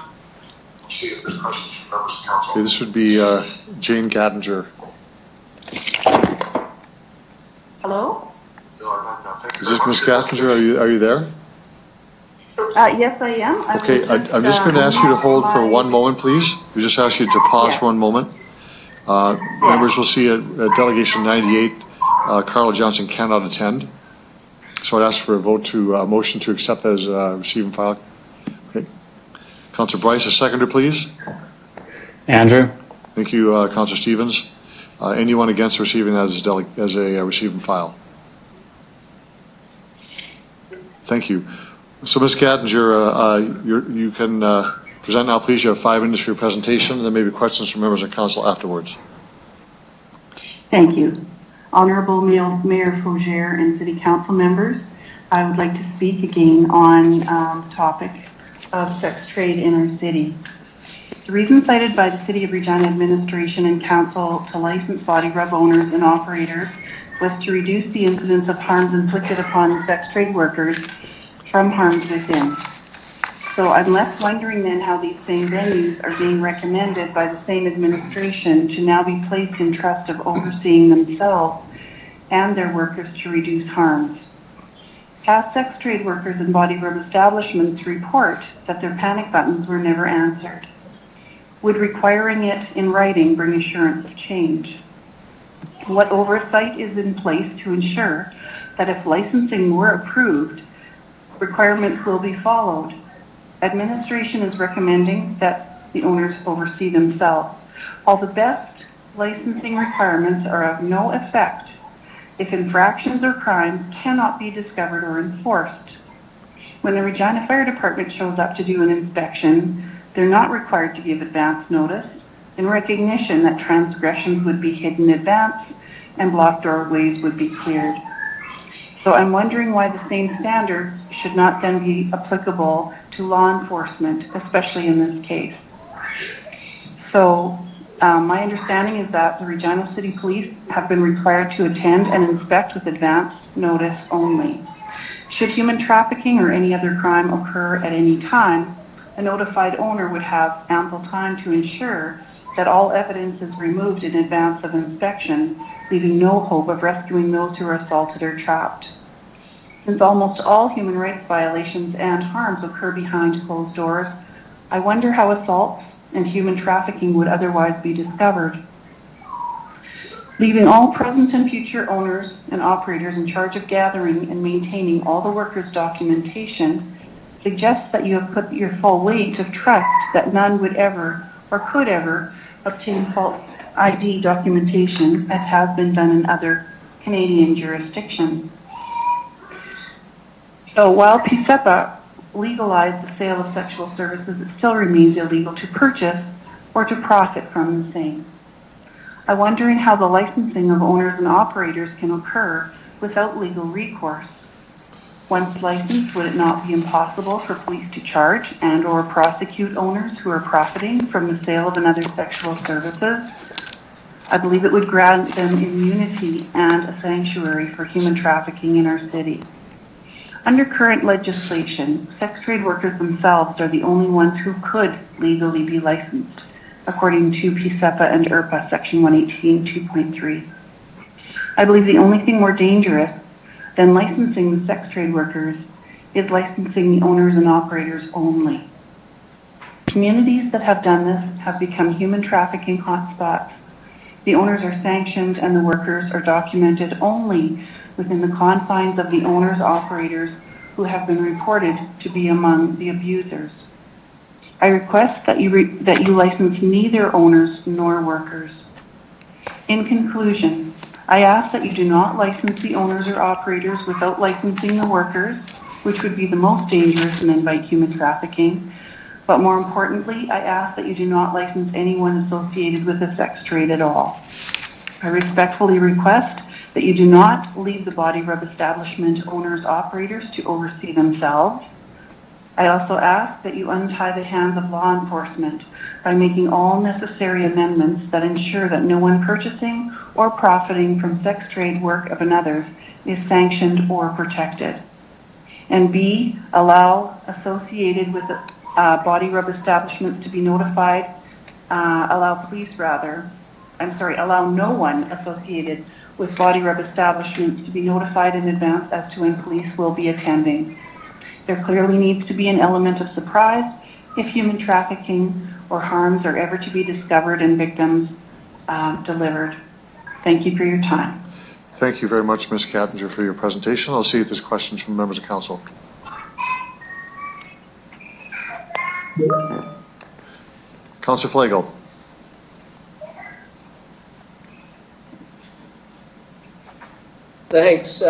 We'll see if there's questions from members of council. Okay, this would be Jane Gattinger. Hello? Is this Ms. Gattinger? Are you there? Yes, I am. Okay, I'm just going to ask you to hold for one moment, please. We just ask you to pause for one moment. Members will see at Delegation 98, Carla Johnson cannot attend. So I'd ask for a vote to motion to accept that as receive and file. Okay. Councillor Bryce, a seconder, please. Andrew. Thank you, Councillor Stevens. Anyone against receiving that as a receive and file? Thank you. So, Ms. Gattinger, you can present now, please. You have 5 minutes for your presentation, and then maybe questions from members of council afterwards. Thank you. Honorable Mayor Fougere and City Council members, I would like to speak again on the topic of sex trade in our city. The reason cited by the City of Regina Administration and Council to license body rub owners and operators was to reduce the incidence of harms inflicted upon sex trade workers from harms within. So I'm left wondering then how these same venues are being recommended by the same administration to now be placed in trust of overseeing themselves and their workers to reduce harms. Past sex trade workers and body rub establishments report that their panic buttons were never answered. Would requiring it in writing bring assurance of change? What oversight is in place to ensure that if licensing were approved, requirements will be followed? Administration is recommending that the owners oversee themselves. While the best licensing requirements are of no effect if infractions or crimes cannot be discovered or enforced. When the Regina Fire Department shows up to do an inspection, they're not required to give advance notice in recognition that transgressions would be hidden in advance and blocked doorways would be cleared. So I'm wondering why the same standards should not then be applicable to law enforcement, especially in this case. So my understanding is that the Regina City Police have been required to attend and inspect with advance notice only. Should human trafficking or any other crime occur at any time, a notified owner would have ample time to ensure that all evidence is removed in advance of inspection, leaving no hope of rescuing those who are assaulted or trapped. Since almost all human rights violations and harms occur behind closed doors, I wonder how assaults and human trafficking would otherwise be discovered. Leaving all present and future owners and operators in charge of gathering and maintaining all the workers' documentation suggests that you have put your full weight of trust that none would ever or could ever obtain false ID documentation as has been done in other Canadian jurisdictions. So while PSEPA legalized the sale of sexual services, it still remains illegal to purchase or to profit from the same. I'm wondering how the licensing of owners and operators can occur without legal recourse. Once licensed, would it not be impossible for police to charge and or prosecute owners who are profiting from the sale of another's sexual services? I believe it would grant them immunity and a sanctuary for human trafficking in our city. Under current legislation, sex trade workers themselves are the only ones who could legally be licensed, according to PSEPA and IRPA Section 118, 2.3. I believe the only thing more dangerous than licensing the sex trade workers is licensing the owners and operators only. Communities that have done this have become human trafficking hotspots. The owners are sanctioned and the workers are documented only within the confines of the owners, operators who have been reported to be among the abusers. I request that you license neither owners nor workers. In conclusion, I ask that you do not license the owners or operators without licensing the workers, which would be the most dangerous and invite human trafficking. But more importantly, I ask that you do not license anyone associated with the sex trade at all. I respectfully request that you do not leave the body rub establishment owners, operators to oversee themselves. I also ask that you untie the hands of law enforcement by making all necessary amendments that ensure that no one purchasing or profiting from sex trade work of another is sanctioned or protected. And B, allow associated with body rub establishments to be notified, allow no one associated with body rub establishments to be notified in advance as to when police will be attending. There clearly needs to be an element of surprise if human trafficking or harms are ever to be discovered and victims delivered. Thank you for your time. Thank you very much, Ms. Kattinger, for your presentation. I'll see if there's questions from members of council. Councillor Flagel. Thanks.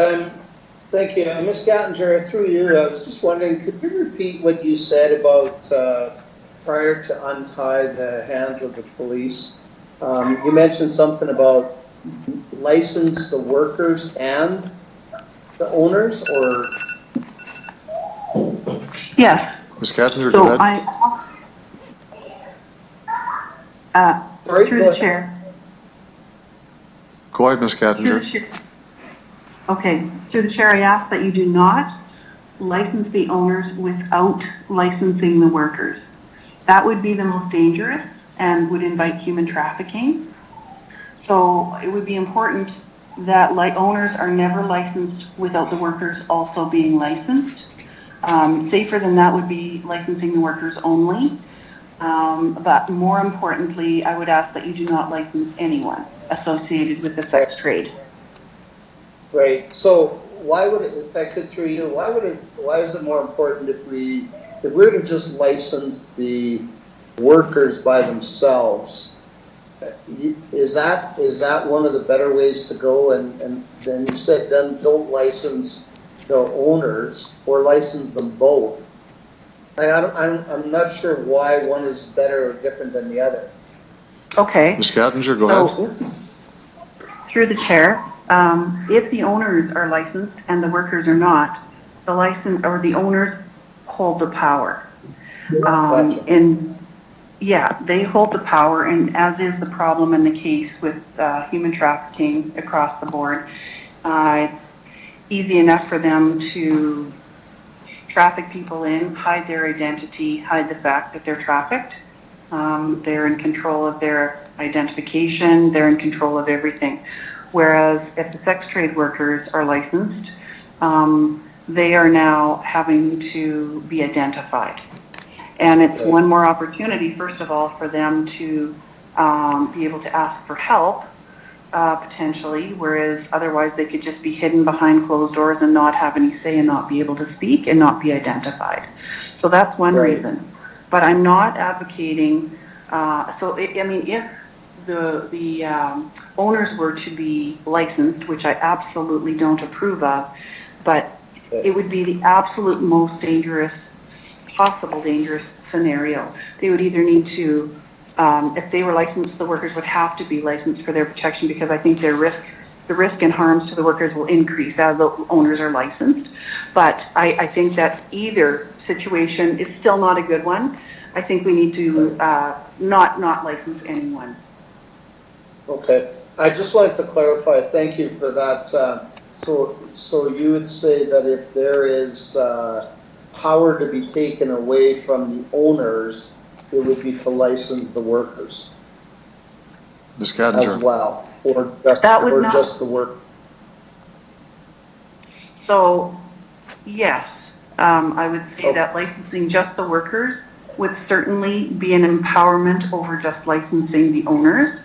Thank you. Ms. Gattinger, through you, I was just wondering, could you repeat what you said about prior to untie the hands of the police? You mentioned something about license the workers and the owners, or? Yes. Ms. Gattinger, so go ahead. Through the chair. Go ahead, Ms. Kattinger. Okay, through the chair, I ask that you do not license the owners without licensing the workers. That would be the most dangerous and would invite human trafficking. So it would be important that owners are never licensed without the workers also being licensed. Safer than that would be licensing the workers only. But more importantly, I would ask that you do not license anyone associated with the sex trade. Right. So why would it, if I could through you, why is it more important if we were to just license the workers by themselves? Is that one of the better ways to go? And then you said then don't license the owners or license them both. I'm not sure why one is better or different than the other. Okay. Ms. Gattinger, go ahead. Through the chair, if the owners are licensed and the workers are not, the license or the owners hold the power. Gotcha. And yeah, they hold the power, and as is the problem in the case with human trafficking across the board, it's easy enough for them to traffic people in, hide their identity, hide the fact that they're trafficked. They're in control of their identification, they're in control of everything. Whereas if the sex trade workers are licensed, they are now having to be identified. And it's one more opportunity, first of all, for them to be able to ask for help, potentially, whereas otherwise they could just be hidden behind closed doors and not have any say and not be able to speak and not be identified. So that's one reason. But I'm not advocating, if the owners were to be licensed, which I absolutely don't approve of, but It would be the absolute most possible dangerous scenario. They would either need to, if they were licensed, the workers would have to be licensed for their protection, because I think the risk and harms to the workers will increase as the owners are licensed. But I think that either situation is still not a good one. I think we need to not license anyone. Okay. I just wanted to clarify. Thank you for that. So you would say that if there is power to be taken away from the owners, it would be to license the workers. Ms. Gattinger. As well, or just the work. So, yes, I would say that licensing just the workers would certainly be an empowerment over just licensing the owners.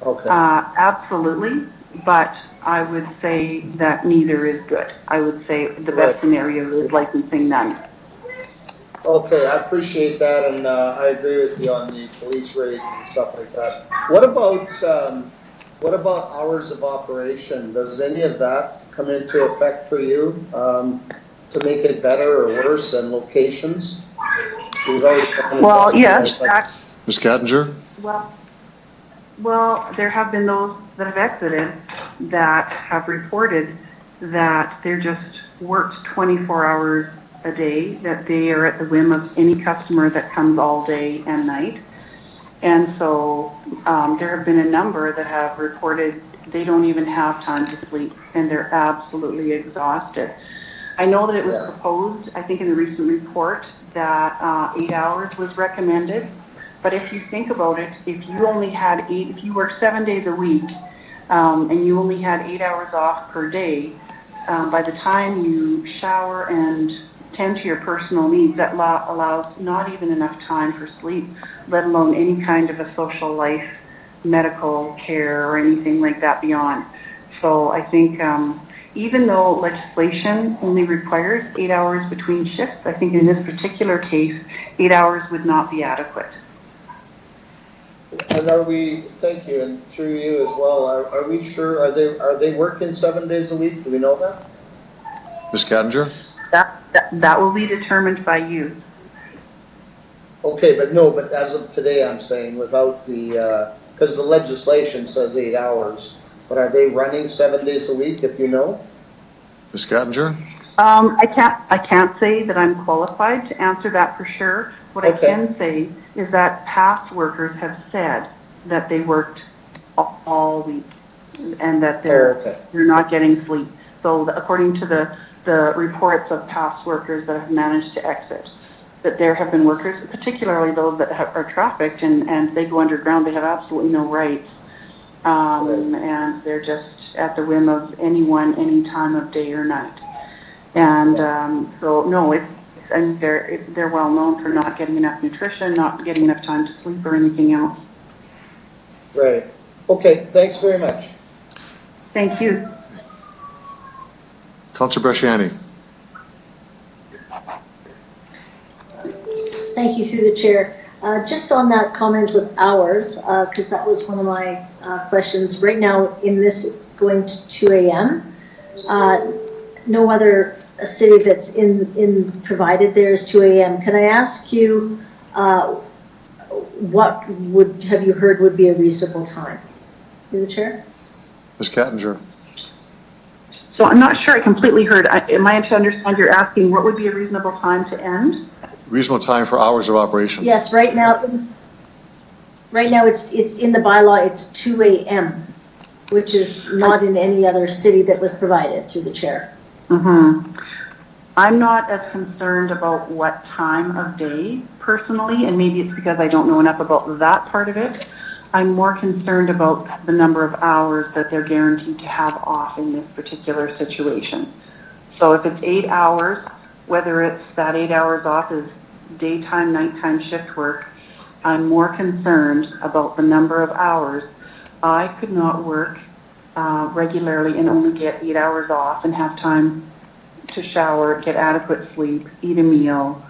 Okay. Absolutely, but I would say that neither is good. I would say the best scenario is licensing none. Okay, I appreciate that, and I agree with you on the police raids and stuff like that. What about hours of operation? Does any of that come into effect for you to make it better or worse, and locations? Well, yes. Ms. Gattinger? Well, there have been those that have exited that have reported that they're just worked 24 hours a day, that they are at the whim of any customer that comes all day and night. And so there have been a number that have reported they don't even have time to sleep, and they're absolutely exhausted. I know that it was proposed, I think in the recent report, that 8 hours was recommended. But if you think about it, if you work 7 days a week, and you only had 8 hours off per day, by the time you shower and tend to your personal needs, that allows not even enough time for sleep, let alone any kind of a social life, medical care, or anything like that beyond. So I think even though legislation only requires 8 hours between shifts, I think in this particular case, 8 hours would not be adequate. And thank you, and through you as well, are we sure, are they working 7 days a week? Do we know that? Ms. Gattinger? That will be determined by you. Okay, but as of today, I'm saying without because the legislation says 8 hours, but are they running 7 days a week, if you know? Ms. Gattinger? I can't say that I'm qualified to answer that for sure. What I can say is that past workers have said that they worked all week and that they're not getting sleep. So according to the reports of past workers that have managed to exit, that there have been workers, particularly those that are trafficked and they go underground, they have absolutely no rights. And they're just at the whim of anyone, any time of day or night. And so, no, they're well known for not getting enough nutrition, not getting enough time to sleep or anything else. Right. Okay, thanks very much. Thank you. Councillor Bresciani. Thank you, through the chair. Just on that comment with hours, because that was one of my questions. Right now in this, it's going to 2 a.m. No other city that's in provided there is 2 a.m. Can I ask you, what have you heard would be a reasonable time? Through the chair. Ms. Gattinger. So I'm not sure I completely heard. Am I to understand you're asking what would be a reasonable time to end? Reasonable time for hours of operation. Yes, right now it's in the bylaw, it's 2 a.m., which is not in any other city that was provided, through the chair. I'm not as concerned about what time of day personally, and maybe it's because I don't know enough about that part of it. I'm more concerned about the number of hours that they're guaranteed to have off in this particular situation. So if it's 8 hours, whether it's that 8 hours off is daytime, nighttime shift work, I'm more concerned about the number of hours. I could not work regularly and only get 8 hours off and have time to shower, get adequate sleep, eat a meal,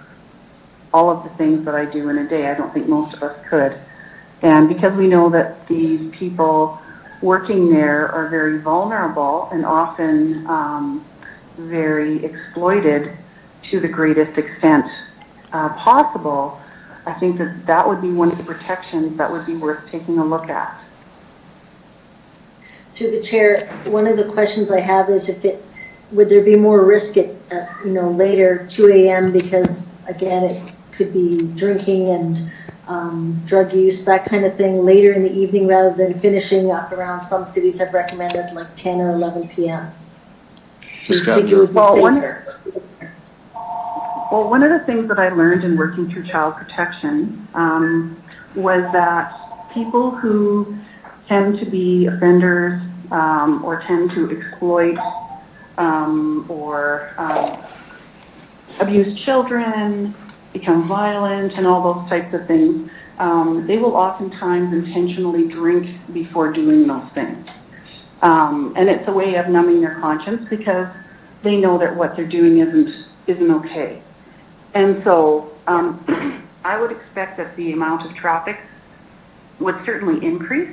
all of the things that I do in a day. I don't think most of us could. And because we know that these people working there are very vulnerable and often very exploited to the greatest extent possible, I think that that would be one of the protections that would be worth taking a look at. Through the chair, one of the questions I have is would there be more risk at later 2 a.m. because again it could be drinking and drug use, that kind of thing, later in the evening rather than finishing up around, some cities have recommended like 10 or 11 p.m. Do you think it would be safer? Well, one of the things that I learned in working through child protection was that people who tend to be offenders or tend to exploit or abuse children, become violent, and all those types of things, they will oftentimes intentionally drink before doing those things. And it's a way of numbing their conscience because they know that what they're doing isn't okay. And so I would expect that the amount of traffic would certainly increase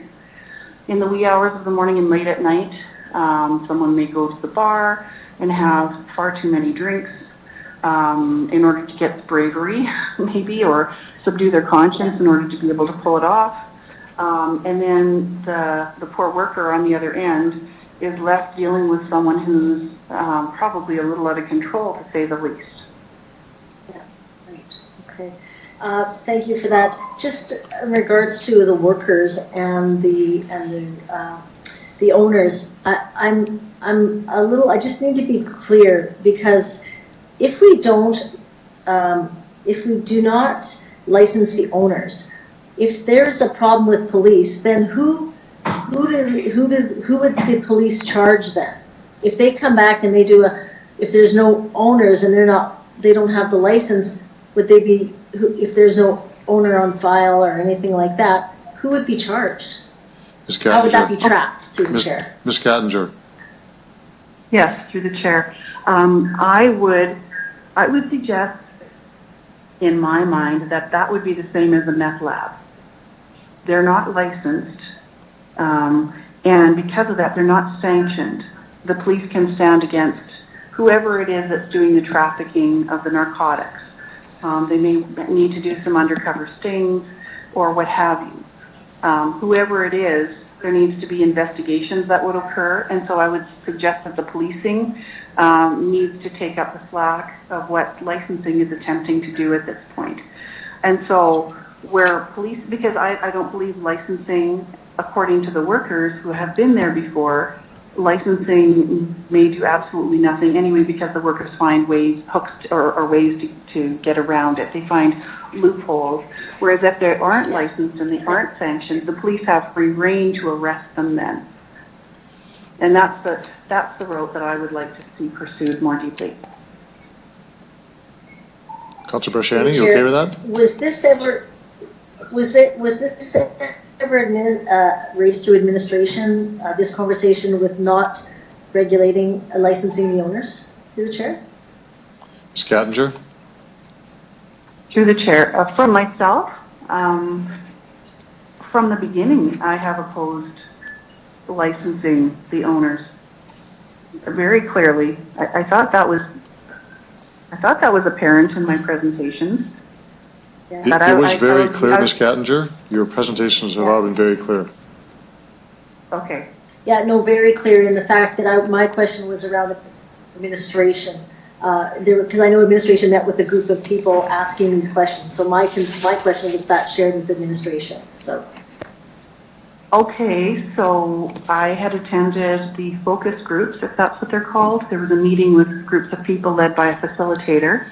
in the wee hours of the morning and late at night. Someone may go to the bar and have far too many drinks in order to get bravery, maybe, or subdue their conscience in order to be able to pull it off. And then the poor worker on the other end is left dealing with someone who's probably a little out of control, to say the least. Okay, thank you for that. Just in regards to the workers and the owners, I'm a little. I just need to be clear, because if we do not license the owners, if there's a problem with police, then who would the police charge then? If they come back and if there's no owners and they don't have the license, would they be, if there's no owner on file or anything like that, who would be charged? How would that be tracked through the chair? Ms. Kattinger. Yes, through the chair. I would suggest, in my mind, that would be the same as a meth lab. They're not licensed, and because of that, they're not sanctioned. The police can stand against whoever it is that's doing the trafficking of the narcotics. They may need to do some undercover stings or what have you. Whoever it is, there needs to be investigations that would occur, and so I would suggest that the policing needs to take up the slack of what licensing is attempting to do at this point. And so where police, because I don't believe licensing, according to the workers who have been there before, licensing may do absolutely nothing anyway, because the workers find ways, hooks or ways to get around it. They find loopholes. Whereas if they aren't licensed and they aren't sanctioned, the police have free rein to arrest them then. And that's the route that I would like to see pursued more deeply. Councillor Brashani, you okay with that? Was this ever raised through administration, this conversation with not regulating, licensing the owners? Through the chair? Ms. Kattinger? Through the chair. For myself, from the beginning, I have opposed licensing the owners very clearly. I thought that was apparent in my presentations. It was very clear, Ms. Kattinger. Your presentations have all been very clear. Okay. Yeah, no, very clear in the fact that my question was around administration. Because I know administration met with a group of people asking these questions. So my question was that shared with administration. So. Okay, so I had attended the focus groups, if that's what they're called. There was a meeting with groups of people led by a facilitator.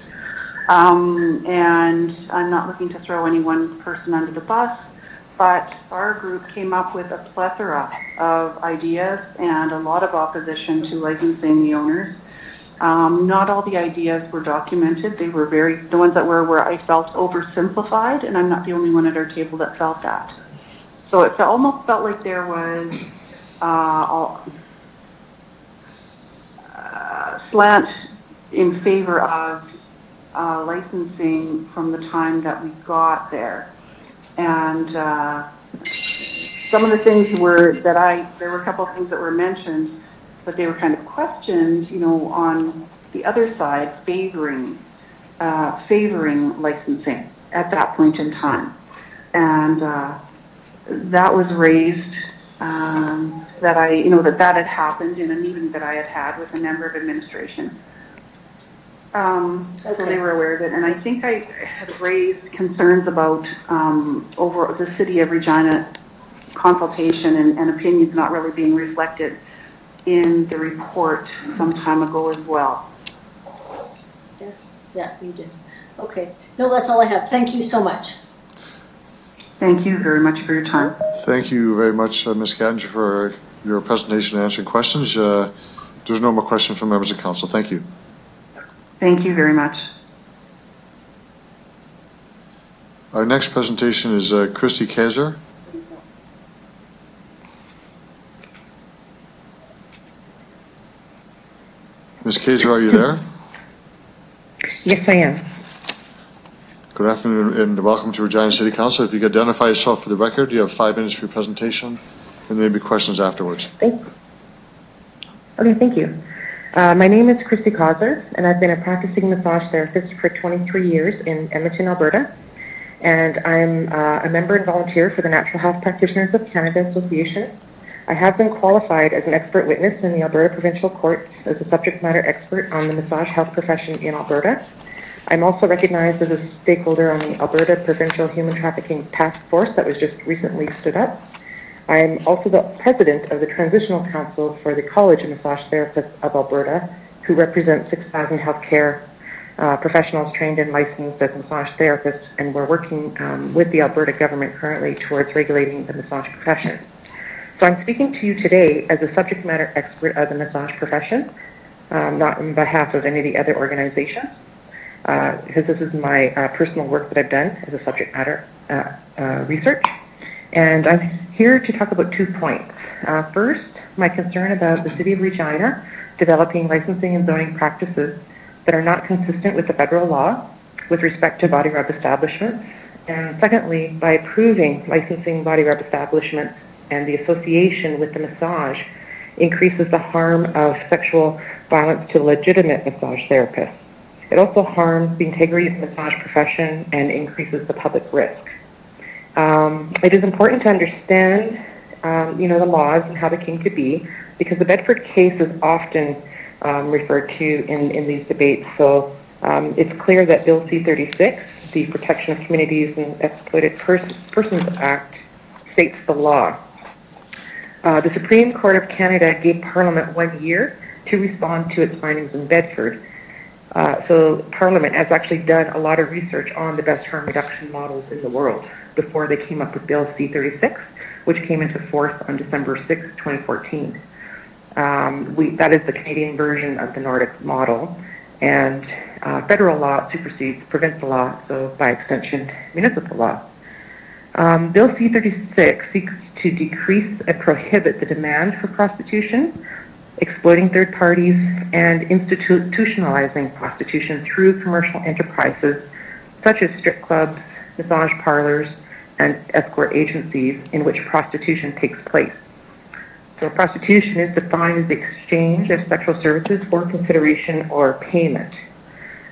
And I'm not looking to throw any one person under the bus, but our group came up with a plethora of ideas and a lot of opposition to licensing the owners. Not all the ideas were documented. They were the ones that were where I felt oversimplified, and I'm not the only one at our table that felt that. So it almost felt like there was slant in favor of licensing from the time that we got there. And some of the things there were a couple of things that were mentioned but they were kind of questioned, on the other side favoring licensing at that point in time. And that was raised, that that had happened in a meeting that I had with a member of administration. So they were aware of it, and I think I had raised concerns about over the City of Regina consultation and opinions not really being reflected in the report some time ago as well. Yes, yeah, you did. Okay, no, that's all I have. Thank you so much. Thank you very much for your time. Thank you very much, Ms. Gattinger, for your presentation and answering questions. There's no more questions from members of council. Thank you. Thank you very much. Our next presentation is Christy Kaiser. Ms. Kaiser, are you there? Yes, I am. Good afternoon and welcome to Regina City Council. If you could identify yourself for the record, you have 5 minutes for your presentation and maybe questions afterwards. Okay, thank you. My name is Christy Kaiser, and I've been a practicing massage therapist for 23 years in Edmonton, Alberta. And I'm a member and volunteer for the Natural Health Practitioners of Canada Association. I have been qualified as an expert witness in the Alberta Provincial Court as a subject matter expert on the massage health profession in Alberta. I'm also recognized as a stakeholder on the Alberta Provincial Human Trafficking Task Force that was just recently stood up. I'm also the president of the Transitional Council for the College of Massage Therapists of Alberta, who represents 6,000 healthcare professionals trained and licensed as massage therapists, and we're working with the Alberta government currently towards regulating the massage profession. So I'm speaking to you today as a subject matter expert of the massage profession, not on behalf of any of the other organizations, because this is my personal work that I've done as a subject matter research. And I'm here to talk about 2 points. First, my concern about the City of Regina developing licensing and zoning practices that are not consistent with the federal law with respect to body rub establishments. And secondly, by approving licensing body rub establishments and the association with the massage increases the harm of sexual violence to legitimate massage therapists. It also harms the integrity of the massage profession and increases the public risk. It is important to understand, the laws and how they came to be, because the Bedford case is often referred to in these debates. So it's clear that Bill C-36, the Protection of Communities and Exploited Persons Act, states the law. The Supreme Court of Canada gave Parliament 1 year to respond to its findings in Bedford. So Parliament has actually done a lot of research on the best harm reduction models in the world before they came up with Bill C-36, which came into force on December 6, 2014. That is the Canadian version of the Nordic model, and federal law supersedes provincial law, so by extension, municipal law. Bill C-36 seeks to decrease and prohibit the demand for prostitution, exploiting third parties, and institutionalizing prostitution through commercial enterprises such as strip clubs, massage parlors, and escort agencies in which prostitution takes place. So prostitution is defined as the exchange of sexual services for consideration or payment.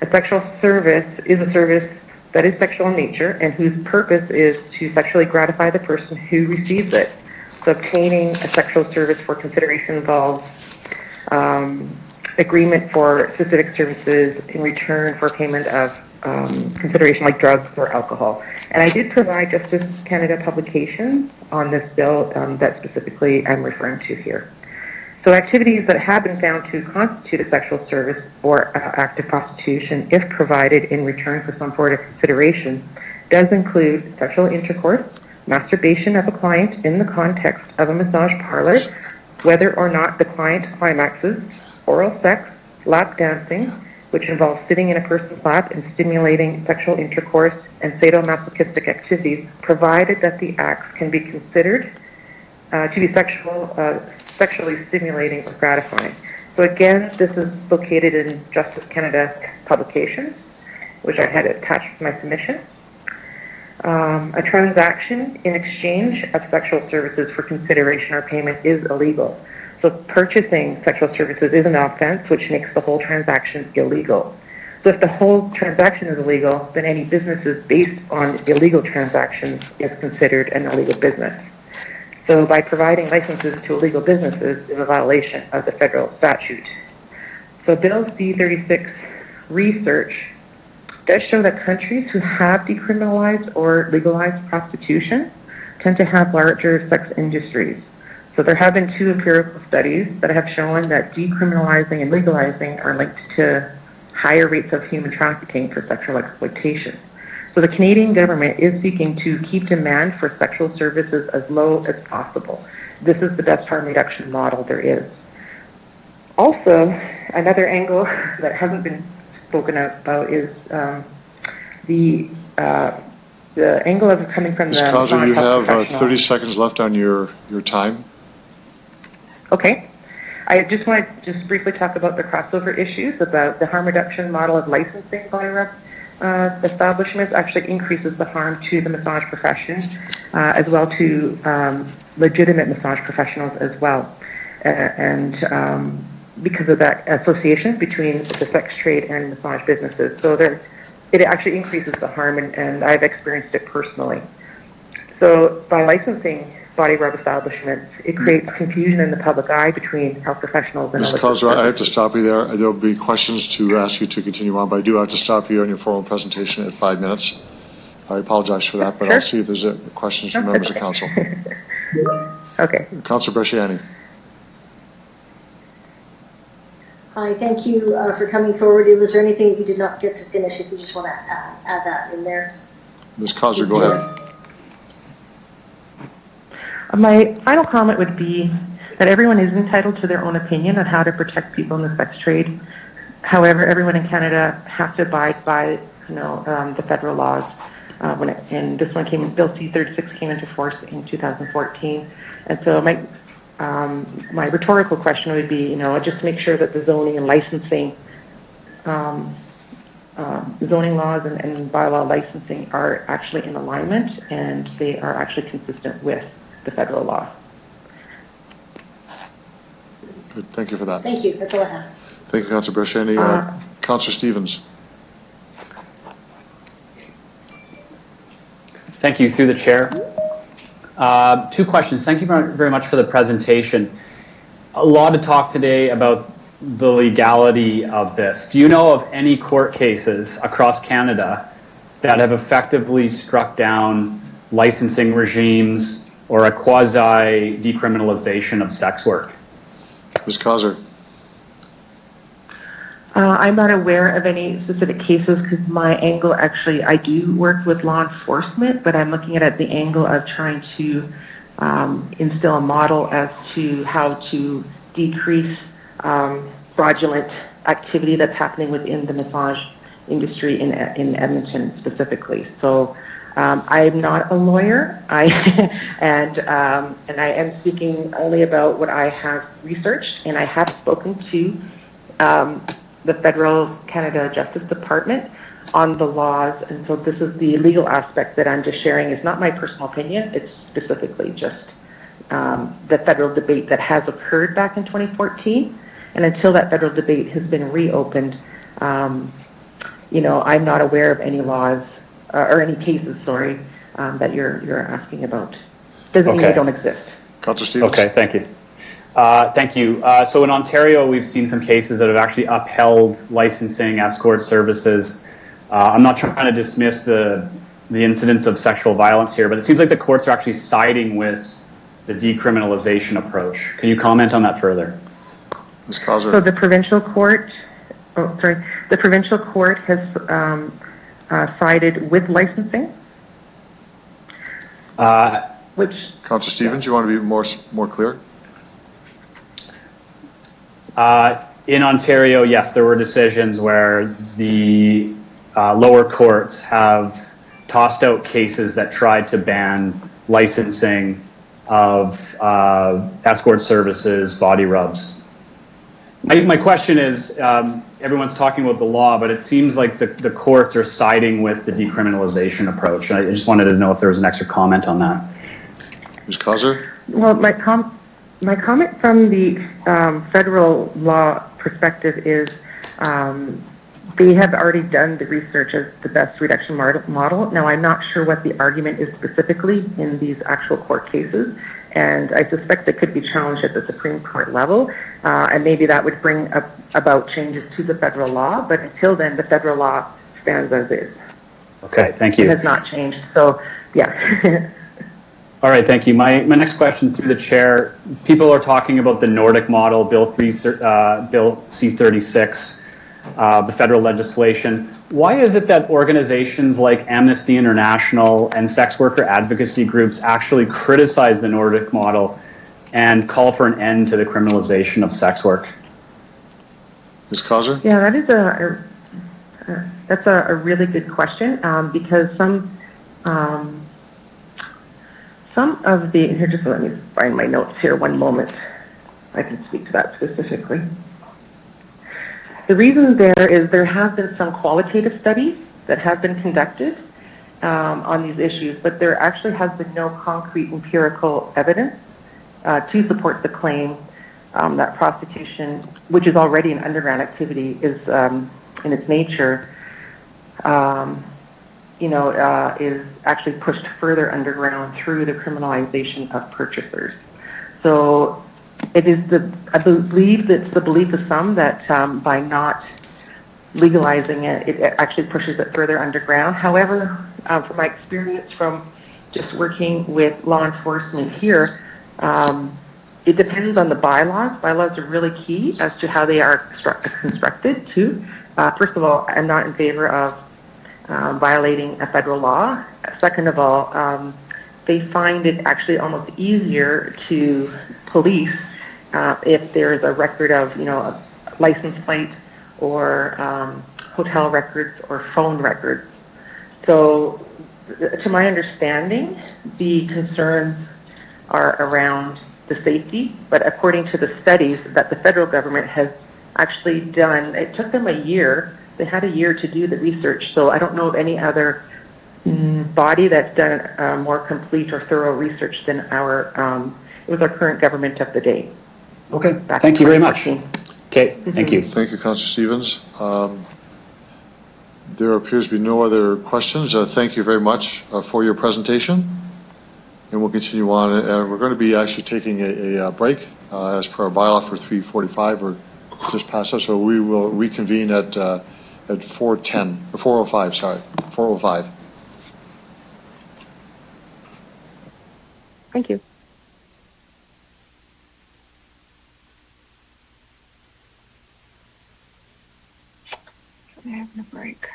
A sexual service is a service that is sexual in nature and whose purpose is to sexually gratify the person who receives it. So obtaining a sexual service for consideration involves agreement for specific services in return for payment of consideration like drugs or alcohol. And I did provide Justice Canada publications on this bill that specifically I'm referring to here. So activities that have been found to constitute a sexual service or act of prostitution, if provided in return for some sort of consideration, does include sexual intercourse, masturbation of a client in the context of a massage parlor, whether or not the client climaxes, oral sex, lap dancing, which involves sitting in a person's lap and stimulating sexual intercourse, and sadomasochistic activities, provided that the acts can be considered to be sexually stimulating or gratifying. So again, this is located in Justice Canada publications, which I had attached to my submission. A transaction in exchange of sexual services for consideration or payment is illegal. So purchasing sexual services is an offense, which makes the whole transaction illegal. So if the whole transaction is illegal, then any businesses based on illegal transactions is considered an illegal business. So by providing licenses to illegal businesses is a violation of the federal statute. So Bill C-36 research does show that countries who have decriminalized or legalized prostitution tend to have larger sex industries. So there have been 2 empirical studies that have shown that decriminalizing and legalizing are linked to higher rates of human trafficking for sexual exploitation. So the Canadian government is seeking to keep demand for sexual services as low as possible. This is the best harm reduction model there is. Also, another angle that hasn't been spoken about is the angle of coming from Ms. the Causer, you have professional. 30 seconds left on your time. Okay. I just want to just briefly talk about the crossover issues about the harm reduction model of licensing body rub establishments actually increases the harm to the massage profession as well to legitimate massage professionals as well. Because of that association between the sex trade and massage businesses. So it actually increases the harm, and I've experienced it personally. So by licensing body rub establishments, it creates confusion in the public eye between health professionals and Ms. Causer, I have to stop you there. There'll be questions to ask you to continue on, but I do have to stop you on your formal presentation at 5 minutes. I apologize for that, but I'll see if there's questions from members of council. Okay. Councillor Bresciani. Hi, thank you for coming forward. Was there anything that you did not get to finish? If you just want to add that in there. Ms. Causer, go ahead. My final comment would be that everyone is entitled to their own opinion on how to protect people in the sex trade. However, everyone in Canada has to abide by, the federal laws. And this one Bill C-36 came into force in 2014. And so my rhetorical question would be, just make sure that the zoning and licensing, zoning laws and bylaw licensing are actually in alignment and they are actually consistent with the federal law. Good. Thank you for that. Thank you. That's all I have. Thank you, Councillor Bresciani. Councillor Stevens. Thank you, through the chair. 2 questions. Thank you very much for the presentation. A lot of talk today about the legality of this. Do you know of any court cases across Canada that have effectively struck down licensing regimes or a quasi-decriminalization of sex work? Ms. Causer. I'm not aware of any specific cases because my angle actually, I do work with law enforcement, but I'm looking at the angle of trying to instill a model as to how to decrease fraudulent activity that's happening within the massage industry in Edmonton specifically. So I'm not a lawyer, and I am speaking only about what I have researched, and I have spoken to the Federal Canada Justice Department on the laws, and so this is the legal aspect that I'm just sharing. It's not my personal opinion, it's specifically just the federal debate that has occurred back in 2014, and until that federal debate has been reopened, I'm not aware of any laws or any cases, that you're asking about. Doesn't mean they don't exist. Councillor Stevens. Okay, thank you. Thank you. So in Ontario, we've seen some cases that have actually upheld licensing escort services. I'm not trying to dismiss the incidents of sexual violence here, but it seems like the courts are actually siding with the decriminalization approach. Can you comment on that further? Ms. Causer. So the provincial court, the provincial court has sided with licensing. Which Councillor Stevens, you want to be more clear? In Ontario, yes, there were decisions where the lower courts have tossed out cases that tried to ban licensing of escort services, body rubs. My question is, everyone's talking about the law, but it seems like the courts are siding with the decriminalization approach. I just wanted to know if there was an extra comment on that. Ms. Causer? Well, My comment from the federal law perspective is they have already done the research as the best reduction model. Now, I'm not sure what the argument is specifically in these actual court cases, and I suspect it could be challenged at the Supreme Court level, and maybe that would bring about changes to the federal law, but until then, the federal law stands as is. Okay, thank you. It has not changed, so yeah. All right, thank you. My next question through the chair, people are talking about the Nordic model, Bill C-36, the federal legislation. Why is it that organizations like Amnesty International and sex worker advocacy groups actually criticize the Nordic model and call for an end to the criminalization of sex work? Ms. Causer? Yeah, that is that's a really good question, because some of the, here, just let me find my notes here one moment. I can speak to that specifically. The reason there have been some qualitative studies that have been conducted on these issues, but there actually has been no concrete empirical evidence to support the claim that prostitution, which is already an underground activity, is in its nature, is actually pushed further underground through the criminalization of purchasers. So it is I believe it's the belief of some that by not legalizing it, it actually pushes it further underground. However, from my experience from just working with law enforcement here, it depends on the bylaws. Bylaws are really key as to how they are constructed too. First of all, I'm not in favor of violating a federal law. Second of all, they find it actually almost easier to police if there's a record of, a license plate or hotel records or phone records. So, to my understanding, the concerns are around the safety, but according to the studies that the federal government has actually done, it took them a year. They had a year to do the research, so I don't know of any other body that's done more complete or thorough research than it was our current government of the day. Okay, thank you very much. Okay, thank you. Thank you, Councillor Stevens. There appears to be no other questions. Thank you very much for your presentation. And we'll continue on. We're going to be actually taking a break as per our bylaw for 3:45. We're just past that, so we will reconvene at 4:05, sorry, 4:05. Thank you. I'm having a break.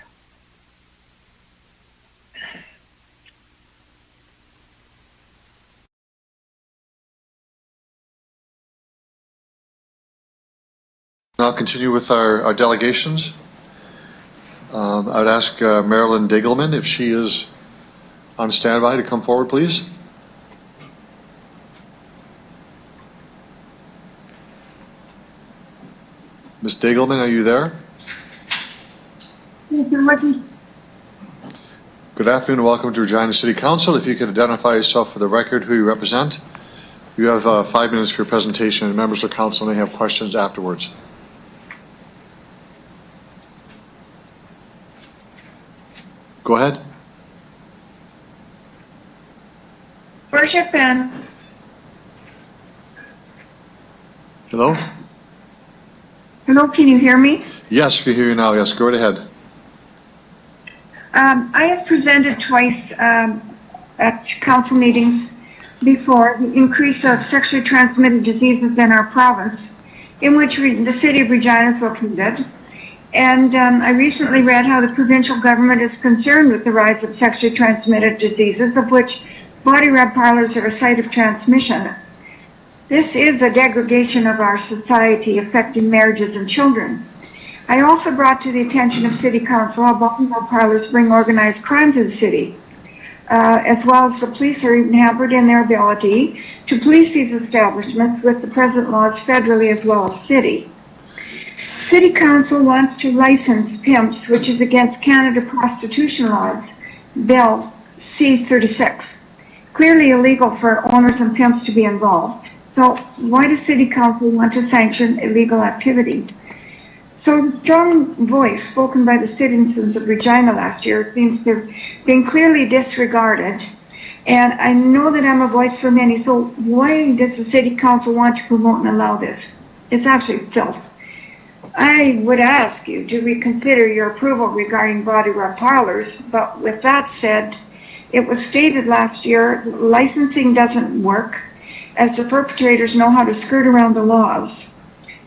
I'll continue with our delegations. I would ask Marilyn Digelman if she is on standby to come forward, please. Ms. Digelman, are you there? Good afternoon and welcome to Regina City Council. If you could identify yourself for the record, who you represent. You have 5 minutes for your presentation, and members of council may have questions afterwards. Go ahead. Where's your pen? Hello? Hello, can you hear me? Yes, we can hear you now. Yes, go right ahead. I have presented twice at council meetings before the increase of sexually transmitted diseases in our province, in which the city of Regina is located. And I recently read how the provincial government is concerned with the rise of sexually transmitted diseases, of which body rub parlors are a site of transmission. This is a degradation of our society, affecting marriages and children. I also brought to the attention of City Council how body rub parlors bring organized crime to the city, as well as the police are even hampered in their ability to police these establishments with the present laws federally as well as city. City Council wants to license pimps, which is against Canada prostitution laws, Bill C-36. Clearly illegal for owners and pimps to be involved. So why does City Council want to sanction illegal activity? So the strong voice spoken by the citizens of Regina last year seems to have been clearly disregarded. And I know that I'm a voice for many, so why does the City Council want to promote and allow this? It's actually filth. I would ask you to reconsider your approval regarding body rub parlors, but with that said, it was stated last year licensing doesn't work as the perpetrators know how to skirt around the laws.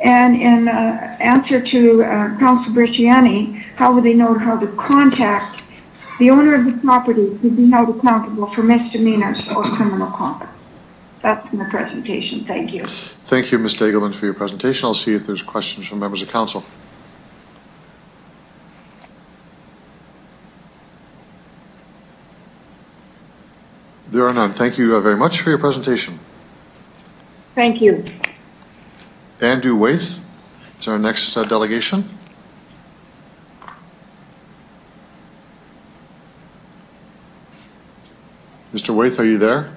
And in answer to Council Bresciani, how would they know how to contact the owner of the property to be held accountable for misdemeanors or criminal conduct? That's my presentation. Thank you. Thank you, Ms. Dagelman, for your presentation. I'll see if there's questions from members of council. There are none. Thank you very much for your presentation. Thank you. Andrew Waith is our next delegation. Mr. Waith, are you there?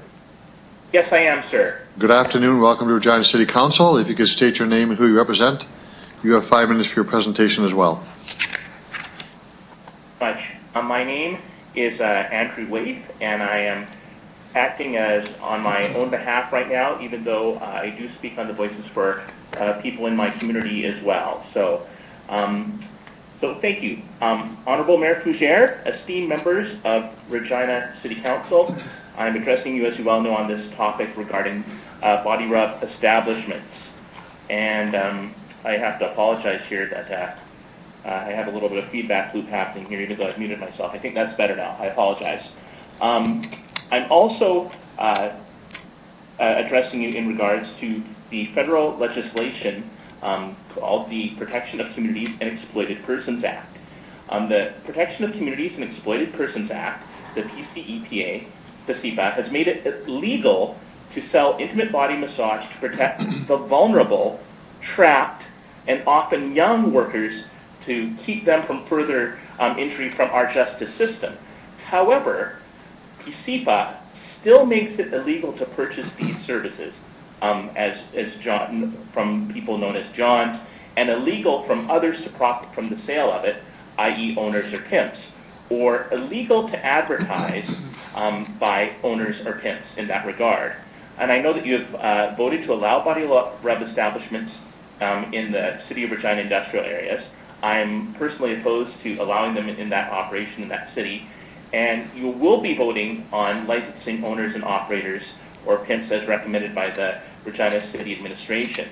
Yes, I am, sir. Good afternoon. Welcome to Regina City Council. If you could state your name and who you represent, you have 5 minutes for your presentation as well. My name is Andrew Waith, and I am acting as on my own behalf right now, even though I do speak on the voices for people in my community as well. So thank you. Honorable Mayor Fougere, esteemed members of Regina City Council, I'm addressing you, as you well know, on this topic regarding body rub establishments. And I have to apologize here that I have a little bit of feedback loop happening here, even though I've muted myself. I think that's better now. I apologize. I'm also addressing you in regards to the federal legislation called the Protection of Communities and Exploited Persons Act. The Protection of Communities and Exploited Persons Act, the PCEPA, the CEPA, has made it illegal to sell intimate body massage to protect the vulnerable, trapped, and often young workers to keep them from further injury from our justice system. However, PCEPA still makes it illegal to purchase these services as John, from people known as Johns, and illegal from others to profit from the sale of it, i.e. owners or pimps, or illegal to advertise by owners or pimps in that regard. And I know that you have voted to allow body rub establishments in the City of Regina industrial areas. I'm personally opposed to allowing them in that operation in that city. And you will be voting on licensing owners and operators or pimps as recommended by the Regina City Administration.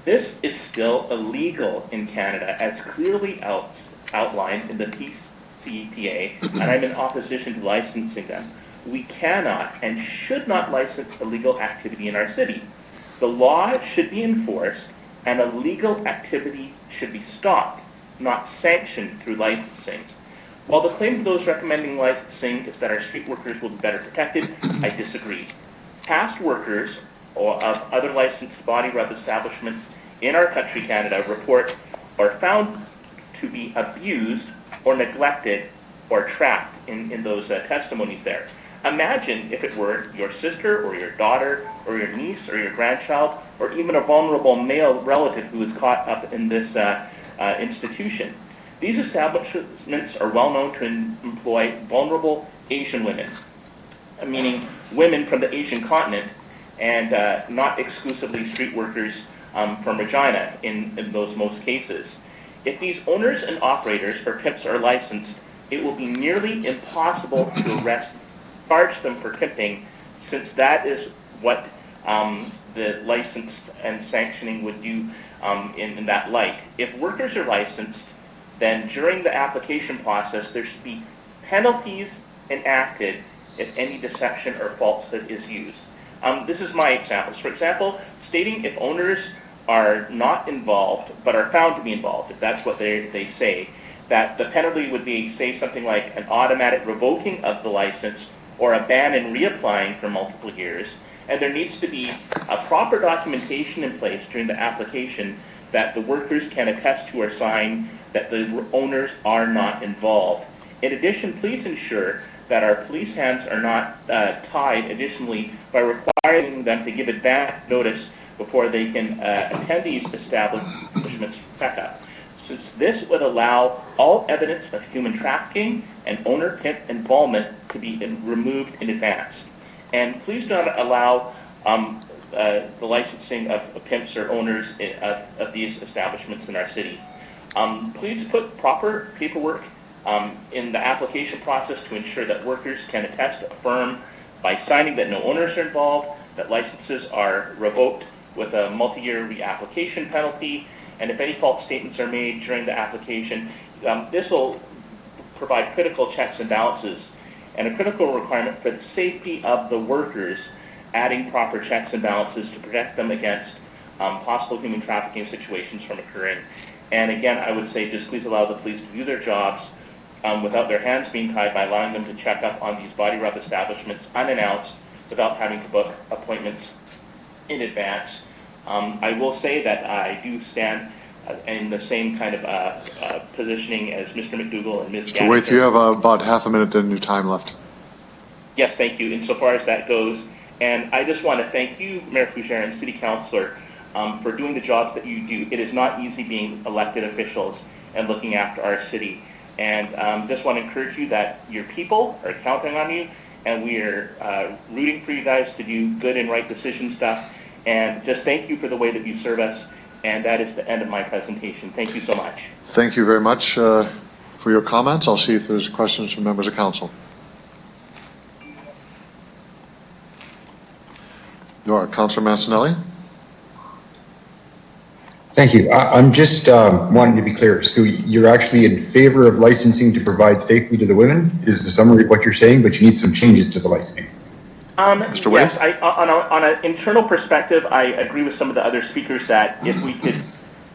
This is still illegal in Canada as clearly outlined in the PCEPA, and I'm in opposition to licensing them. We cannot and should not license illegal activity in our city. The law should be enforced and illegal activity should be stopped, not sanctioned through licensing. While the claim of those recommending licensing is that our street workers will be better protected, I disagree. Past workers or of other licensed body rub establishments in our country, Canada, report or found to be abused or neglected or trapped in those testimonies there. Imagine if it were your sister or your daughter or your niece or your grandchild or even a vulnerable male relative who was caught up in this institution. These establishments are well known to employ vulnerable Asian women, meaning women from the Asian continent, and not exclusively street workers from Regina in those most cases. If these owners and operators or pimps are licensed, it will be nearly impossible to charge them for pimping, since that is what the licensed and sanctioning would do in that light. If workers are licensed, then during the application process, there should be penalties enacted if any deception or falsehood is used. This is my examples. For example, stating if owners are not involved but are found to be involved, if that's what they say, that the penalty would be, say, something like an automatic revoking of the license or a ban in reapplying for multiple years. And there needs to be a proper documentation in place during the application that the workers can attest to or sign that the owners are not involved. In addition, please ensure that our police hands are not tied additionally by requiring them to give advance notice before they can attend these establishments for checkup, since this would allow all evidence of human trafficking and owner-pimp involvement to be removed in advance. And please do not allow the licensing of pimps or owners of these establishments in our city. Please put proper paperwork in the application process to ensure that workers can attest to affirm by signing that no owners are involved, that licenses are revoked with a multi-year reapplication penalty, and if any false statements are made during the application, this will provide critical checks and balances and a critical requirement for the safety of the workers, adding proper checks and balances to protect them against possible human trafficking situations from occurring. And again, I would say just please allow the police to do their jobs without their hands being tied, by allowing them to check up on these body rub establishments unannounced without having to book appointments in advance. I will say that I do stand in the same kind of positioning as Mr. McDougall and Ms. Mr. Waith, you have about half a minute in your time left. Yes, thank you. Insofar as that goes, and I just want to thank you, Mayor Fougere and City Councillor, for doing the jobs that you do. It is not easy being elected officials and looking after our city. And just want to encourage you that your people are counting on you, and we are rooting for you guys to do good and right decision stuff. And just thank you for the way that you serve us. And that is the end of my presentation. Thank you so much. Thank you very much for your comments. I'll see if there's questions from members of council. There are. Councillor Mancinelli. Thank you. I'm just wanting to be clear. So you're actually in favor of licensing to provide safety to the women, is the summary of what you're saying, but you need some changes to the licensing. Mr. Waith? Yes, on an internal perspective, I agree with some of the other speakers that if we could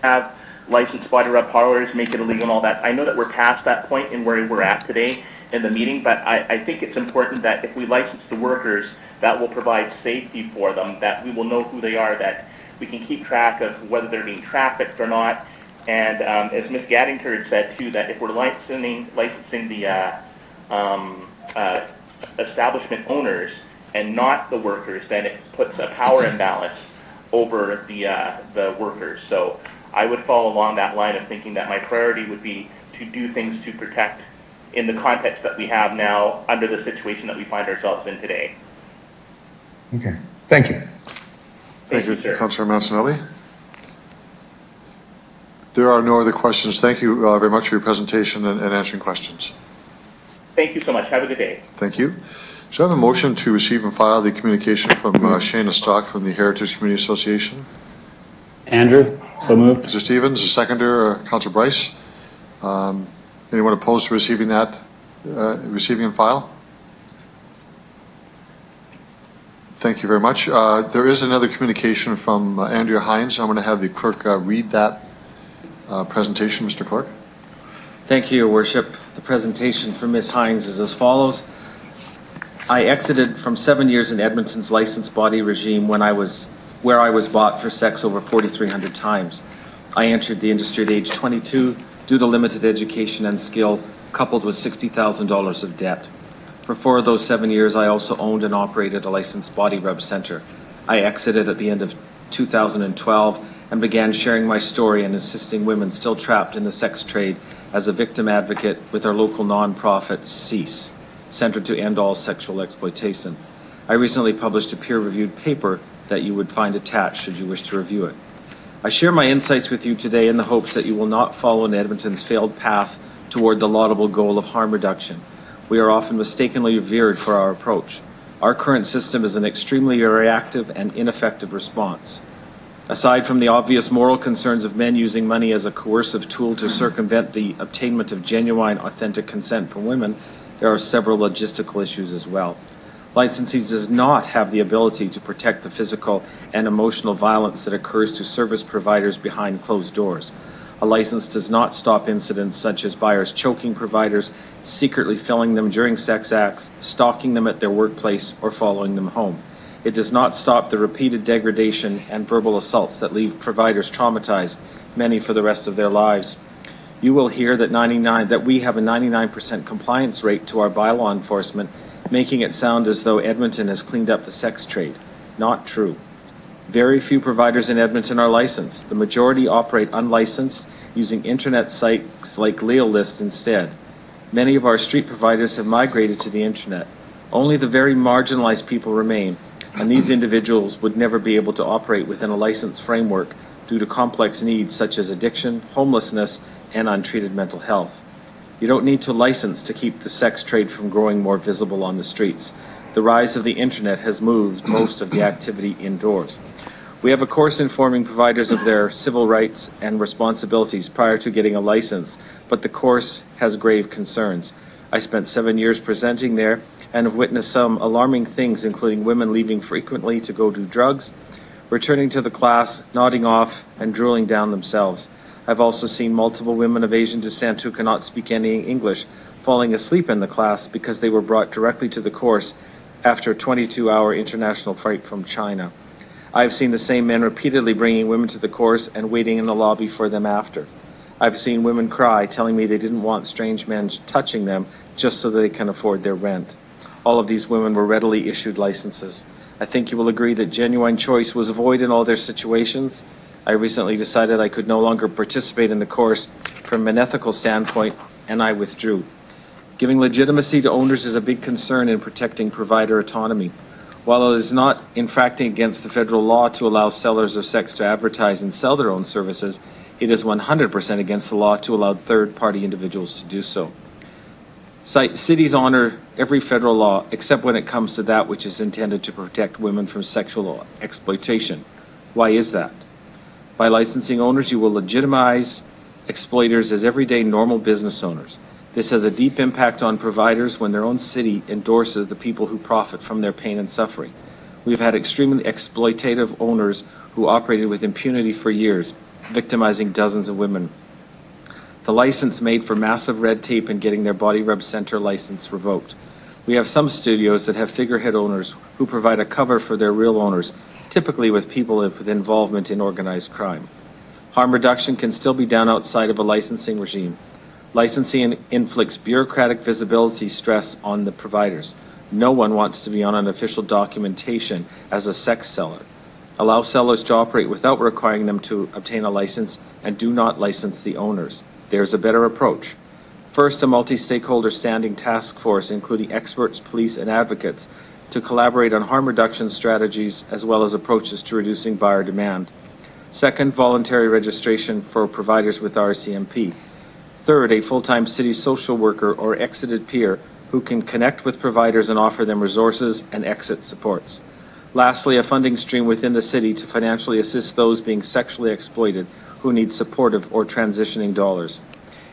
have licensed body rub parlors, make it illegal and all that. I know that we're past that point in where we're at today in the meeting, but I think it's important that if we license the workers, that will provide safety for them, that we will know who they are, that we can keep track of whether they're being trafficked or not. And as Ms. Gaddington said too, that if we're licensing the establishment owners and not the workers, then it puts a power imbalance over the workers. So I would follow along that line of thinking that my priority would be to do things to protect in the context that we have now under the situation that we find ourselves in today. Okay, thank you. Thank you, Councillor Mancinelli. There are no other questions. Thank you very much for your presentation and answering questions. Thank you so much. Have a good day. Thank you. So I have a motion to receive and file the communication from Shayna Stock from the Heritage Community Association. Andrew, so moved. Mr. Stevens, the seconder, Councillor Bryce. Anyone opposed to receiving that, receiving and file? Thank you very much. There is another communication from Andrea Hines. I'm going to have the clerk read that presentation, Mr. Clerk. Thank you, Your Worship. The presentation from Ms. Hines is as follows. I exited from 7 years in Edmonton's licensed body regime where I was bought for sex over 4,300 times. I entered the industry at age 22 due to limited education and skill, coupled with $60,000 of debt. For 4 of those 7 years, I also owned and operated a licensed body rub center. I exited at the end of 2012 and began sharing my story and assisting women still trapped in the sex trade as a victim advocate with our local nonprofit, CEASE, Center to End All Sexual Exploitation. I recently published a peer-reviewed paper that you would find attached should you wish to review it. I share my insights with you today in the hopes that you will not follow in Edmonton's failed path toward the laudable goal of harm reduction. We are often mistakenly revered for our approach. Our current system is an extremely reactive and ineffective response. Aside from the obvious moral concerns of men using money as a coercive tool to circumvent the obtainment of genuine, authentic consent from women, there are several logistical issues as well. Licensing does not have the ability to protect the physical and emotional violence that occurs to service providers behind closed doors. A license does not stop incidents such as buyers choking providers, secretly filling them during sex acts, stalking them at their workplace, or following them home. It does not stop the repeated degradation and verbal assaults that leave providers traumatized, many for the rest of their lives. You will hear that we have a 99% compliance rate to our bylaw enforcement, making it sound as though Edmonton has cleaned up the sex trade. Not true. Very few providers in Edmonton are licensed. The majority operate unlicensed, using internet sites like LeoList instead. Many of our street providers have migrated to the internet. Only the very marginalized people remain, and these individuals would never be able to operate within a licensed framework due to complex needs such as addiction, homelessness, and untreated mental health. You don't need to license to keep the sex trade from growing more visible on the streets. The rise of the internet has moved most of the activity indoors. We have a course informing providers of their civil rights and responsibilities prior to getting a license, but the course has grave concerns. I spent 7 years presenting there and have witnessed some alarming things, including women leaving frequently to go do drugs, returning to the class, nodding off, and drooling down themselves. I've also seen multiple women of Asian descent who cannot speak any English falling asleep in the class because they were brought directly to the course after a 22-hour international flight from China. I've seen the same men repeatedly bringing women to the course and waiting in the lobby for them after. I've seen women cry, telling me they didn't want strange men touching them just so they can afford their rent. All of these women were readily issued licenses. I think you will agree that genuine choice was avoided in all their situations. I recently decided I could no longer participate in the course from an ethical standpoint, and I withdrew. Giving legitimacy to owners is a big concern in protecting provider autonomy. While it is not infracting against the federal law to allow sellers of sex to advertise and sell their own services, it is 100% against the law to allow third-party individuals to do so. Cities honor every federal law except when it comes to that which is intended to protect women from sexual exploitation. Why is that? By licensing owners, you will legitimize exploiters as everyday normal business owners. This has a deep impact on providers when their own city endorses the people who profit from their pain and suffering. We've had extremely exploitative owners who operated with impunity for years, victimizing dozens of women. The license made for massive red tape in getting their body rub center license revoked. We have some studios that have figurehead owners who provide a cover for their real owners, typically with people with involvement in organized crime. Harm reduction can still be done outside of a licensing regime. Licensing inflicts bureaucratic visibility stress on the providers. No one wants to be on an official documentation as a sex seller. Allow sellers to operate without requiring them to obtain a license, and do not license the owners. There's a better approach. First, a multi-stakeholder standing task force, including experts, police, and advocates, to collaborate on harm reduction strategies as well as approaches to reducing buyer demand. Second, voluntary registration for providers with RCMP. Third, a full-time city social worker or exited peer who can connect with providers and offer them resources and exit supports. Lastly, a funding stream within the city to financially assist those being sexually exploited who need supportive or transitioning dollars.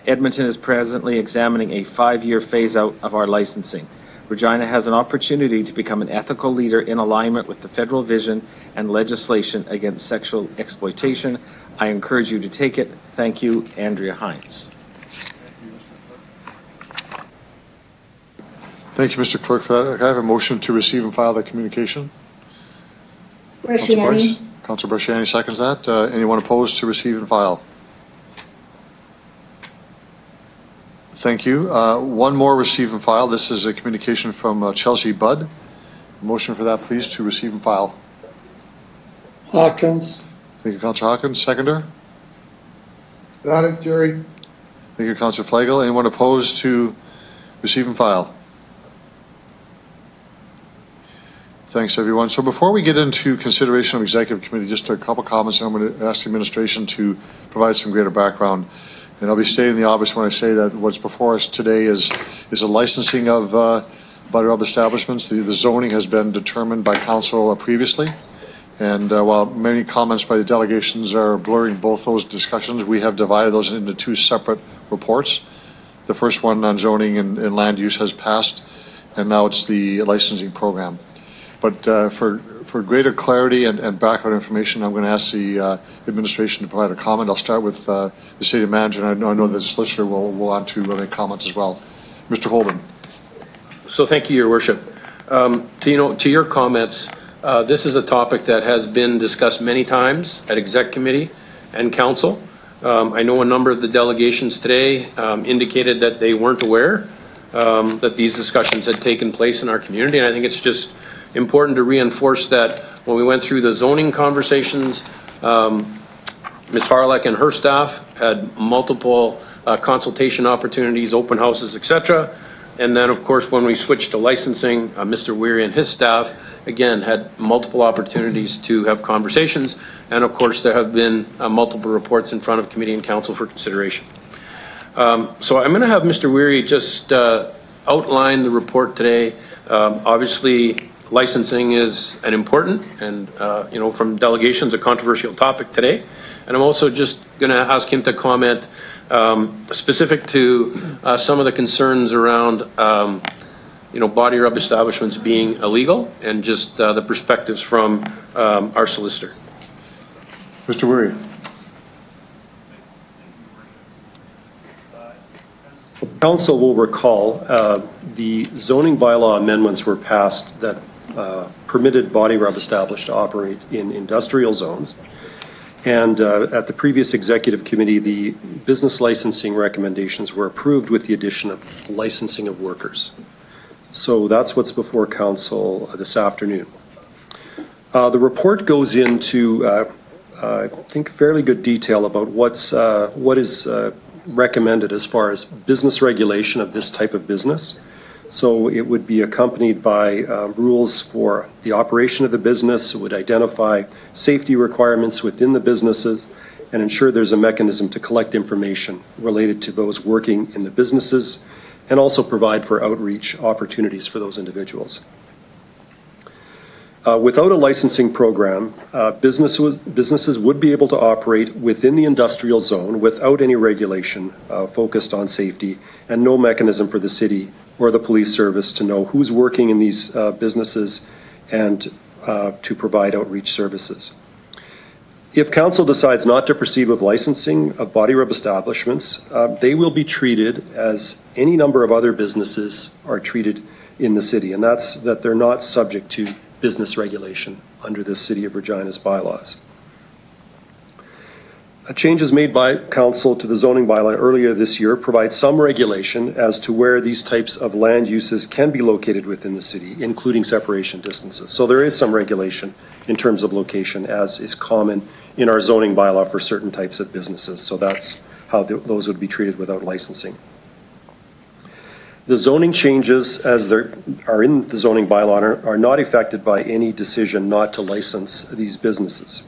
Edmonton is presently examining a 5-year phase-out of our licensing. Regina has an opportunity to become an ethical leader in alignment with the federal vision and legislation against sexual exploitation. I encourage you to take it. Thank you, Andrea Hines. Thank you, Mr. Clerk, for that. Can I have a motion to receive and file that communication? Bresciani. Councilor Bresciani seconds that. Anyone opposed to receive and file? Thank you. One more receive and file. This is a communication from Chelsea Budd. Motion for that, please, to receive and file. Hawkins. Thank you, Councilor Hawkins. Seconder? Got it, Jerry. Thank you, Councilor Flagel. Anyone opposed to receive and file? Thanks, everyone. So before we get into consideration of executive committee, just a couple comments, and I'm going to ask the administration to provide some greater background. And I'll be stating the obvious when I say that what's before us today is a licensing of body rub establishments. The zoning has been determined by council previously. And while many comments by the delegations are blurring both those discussions, we have divided those into 2 separate reports. The first one on zoning and land use has passed, and now it's the licensing program. But for greater clarity and background information, I'm going to ask the administration to provide a comment. I'll start with the city manager, and I know the solicitor will want to make comments as well. Mr. Holden. So thank you, Your Worship. To your comments, this is a topic that has been discussed many times at Exec Committee and Council. I know a number of the delegations today indicated that they weren't aware that these discussions had taken place in our community, and I think it's just important to reinforce that when we went through the zoning conversations, Ms. Harlech and her staff had multiple consultation opportunities, open houses, etc. And then, of course, when we switched to licensing, Mr. Weary and his staff, again, had multiple opportunities to have conversations. And, of course, there have been multiple reports in front of committee and council for consideration. So I'm going to have Mr. Weary just outline the report today. Obviously, licensing is an important and, from delegations, a controversial topic today. And I'm also just going to ask him to comment specific to some of the concerns around, body rub establishments being illegal and just the perspectives from our solicitor. Mr. Weary. Council will recall the zoning bylaw amendments were passed that permitted body rub establishments to operate in industrial zones. And at the previous executive committee, the business licensing recommendations were approved with the addition of licensing of workers. So that's what's before council this afternoon. The report goes into, I think, fairly good detail about what is recommended as far as business regulation of this type of business. So it would be accompanied by rules for the operation of the business. It would identify safety requirements within the businesses and ensure there's a mechanism to collect information related to those working in the businesses and also provide for outreach opportunities for those individuals. Without a licensing program, businesses would be able to operate within the industrial zone without any regulation focused on safety and no mechanism for the city or the police service to know who's working in these businesses and to provide outreach services. If council decides not to proceed with licensing of body rub establishments, they will be treated as any number of other businesses are treated in the city, and that's that they're not subject to business regulation under the City of Regina's bylaws. Changes made by council to the zoning bylaw earlier this year provide some regulation as to where these types of land uses can be located within the city, including separation distances. So there is some regulation in terms of location, as is common in our zoning bylaw for certain types of businesses. So that's how those would be treated without licensing. The zoning changes, as there are in the zoning bylaw, are not affected by any decision not to license these businesses.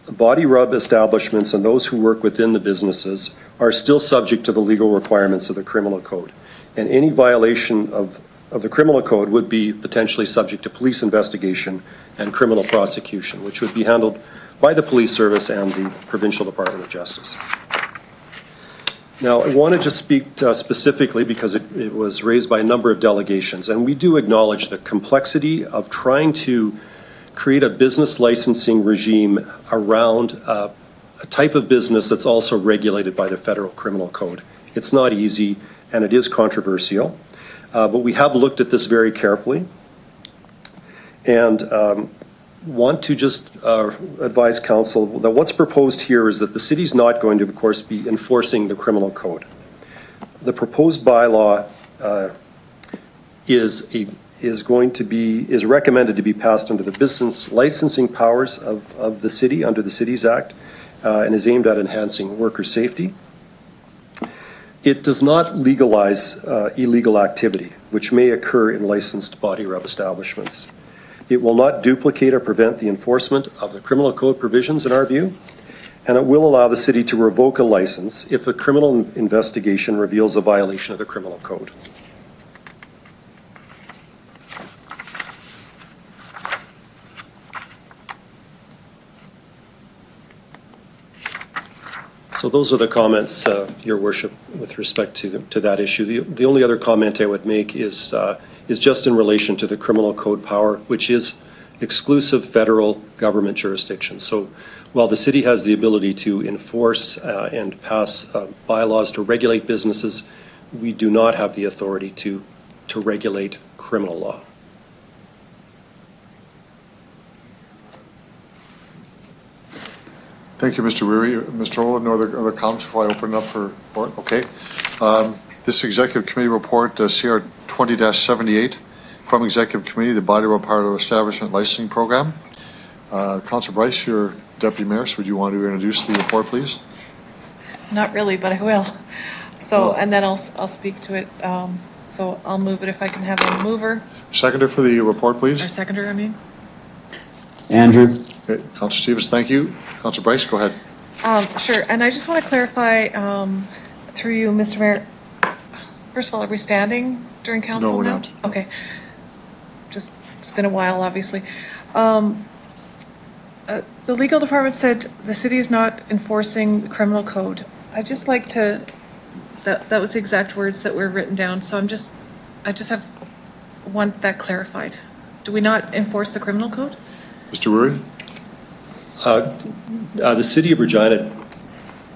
Body rub establishments and those who work within the businesses are still subject to the legal requirements of the criminal code. And any violation of the criminal code would be potentially subject to police investigation and criminal prosecution, which would be handled by the police service and the Provincial Department of Justice. Now, I want to just speak specifically because it was raised by a number of delegations, and we do acknowledge the complexity of trying to create a business licensing regime around a type of business that's also regulated by the federal criminal code. It's not easy and it is controversial, but we have looked at this very carefully and want to just advise council that what's proposed here is that the city's not going to, of course, be enforcing the criminal code. The proposed bylaw is recommended to be passed under the business licensing powers of the city under the Cities Act and is aimed at enhancing worker safety. It does not legalize illegal activity, which may occur in licensed body rub establishments. It will not duplicate or prevent the enforcement of the criminal code provisions in our view, and it will allow the city to revoke a license if a criminal investigation reveals a violation of the criminal code. So those are the comments, Your Worship, with respect to that issue. The only other comment I would make is just in relation to the criminal code power, which is exclusive federal government jurisdiction. So while the city has the ability to enforce and pass bylaws to regulate businesses, we do not have the authority to regulate criminal law. Thank you, Mr. Weary. Mr. Owen, no other comments before I open it up for report? Okay. This Executive Committee report, CR 20-78, from Executive Committee, the Body Road Power Establishment Licensing Program. Councillor Bryce, you're Deputy Mayor, so would you want to introduce the report, please? Not really, but I will. So, and then I'll speak to it. So I'll move it if I can have a mover. Seconder for the report, please. Or seconder, I mean. Andrew. Okay, Councillor Stevens, thank you. Councillor Bryce, go ahead. Sure, and I just want to clarify through you, Mr. Mayor. First of all, are we standing during council No, we're now? not. Okay. Just, it's been a while, obviously. The legal department said the city is not enforcing the criminal code. I'd just like to, that was the exact words that were written down, so I just want that clarified. Do we not enforce the criminal code? Mr. Weary? The City of Regina,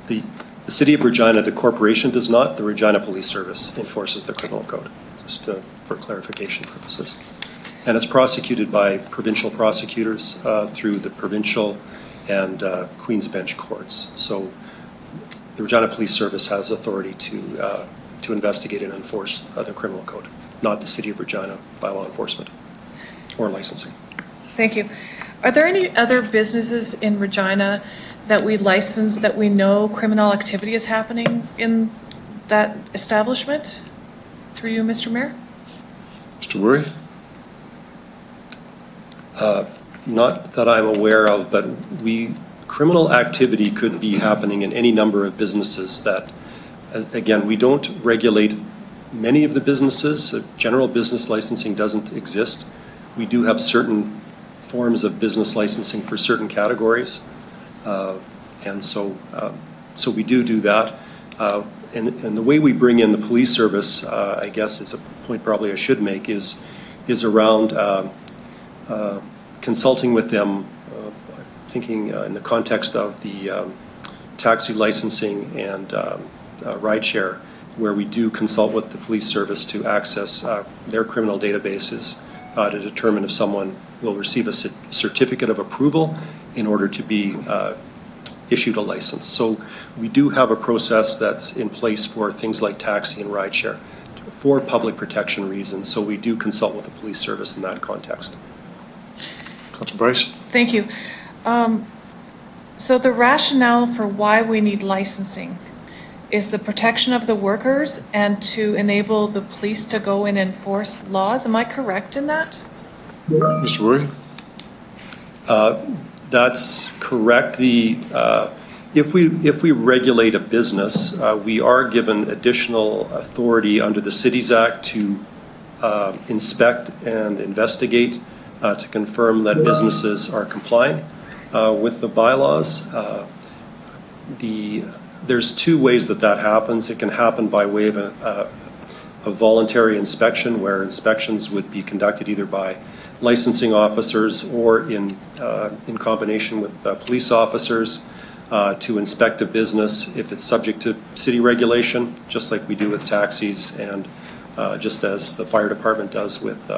the City of Regina, the corporation does not. The Regina Police Service enforces the criminal code, just for clarification purposes. And it's prosecuted by provincial prosecutors through the provincial and Queen's Bench courts. So the Regina Police Service has authority to investigate and enforce the criminal code, not the City of Regina by law enforcement or licensing. Thank you. Are there any other businesses in Regina that we license that we know criminal activity is happening in that establishment? Through you, Mr. Mayor? Mr. Weary? Not that I'm aware of, but criminal activity could be happening in any number of businesses that, again, we don't regulate many of the businesses. General business licensing doesn't exist. We do have certain forms of business licensing for certain categories. And so we do that. And the way we bring in the police service, I guess is a point probably I should make, is around consulting with them, thinking in the context of the taxi licensing and rideshare, where we do consult with the police service to access their criminal databases to determine if someone will receive a certificate of approval in order to be issued a license. So we do have a process that's in place for things like taxi and rideshare for public protection reasons. So we do consult with the police service in that context. Councillor Bryce? Thank you. So the rationale for why we need licensing is the protection of the workers and to enable the police to go in and enforce laws. Am I correct in that? Mr. Weary? That's correct. If we regulate a business, we are given additional authority under the Cities Act to inspect and investigate to confirm that businesses are complying with the bylaws. There's two ways that happens. It can happen by way of a voluntary inspection, where inspections would be conducted either by licensing officers or in combination with police officers to inspect a business if it's subject to city regulation, just like we do with taxis and just as the fire department does with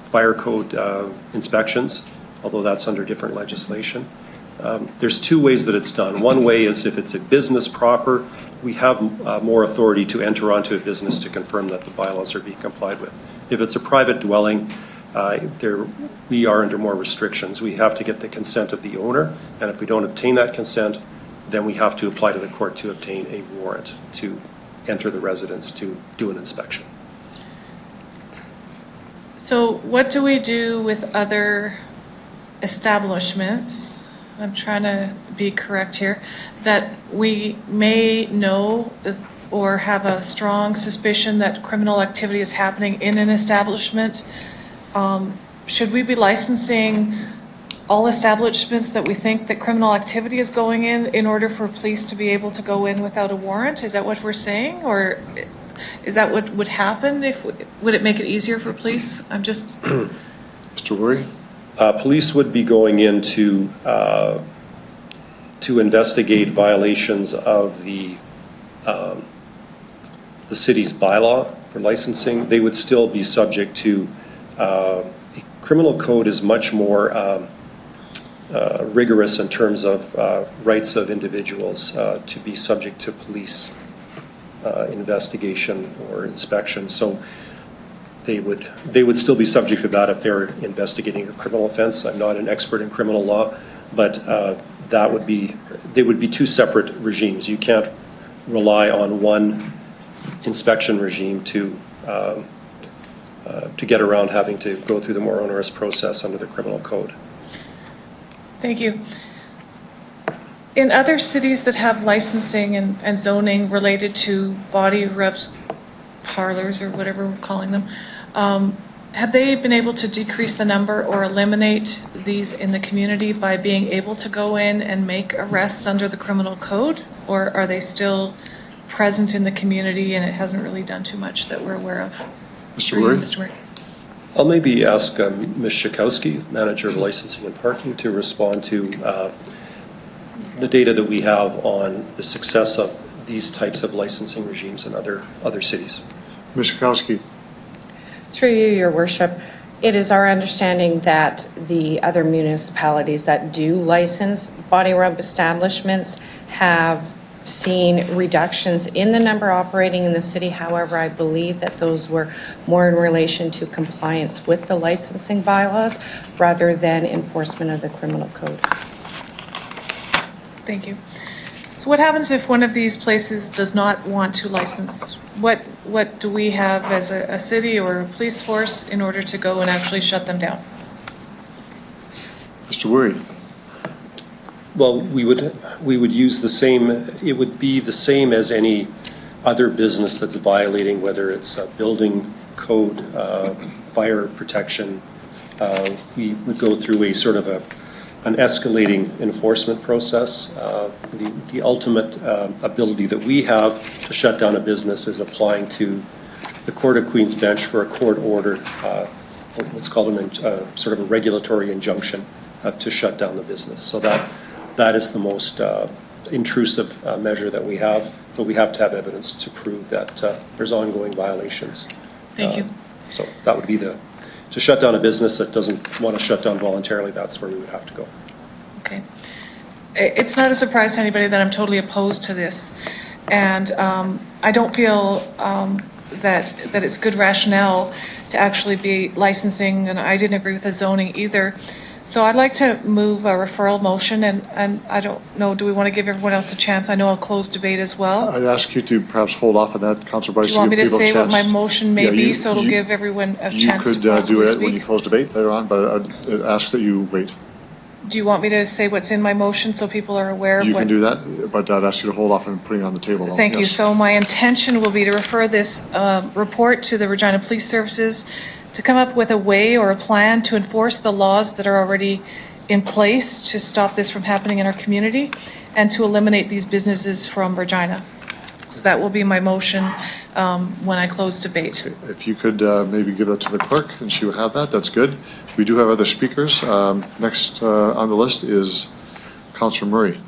fire code inspections, although that's under different legislation. There's two ways that it's done. One way is if it's a business proper, we have more authority to enter onto a business to confirm that the bylaws are being complied with. If it's a private dwelling, we are under more restrictions. We have to get the consent of the owner, and if we don't obtain that consent, then we have to apply to the court to obtain a warrant to enter the residence to do an inspection. So what do we do with other establishments? I'm trying to be correct here, that we may know or have a strong suspicion that criminal activity is happening in an establishment. Should we be licensing all establishments that we think that criminal activity is going in order for police to be able to go in without a warrant? Is that what we're saying? Or is that what would happen? Would it make it easier for police? I'm just... Mr. Weary? Police would be going in to investigate violations of the city's bylaw for licensing. They would still be subject to the criminal code is much more rigorous in terms of rights of individuals to be subject to police investigation or inspection. So they would still be subject to that if they're investigating a criminal offense. I'm not an expert in criminal law, but they would be two separate regimes. You can't rely on one inspection regime to get around having to go through the more onerous process under the criminal code. Thank you. In other cities that have licensing and zoning related to body rubs parlors or whatever we're calling them, have they been able to decrease the number or eliminate these in the community by being able to go in and make arrests under the criminal code? Or are they still present in the community and it hasn't really done too much that we're aware of? Mr. Murray? Mr. Murray. I'll maybe ask Ms. Shakowski, Manager of Licensing and Parking, to respond to the data that we have on the success of these types of licensing regimes in other cities. Ms. Shakowski. Through you, Your Worship, it is our understanding that the other municipalities that do license body rub establishments have seen reductions in the number operating in the city. However, I believe that those were more in relation to compliance with the licensing bylaws rather than enforcement of the criminal code. Thank you. So what happens if one of these places does not want to license? What do we have as a city or a police force in order to go and actually shut them down? Mr. Murray. Well, we would use the same, it would be the same as any other business that's violating, whether it's a building code, fire protection. We would go through a sort of an escalating enforcement process. The ultimate ability that we have to shut down a business is applying to the Court of Queen's Bench for a court order, what's called sort of a regulatory injunction to shut down the business. So that is the most intrusive measure that we have, but we have to have evidence to prove that there's ongoing violations. Thank you. So that would be to shut down a business that doesn't want to shut down voluntarily, that's where we would have to go. Okay. It's not a surprise to anybody that I'm totally opposed to this. And I don't feel that it's good rationale to actually be licensing, and I didn't agree with the zoning either. So I'd like to move a referral motion, and I don't know, do we want to give everyone else a chance? I know I'll close debate as well. I'd ask you to perhaps hold off on that, Councillor Bryce. Do you want me to say what my motion may be, so it'll give everyone a chance to possibly speak? You could do it when you close debate later on, but I'd ask that you wait. Do you want me to say what's in my motion so people are aware of what? You can do that, but I'd ask you to hold off on putting it on the table. Thank you. So my intention will be to refer this report to the Regina Police Services to come up with a way or a plan to enforce the laws that are already in place to stop this from happening in our community and to eliminate these businesses from Regina. So that will be my motion when I close debate. Okay. If you could maybe give that to the clerk and she would have that, that's good. We do have other speakers. Next on the list is Councillor Murray.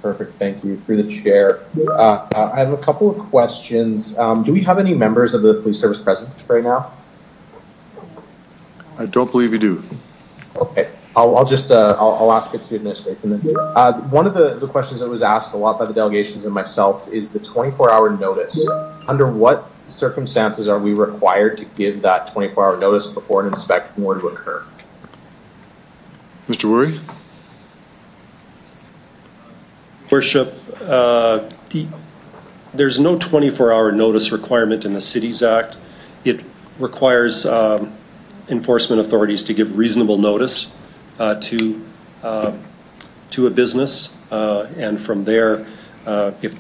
Perfect, thank you. Through the chair. I have a couple of questions. Do we have any members of the police service present right now? I don't believe you do. Okay, I'll just I'll ask it to administration. One of the questions that was asked a lot by the delegations and myself is the 24-hour notice. Under what circumstances are we required to give that 24-hour notice before an inspection were to occur? Mr. Woory? Worship, there's no 24-hour notice requirement in the Cities Act. It requires enforcement authorities to give reasonable notice to a business, and from there, if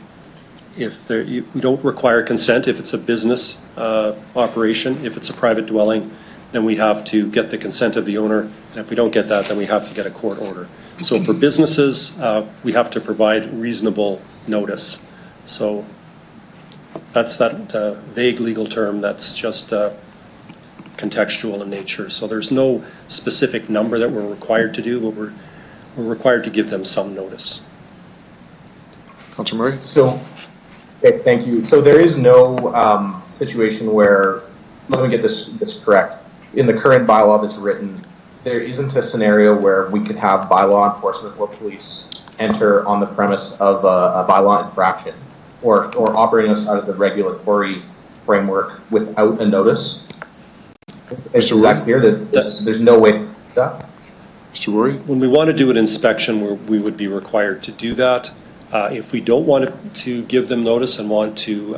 we don't require consent if it's a business operation. If it's a private dwelling, then we have to get the consent of the owner, and if we don't get that, then we have to get a court order. So for businesses, we have to provide reasonable notice. So that's that vague legal term that's just contextual in nature. So there's no specific number that we're required to do, but we're required to give them some notice. Councilor Murray? So, okay, thank you. So there is no situation where, let me get this correct. in the current bylaw that's written, there isn't a scenario where we could have bylaw enforcement or police enter on the premise of a bylaw infraction or operating us out of the regulatory framework without a notice. Is that clear? That there's no way to do that? Mr. Worry? When we want to do an inspection, we would be required to do that. If we don't want to give them notice and want to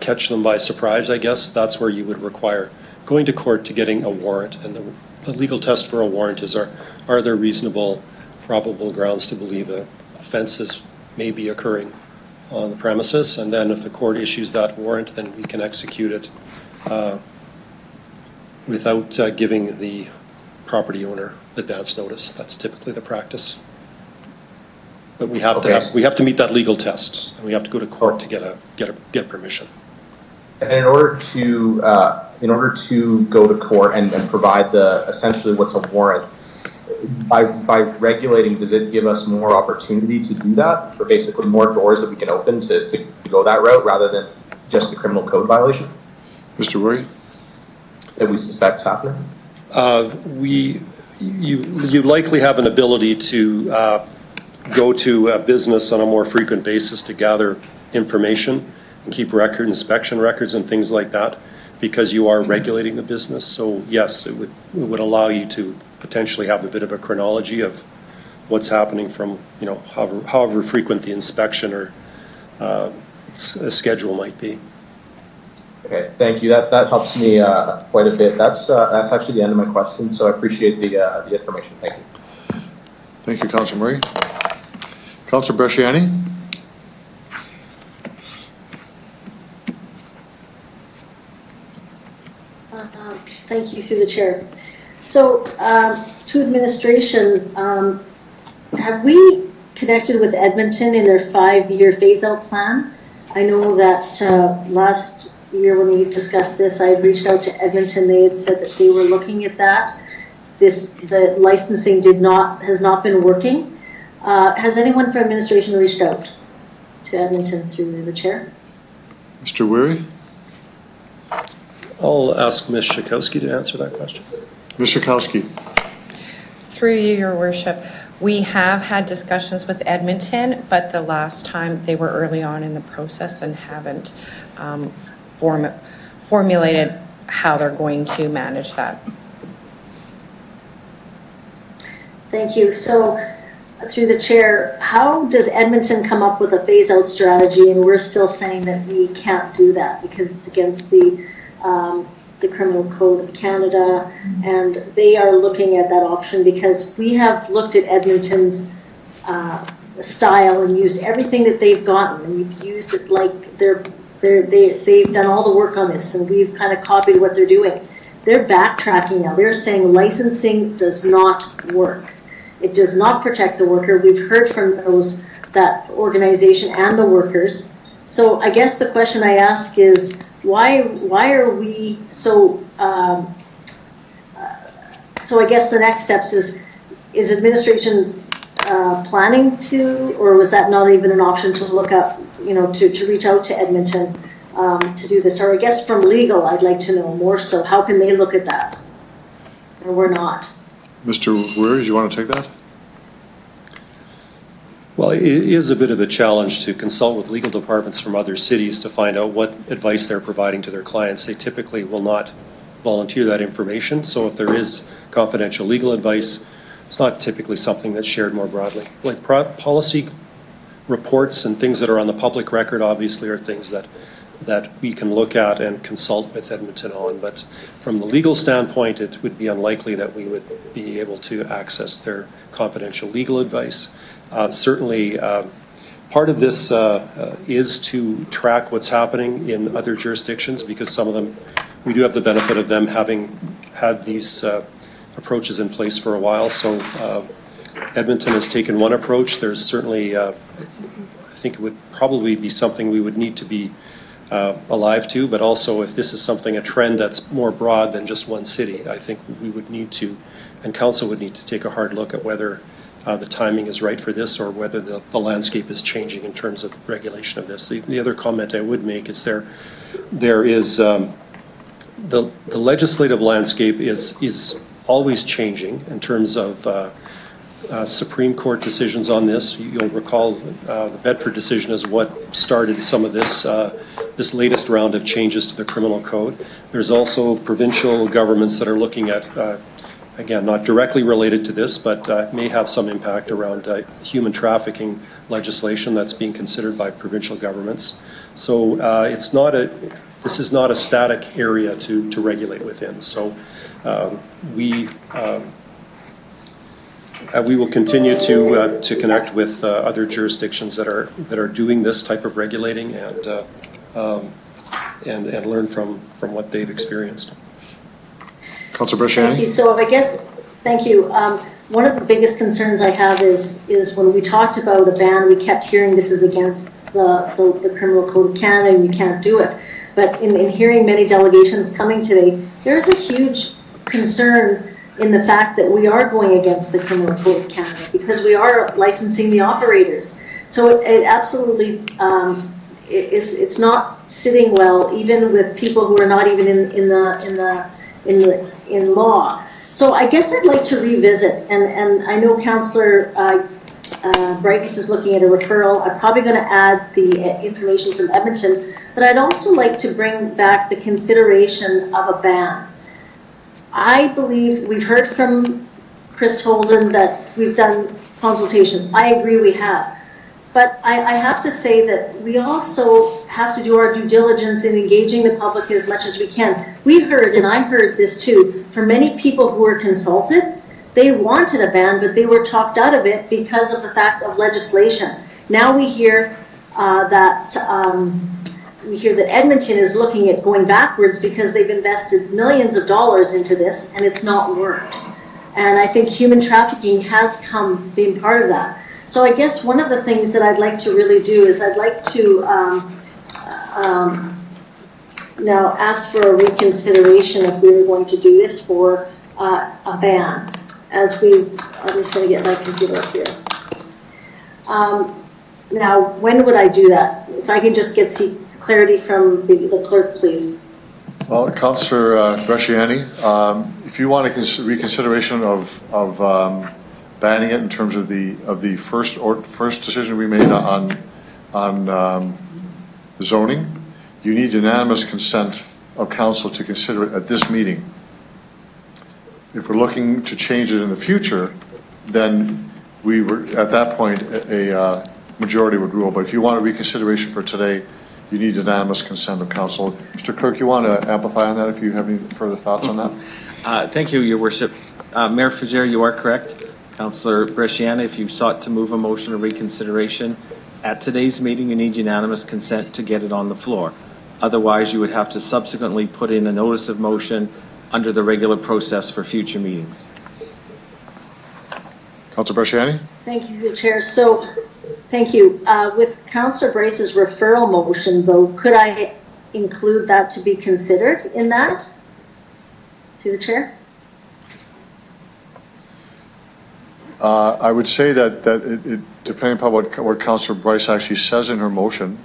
catch them by surprise, I guess, that's where you would require going to court to getting a warrant. And the legal test for a warrant is, are there reasonable, probable grounds to believe an offense may be occurring on the premises? And then if the court issues that warrant, then we can execute it without giving the property owner advance notice. That's typically the practice. But we have to meet that legal test, and we have to go to court to get permission. And in order to go to court and provide essentially what's a warrant, by regulating, does it give us more opportunity to do that, for basically more doors that we can open to go that route rather than just the criminal code violation? Mr. Worry? That we suspect is happening? You likely have an ability to go to a business on a more frequent basis to gather information and keep inspection records and things like that, because you are regulating the business. So yes, it would allow you to potentially have a bit of a chronology of what's happening from, however frequent the inspection or schedule might be. Okay, thank you. That helps me quite a bit. That's actually the end of my questions, so I appreciate the information. Thank you. Thank you, Councillor Murray. Councillor Bresciani? Thank you, through the chair. So, to administration, have we connected with Edmonton in their 5-year phase-out plan? I know that last year when we discussed this, I had reached out to Edmonton. They had said that they were looking at that. The licensing has not been working. Has anyone from administration reached out to Edmonton through the chair? Mr. Weary? I'll ask Ms. Schakowsky to answer that question. Ms. Schakowsky. Through you, Your Worship, we have had discussions with Edmonton, but the last time they were early on in the process and haven't formulated how they're going to manage that. Thank you. So, through the chair, how does Edmonton come up with a phase-out strategy, and we're still saying that we can't do that because it's against the Criminal Code of Canada, and they are looking at that option because we have looked at Edmonton's style and used everything that they've gotten, and we've used it like they've done all the work on this, and we've kind of copied what they're doing. They're backtracking now. They're saying licensing does not work. It does not protect the worker. We've heard from that organization and the workers. So I guess the question I ask is, why are we so? So I guess the next steps is administration planning to, or was that not even an option to look up, to reach out to Edmonton to do this? Or I guess from legal, I'd like to know more. So how can they look at that? Or we're not. Mr. Weir, do you want to take that? Well, it is a bit of a challenge to consult with legal departments from other cities to find out what advice they're providing to their clients. They typically will not volunteer that information. So if there is confidential legal advice, it's not typically something that's shared more broadly. Like policy reports and things that are on the public record obviously are things that we can look at and consult with Edmonton on. But from the legal standpoint, it would be unlikely that we would be able to access their confidential legal advice. Certainly, part of this is to track what's happening in other jurisdictions, because some of them, we do have the benefit of them having had these approaches in place for a while. So Edmonton has taken one approach. There's certainly, I think it would probably be something we would need to be alive to, but also if this is a trend that's more broad than just one city, I think we would need to, and council would need to take a hard look at whether the timing is right for this, or whether the landscape is changing in terms of regulation of this. The other comment I would make is there is the legislative landscape is always changing in terms of Supreme Court decisions on this. You'll recall the Bedford decision is what started some of this this latest round of changes to the criminal code. There's also provincial governments that are looking at, again, not directly related to this, but may have some impact around human trafficking legislation that's being considered by provincial governments. So this is not a static area to regulate within. So we will continue to connect with other jurisdictions that are doing this type of regulating and learn from what they've experienced. Councilor Brasciani? Thank you. So I guess, thank you. One of the biggest concerns I have is when we talked about a ban, we kept hearing this is against the Criminal Code of Canada and you can't do it. But in hearing many delegations coming today, there's a huge concern in the fact that we are going against the Criminal Code of Canada because we are licensing the operators. So it absolutely it's not sitting well, even with people who are not even in law. So I guess I'd like to revisit, and I know Councillor Bryce is looking at a referral. I'm probably going to add the information from Edmonton, but I'd also like to bring back the consideration of a ban. I believe we've heard from Chris Holden that we've done consultation. I agree we have. But I have to say that we also have to do our due diligence in engaging the public as much as we can. We heard, and I heard this too, from many people who were consulted, they wanted a ban, but they were talked out of it because of the fact of legislation. Now we hear that Edmonton is looking at going backwards because they've invested millions of dollars into this and it's not worked. And I think human trafficking has being part of that. So I guess one of the things that I'd like to really do is I'd like to now ask for a reconsideration if we were going to do this for a ban. I'm just going to get my computer up here. Now, when would I do that? If I can just get clarity from the clerk, please. Well, Councillor Brasciani, if you want a reconsideration of banning it in terms of the first decision we made on zoning, you need unanimous consent of council to consider it at this meeting. If we're looking to change it in the future, then we were at that point a majority would rule. But if you want a reconsideration for today, you need unanimous consent of council. Mr. Clerk, you want to amplify on that if you have any further thoughts on that? Thank you, Your Worship. Mayor Fajer, you are correct. Councillor Bresciani, if you sought to move a motion of reconsideration at today's meeting, you need unanimous consent to get it on the floor. Otherwise, you would have to subsequently put in a notice of motion under the regular process for future meetings. Councillor Bresciani? Thank you, Chair. So, thank you. With Councillor Bryce's referral motion, though, could I include that to be considered in that? Through the Chair? I would say that it depending upon what Councillor Bryce actually says in her motion,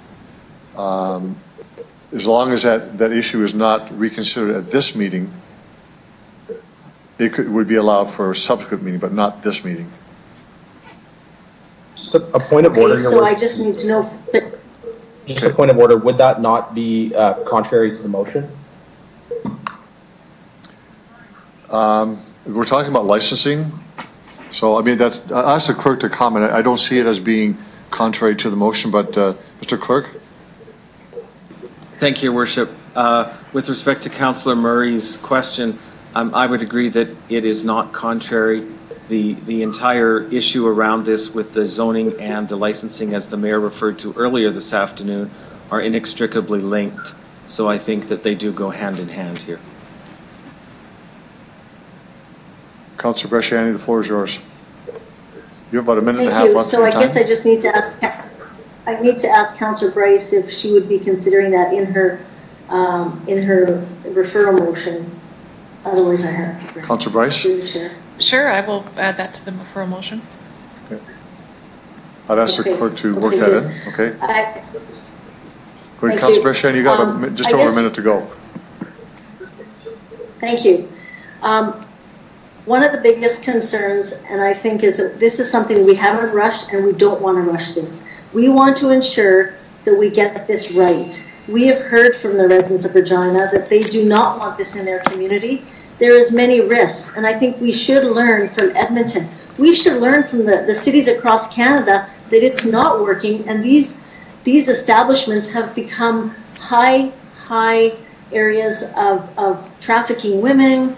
as long as that issue is not reconsidered at this meeting, it would be allowed for a subsequent meeting, but not this meeting. Just a point of order. So I just need to know. Just a point of order. Would that not be contrary to the motion? We're talking about licensing. So, I mean, I asked the clerk to comment. I don't see it as being contrary to the motion, but Mr. Clerk? Thank you, Your Worship. With respect to Councillor Murray's question, I would agree that it is not contrary. The entire issue around this with the zoning and the licensing, as the Mayor referred to earlier this afternoon, are inextricably linked. So I think that they do go hand in hand here. Councillor Bresciani, the floor is yours. You have about a minute and a half Thank you. left. So I guess I just need to ask. I need to ask Councillor Bryce if she would be considering that in her referral motion. Otherwise, I have. Councillor Bryce. Sure, I will add that to the referral motion. Okay. I'd ask the clerk to work that in. Okay. Go ahead, Councillor Bresciani. You got just over a minute to go. Thank you. One of the biggest concerns, and I think, is that this is something we haven't rushed and we don't want to rush this. We want to ensure that we get this right. We have heard from the residents of Regina that they do not want this in their community. There is many risks, and I think we should learn from Edmonton. We should learn from the cities across Canada that it's not working, and these establishments have become high areas of trafficking women,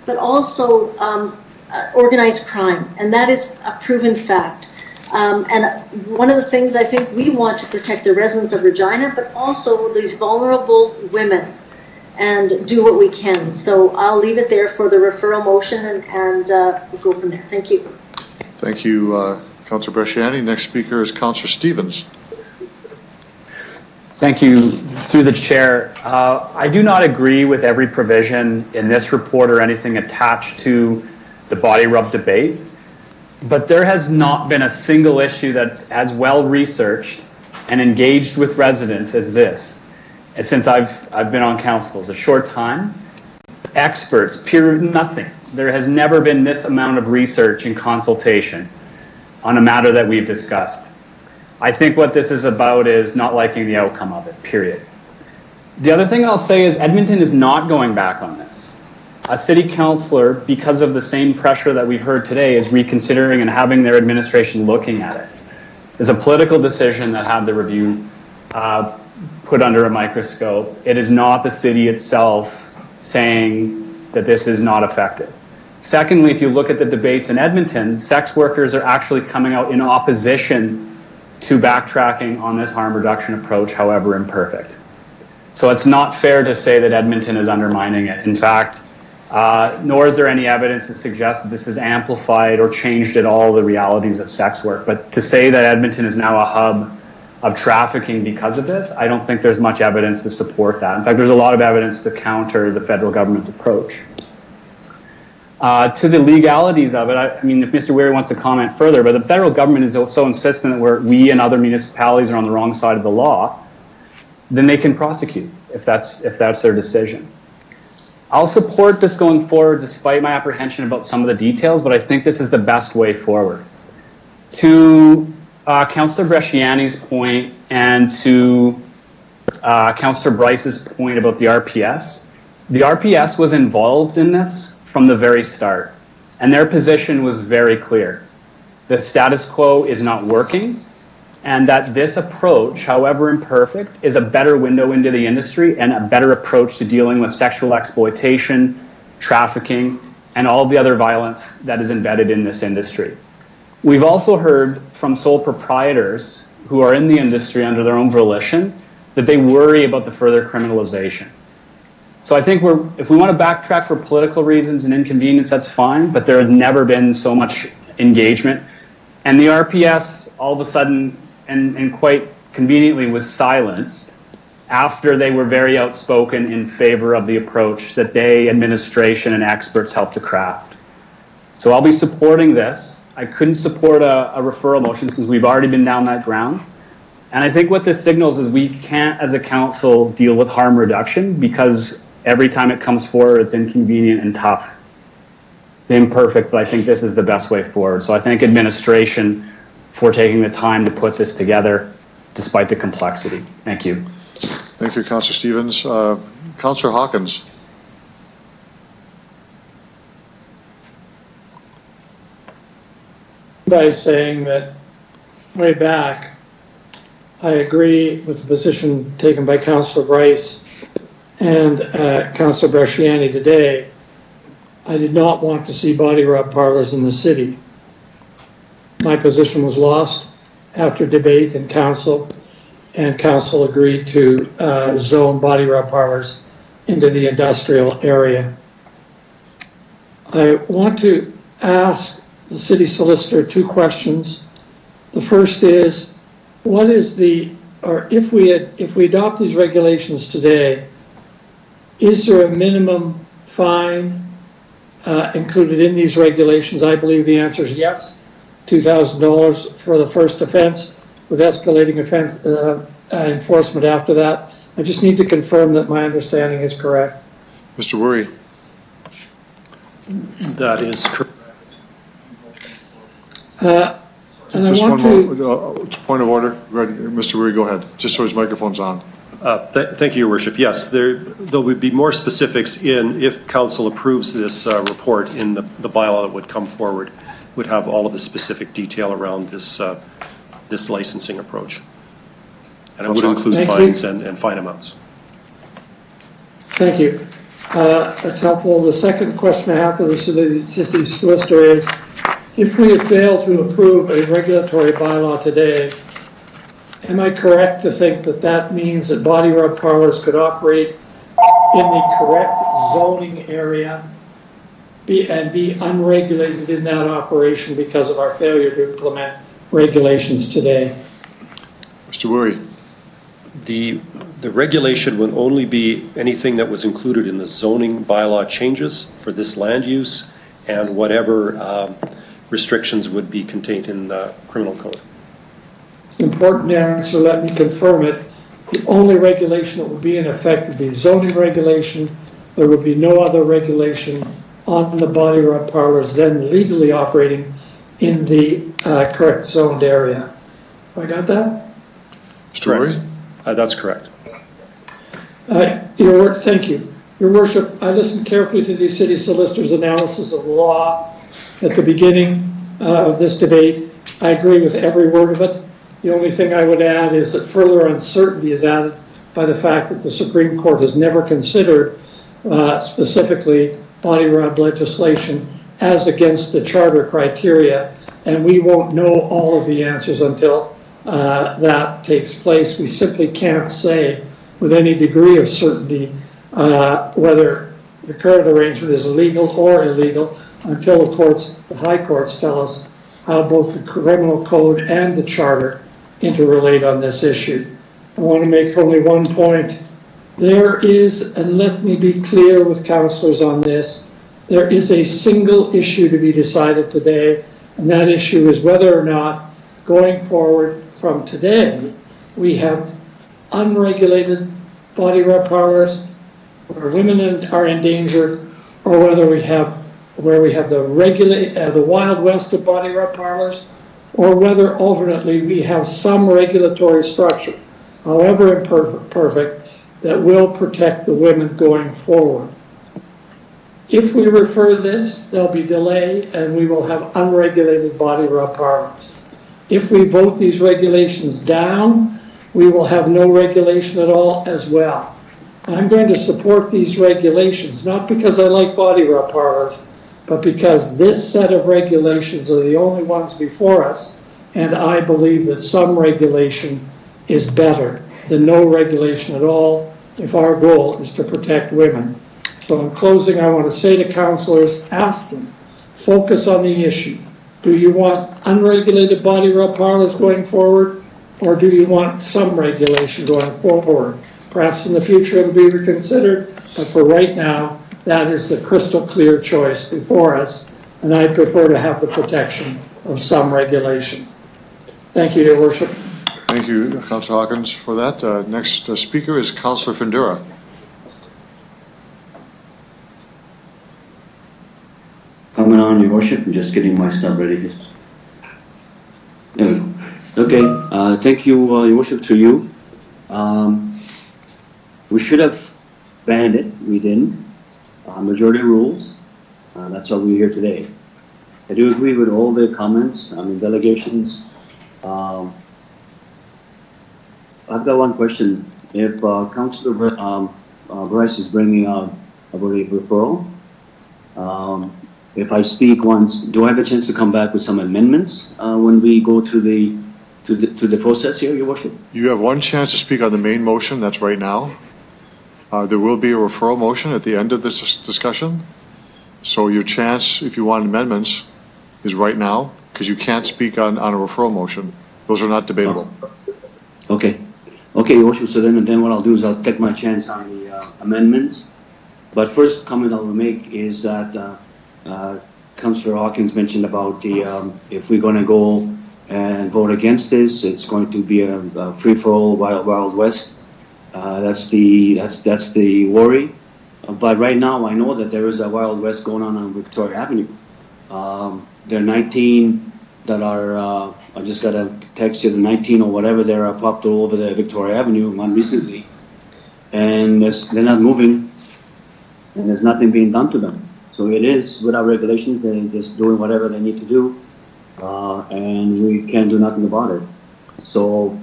but also organized crime, and that is a proven fact. And one of the things I think we want to protect the residents of Regina, but also these vulnerable women, and do what we can. So I'll leave it there for the referral motion, and we'll go from there. Thank you. Thank you, Councillor Bresciani. Next speaker is Councillor Stevens. Thank you. Through the chair, I do not agree with every provision in this report or anything attached to the body rub debate, but there has not been a single issue that's as well researched and engaged with residents as this. And since I've been on council, it's a short time. Experts, nothing. There has never been this amount of research and consultation on a matter that we've discussed. I think what this is about is not liking the outcome of it, period. The other thing I'll say is Edmonton is not going back on this. A city councillor, because of the same pressure that we've heard today, is reconsidering and having their administration looking at it. It's a political decision that had the review put under a microscope. It is not the city itself saying that this is not effective. Secondly, if you look at the debates in Edmonton, sex workers are actually coming out in opposition to backtracking on this harm reduction approach, however imperfect. So it's not fair to say that Edmonton is undermining it. In fact, nor is there any evidence that suggests that this has amplified or changed at all the realities of sex work. But to say that Edmonton is now a hub of trafficking because of this, I don't think there's much evidence to support that. In fact, there's a lot of evidence to counter the federal government's approach. To the legalities of it, I mean, if Mr. Weary wants to comment further, but the federal government is so insistent that we and other municipalities are on the wrong side of the law, then they can prosecute if that's their decision. I'll support this going forward despite my apprehension about some of the details, but I think this is the best way forward. To Councillor Bresciani's point and to Councillor Bryce's point about the RPS was involved in this from the very start, and their position was very clear. The status quo is not working, and that this approach, however imperfect, is a better window into the industry and a better approach to dealing with sexual exploitation, trafficking, and all the other violence that is embedded in this industry. We've also heard from sole proprietors who are in the industry under their own volition that they worry about the further criminalization. So I think if we want to backtrack for political reasons and inconvenience, that's fine, but there has never been so much engagement. And the RPS all of a sudden, and quite conveniently, was silenced after they were very outspoken in favor of the approach that they, administration and experts, helped to craft. So I'll be supporting this. I couldn't support a referral motion since we've already been down that ground. And I think what this signals is we can't, as a council, deal with harm reduction because every time it comes forward, it's inconvenient and tough. It's imperfect, but I think this is the best way forward. So I thank administration for taking the time to put this together, despite the complexity. Thank you. Thank you, Councillor Stevens. Councillor Hawkins. By saying that way back, I agree with the position taken by Councillor Bryce and Councillor Bresciani today. I did not want to see body rub parlors in the city. My position was lost after debate in council, and council agreed to zone body rub parlors into the industrial area. I want to ask the city solicitor two questions. The first is, what is if we adopt these regulations today, is there a minimum fine included in these regulations? I believe the answer is yes. $2,000 for the first offense with escalating offense enforcement after that. I just need to confirm that my understanding is correct. Mr. Weary. That is correct. And Just I want one to. more, point of order. Mr. Weary, go ahead, just so his microphone's on. Thank you, Your Worship. Yes, there would be more specifics if council approves this report in the bylaw that would come forward, would have all of the specific detail around this licensing approach. And it would include fines and fine amounts. Thank you. That's helpful. The second question I have for the city solicitor is, if we have failed to approve a regulatory bylaw today, am I correct to think that that means that body rub parlors could operate in the correct zoning area and be unregulated in that operation because of our failure to implement regulations today? Mr. Weary. The regulation would only be anything that was included in the zoning bylaw changes for this land use and whatever restrictions would be contained in the criminal code. Important answer, let me confirm it. The only regulation that would be in effect would be zoning regulation. There would be no other regulation on the body rub parlors then legally operating in the correct zoned area. I got that? Mr. Weary? That's correct. Thank you. Your Worship, I listened carefully to the city solicitor's analysis of the law at the beginning of this debate. I agree with every word of it. The only thing I would add is that further uncertainty is added by the fact that the Supreme Court has never considered specifically body rub legislation as against the charter criteria, and we won't know all of the answers until that takes place. We simply can't say with any degree of certainty whether the current arrangement is legal or illegal until the high courts tell us how both the criminal code and the charter interrelate on this issue. I want to make only one point. There is, and let me be clear with councillors on this, there is a single issue to be decided today, and that issue is whether or not going forward from today we have unregulated body rub parlors where women are endangered, or whether we have the Wild West of body rub parlors, or whether alternately we have some regulatory structure, however imperfect, that will protect the women going forward. If we refer this, there'll be delay and we will have unregulated body rub parlors. If we vote these regulations down, we will have no regulation at all as well. I'm going to support these regulations, not because I like body rub parlors, but because this set of regulations are the only ones before us, and I believe that some regulation is better than no regulation at all if our goal is to protect women. So in closing, I want to say to councillors, ask them, focus on the issue. Do you want unregulated body rub parlors going forward, or do you want some regulation going forward? Perhaps in the future it'll be reconsidered, but for right now, that is the crystal clear choice before us, and I prefer to have the protection of some regulation. Thank you, Your Worship. Thank you, Councillor Hawkins, for that. Next speaker is Councillor Findura. Coming on, Your Worship. I'm just getting my stuff ready. There we go. Okay. Thank you, Your Worship, to you. We should have banned it. We didn't. Majority rules. That's why we're here today. I do agree with all the comments. Delegations. I've got one question. If Councillor Bryce is bringing out about a referral, if I speak once, do I have a chance to come back with some amendments when we go through the process here, Your Worship? You have one chance to speak on the main motion. That's right now. There will be a referral motion at the end of this discussion. So your chance, if you want amendments, is right now, because you can't speak on a referral motion. Those are not debatable. Okay. Okay, Your Worship. So then what I'll do is I'll take my chance on the amendments. But first comment I'll make is that Councillor Hawkins mentioned about the if we're going to go and vote against this, it's going to be a free-for-all Wild West. That's the worry. But right now, I know that there is a Wild West going on Victoria Avenue. There are 19 that are, I just got a text here, the 19 or whatever, they're popped all over the Victoria Avenue, one recently. And they're not moving, and there's nothing being done to them. So it is, without regulations, they're just doing whatever they need to do, and we can't do nothing about it. So,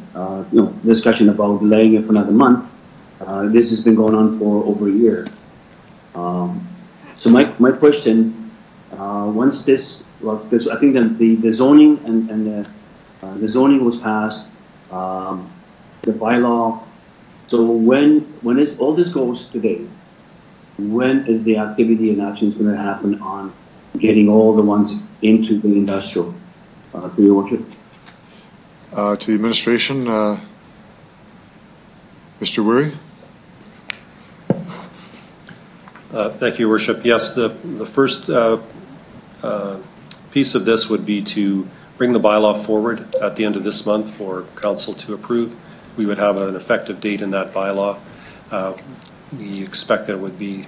discussion about delaying it for another month, this has been going on for over a year. So my question, once this, because I think that the zoning and the zoning was passed, the bylaw. So when all this goes today, when is the activity and actions going to happen on getting all the ones into the industrial? To your worship. To the administration, Mr. Weary. Thank you, Your Worship. Yes, the first piece of this would be to bring the bylaw forward at the end of this month for council to approve. We would have an effective date in that bylaw. We expect that it would be,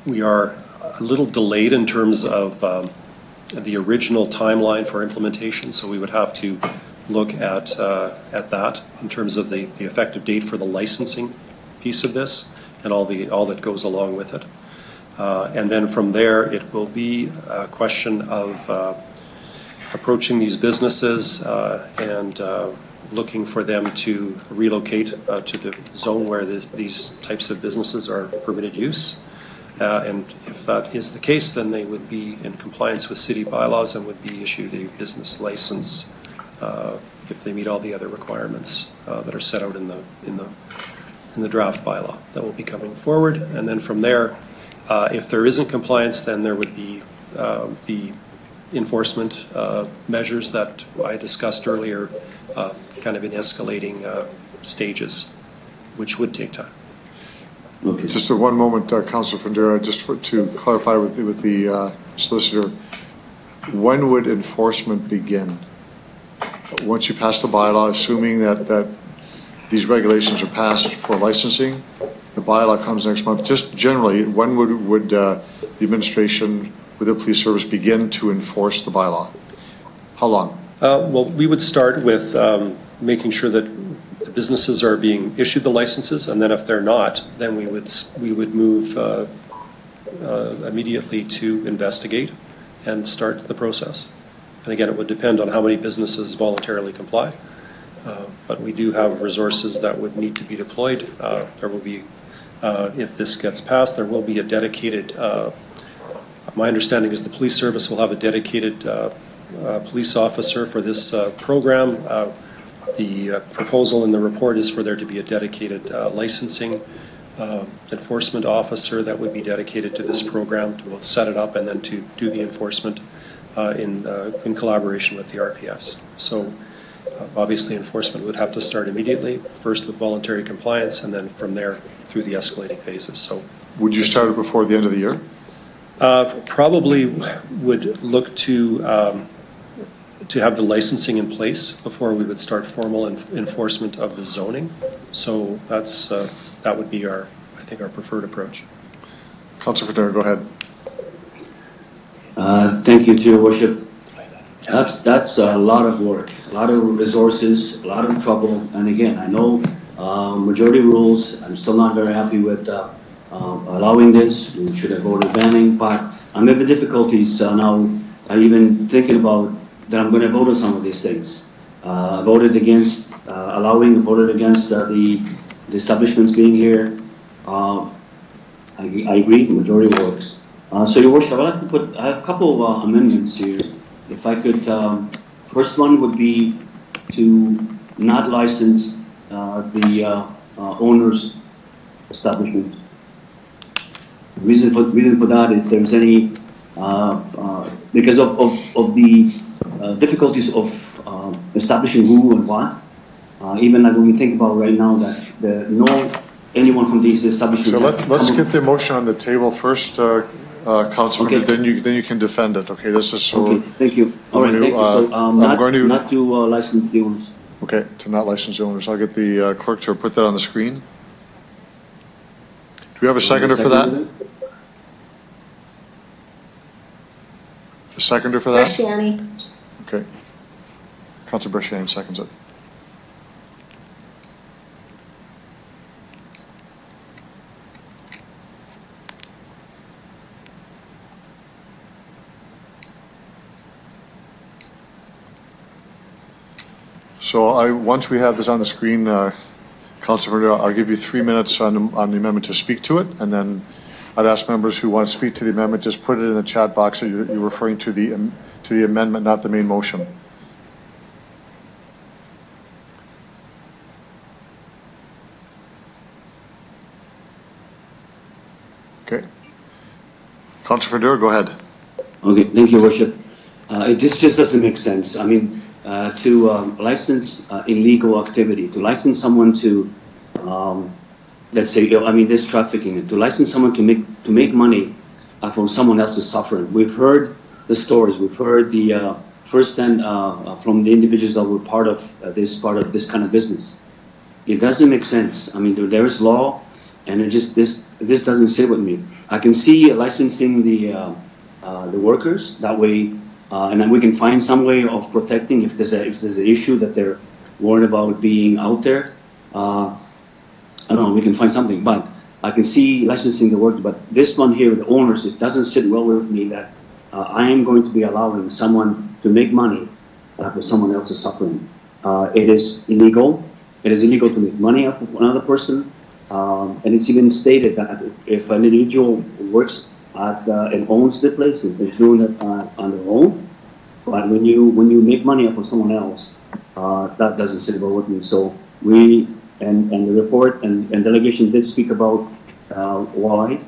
we are a little delayed in terms of the original timeline for implementation, so we would have to look at that in terms of the effective date for the licensing piece of this and all that goes along with it. And then from there, it will be a question of approaching these businesses and looking for them to relocate to the zone where these types of businesses are permitted use. And if that is the case, then they would be in compliance with city bylaws and would be issued a business license if they meet all the other requirements that are set out in the draft bylaw that will be coming forward. And then from there, if there isn't compliance, then there would be the enforcement measures that I discussed earlier, kind of in escalating stages, which would take time. Okay. Just a one moment, Councillor Fundera, just to clarify with the solicitor, when would enforcement begin? Once you pass the bylaw, assuming that these regulations are passed for licensing, the bylaw comes next month. Just generally, when would the administration with the police service begin to enforce the bylaw? How long? Well, we would start with making sure that the businesses are being issued the licenses, and then if they're not, then we would move immediately to investigate and start the process. And again, it would depend on how many businesses voluntarily comply. But we do have resources that would need to be deployed. There will be, if this gets passed, there will be a dedicated, my understanding is the police service will have a dedicated police officer for this program. The proposal in the report is for there to be a dedicated licensing enforcement officer that would be dedicated to this program to both set it up and then to do the enforcement in collaboration with the RPS. So obviously enforcement would have to start immediately, first with voluntary compliance and then from there through the escalating phases. So would you start it before the end of the year? Probably would look to have the licensing in place before we would start formal enforcement of the zoning. So that would be I think our preferred approach. Councillor Fundera, go ahead. Thank you, to your worship. That's a lot of work, a lot of resources, a lot of trouble. And again, I know majority rules. I'm still not very happy with allowing this. We should have voted banning, but I'm having difficulties now. Even thinking about that I'm going to vote on some of these things. Voted against voted against the establishments being here. I agree, the majority works. So your worship, I have a couple of amendments here. If I could, first one would be to not license the owner's establishment. The reason for that is there's any, because of the difficulties of establishing who and what. Even like when we think about right now that anyone from these establishments. So let's get the motion on the table first, Councilman. Okay. Then you can defend it. Okay, this is so. Okay, thank you. All right, thank you. So not to license the owners. Okay, to not license the owners. I'll get the clerk to put that on the screen. Do we have a seconder for that? A seconder for that? Bresciani. Okay. Councilor Bresciani seconds it. So once we have this on the screen, Councilor, I'll give you 3 minutes on the amendment to speak to it, and then I'd ask members who want to speak to the amendment, just put it in the chat box that you're referring to the amendment, not the main motion. Okay. Councilor Fedora, go ahead. Okay, thank you, Worship. It just doesn't make sense. I mean, to license illegal activity, to license someone to, let's say, I mean, this trafficking, to license someone to make money from someone else's suffering. We've heard the stories. We've heard the firsthand from the individuals that were part of this kind of business. It doesn't make sense. I mean, there is law, and this doesn't sit with me. I can see licensing the workers that way, and then we can find some way of protecting if there's an issue that they're worried about being out there. I don't know, we can find something, but I can see licensing the work. But this one here, the owners, it doesn't sit well with me that I am going to be allowing someone to make money for someone else's suffering. It is illegal. It is illegal to make money off of another person. And it's even stated that if an individual works at, and owns the place, and they're doing it on their own, but when you make money off of someone else, that doesn't sit well with me. So we and the report and delegation did speak about why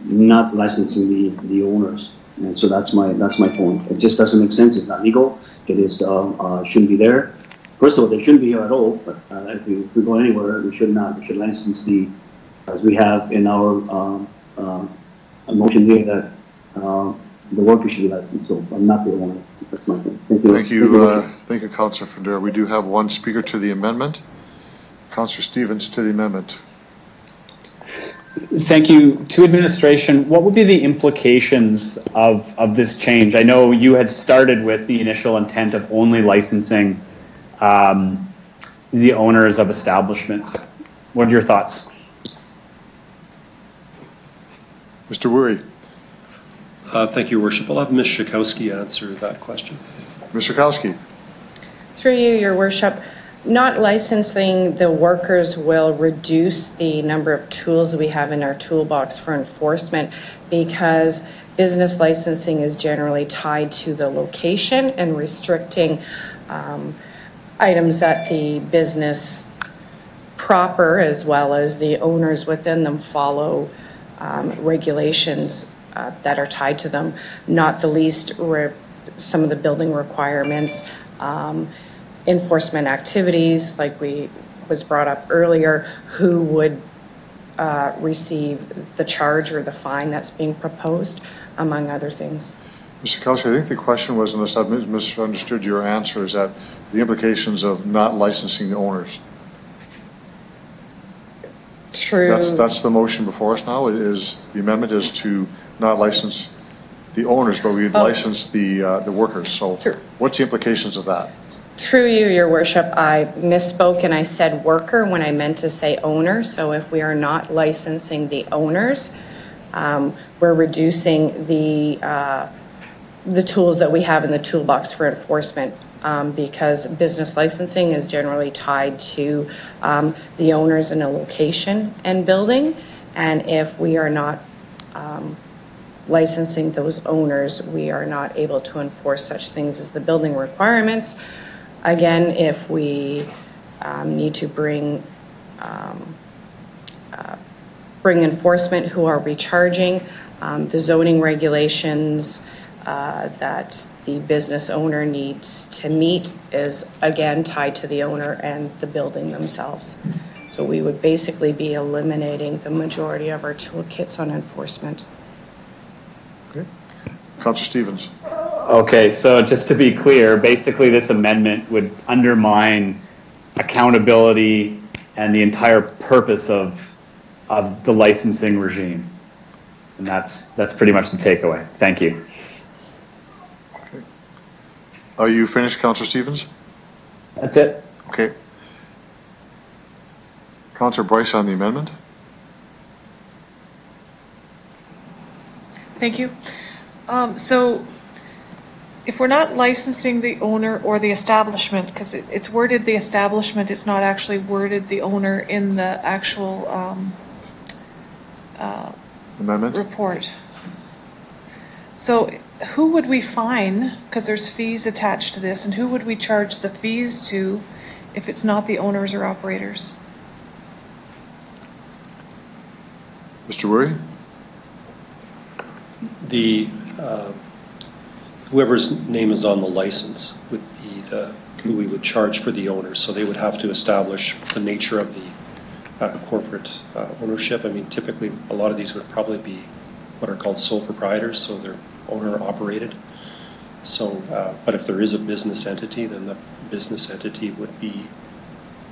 not licensing the owners, and so that's my point. It just doesn't make sense. It's not legal. It is shouldn't be there. First of all, they shouldn't be here at all. But if we go anywhere, we should not. We should license as we have in our motion here that the workers should be licensed. So I'm not the owner. That's my point. Thank you. Thank you, Councilor Fedora. We do have one speaker to the amendment. Councilor Stevens to the amendment. Thank you. To administration, what would be the implications of this change? I know you had started with the initial intent of only licensing the owners of establishments. What are your thoughts? Mr. Woory. Thank you, Worship. I'll have Ms. Schakowsky answer that question. Ms. Schakowsky. Through you, Your Worship, not licensing the workers will reduce the number of tools we have in our toolbox for enforcement, because business licensing is generally tied to the location and restricting items that the business proper, as well as the owners within them, follow regulations that are tied to them, not the least some of the building requirements, enforcement activities like was brought up earlier, who would receive the charge or the fine that's being proposed, among other things. Mr. Kelsey, I think the question was, unless I've misunderstood your answer, is that the implications of not licensing the owners. True. That's the motion before us now. The amendment is to not license the owners, but we would license the workers. So what's the implications of that? Through you, Your Worship, I misspoke and I said worker when I meant to say owner. So if we are not licensing the owners, we're reducing the tools that we have in the toolbox for enforcement, because business licensing is generally tied to the owners in a location and building. And if we are not licensing those owners, we are not able to enforce such things as the building requirements. Again, if we need to bring enforcement who are recharging, the zoning regulations that the business owner needs to meet is again tied to the owner and the building themselves. So we would basically be eliminating the majority of our toolkits on enforcement. Okay. Councilor Stevens. Okay, so just to be clear, basically this amendment would undermine accountability and the entire purpose of of the licensing regime. And that's pretty much the takeaway. Thank you. Okay. Are you finished, Councillor Stevens? That's it. Okay. Councillor Bryce on the amendment. Thank you. So if we're not licensing the owner or the establishment, because it's worded the establishment, it's not actually worded the owner in the actual amendment report. So who would we fine, because there's fees attached to this, and who would we charge the fees to if it's not the owners or operators? Mr. Wurry? The whoever's name is on the license would be who we would charge for the owner. So they would have to establish the nature of the corporate ownership. I mean, typically a lot of these would probably be what are called sole proprietors, so they're owner operated. So, but if there is a business entity, then the business entity would be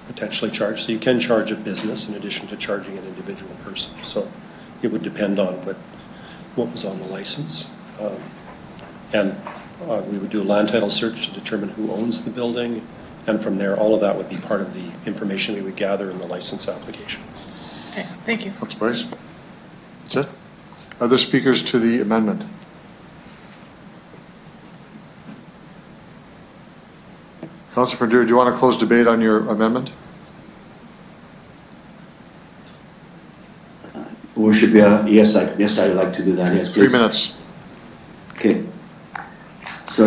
potentially charged. So you can charge a business in addition to charging an individual person. So it would depend on what was on the license. And we would do a land title search to determine who owns the building. And from there, all of that would be part of the information we would gather in the license application. Okay, thank you. Councillor Bryce? That's it? Other speakers to the amendment? Councillor Frontier, do you want to close debate on your amendment? Worship, yes, I'd like to do that. Yes, 3 please. minutes. Okay. So,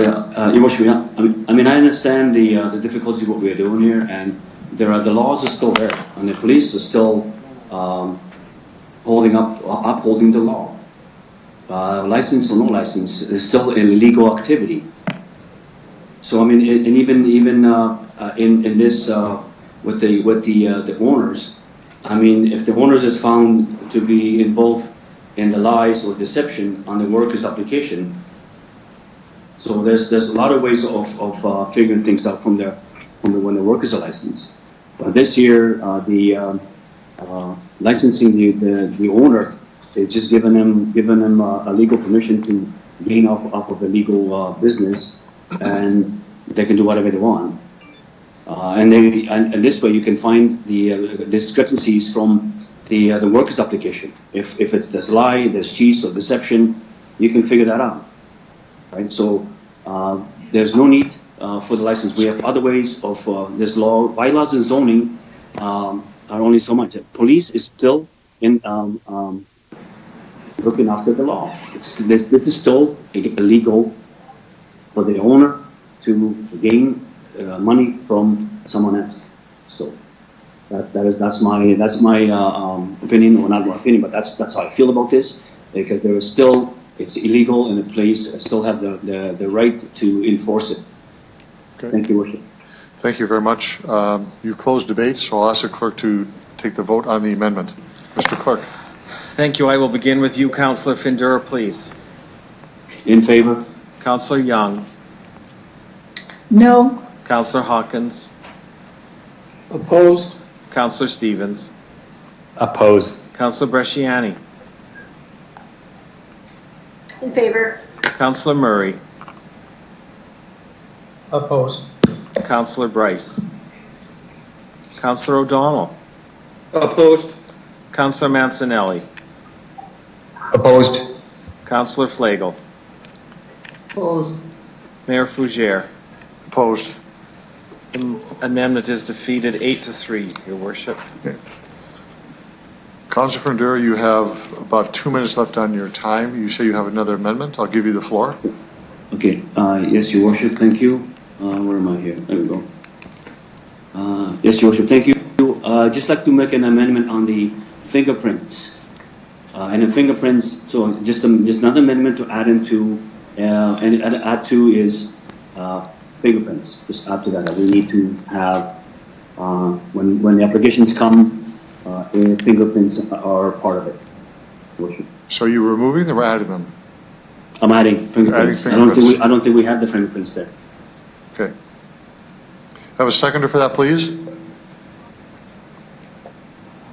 Your Worship, I mean, I understand the difficulty of what we are doing here, and the laws are still there, and the police are still upholding the law. License or no license is still an illegal activity. So, I mean, and even in this with the owners, I mean, if the owners is found to be involved in the lies or deception on the workers' application, so there's a lot of ways of figuring things out from when the workers are licensed. But this year, the licensing the owner is just giving them a legal permission to gain off of a legal business, and they can do whatever they want. And this way you can find the discrepancies from the workers' application. If there's lie, there's cheat or deception, you can figure that out, right? So there's no need for the license. We have other ways of this law. Bylaws and zoning are only so much. Police is still in looking after the law. This is still illegal for the owner to gain money from someone else. So that's my opinion, or not my opinion, but that's how I feel about this, because there is still, it's illegal, and the police still have the right to enforce it. Okay. Thank you, Worship. Thank you very much. You've closed debate, so I'll ask the clerk to take the vote on the amendment. Mr. Clerk. Thank you. I will begin with you, Councillor Findura, please. In favor? Councillor Young. No. Councillor Hawkins. Opposed? Councillor Stevens. Opposed. Councillor Bresciani. In favor. Councillor Murray. Opposed. Councillor Bryce. Councillor O'Donnell. Opposed. Councillor Mancinelli. Opposed. Councillor Flagel. Opposed. Mayor Fougere. Opposed. The amendment is defeated 8-3, Your Worship. Okay. Councillor Frontier, you have about 2 minutes left on your time. You say you have another amendment. I'll give you the floor. Okay. Yes, Your Worship. Thank you. Where am I here? There we go. Yes, Your Worship. Thank you. Just like to make an amendment on the fingerprints. And the fingerprints, so just another amendment to add into, and add to is fingerprints. Just add to that. We need to have, when the applications come, fingerprints are part of it. Worship. So you're removing them or adding them? I'm adding fingerprints. Adding fingerprints. I don't think we have the fingerprints there. Okay. Have a seconder for that, please?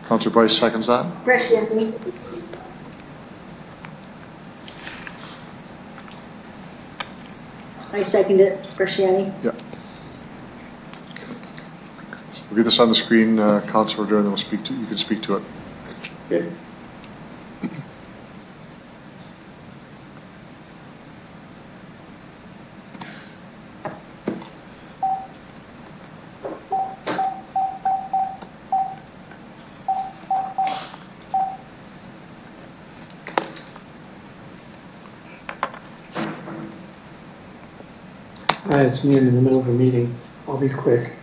Councillor Bryce seconds that. Bresciani. I second it, Bresciani. Yeah. We'll get this on the screen, Councillor Verdure, and then we'll speak to, you can speak to it. Okay. It's me in the middle of a meeting. I'll be quick.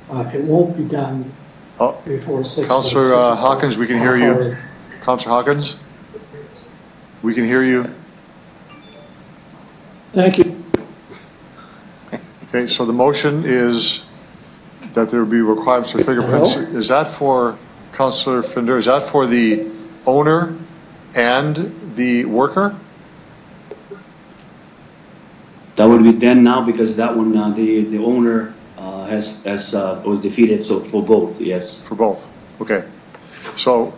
It won't be done before 6. Councillor Hawkins, we can hear you. Councillor Hawkins? We can hear you. Thank you. Okay, so the motion is that there be requirements for fingerprints. Hello? Is that for, Councillor Finder, is that for the owner and the worker? That would be then now because that one, the owner was defeated, so for both, yes. For both, okay. So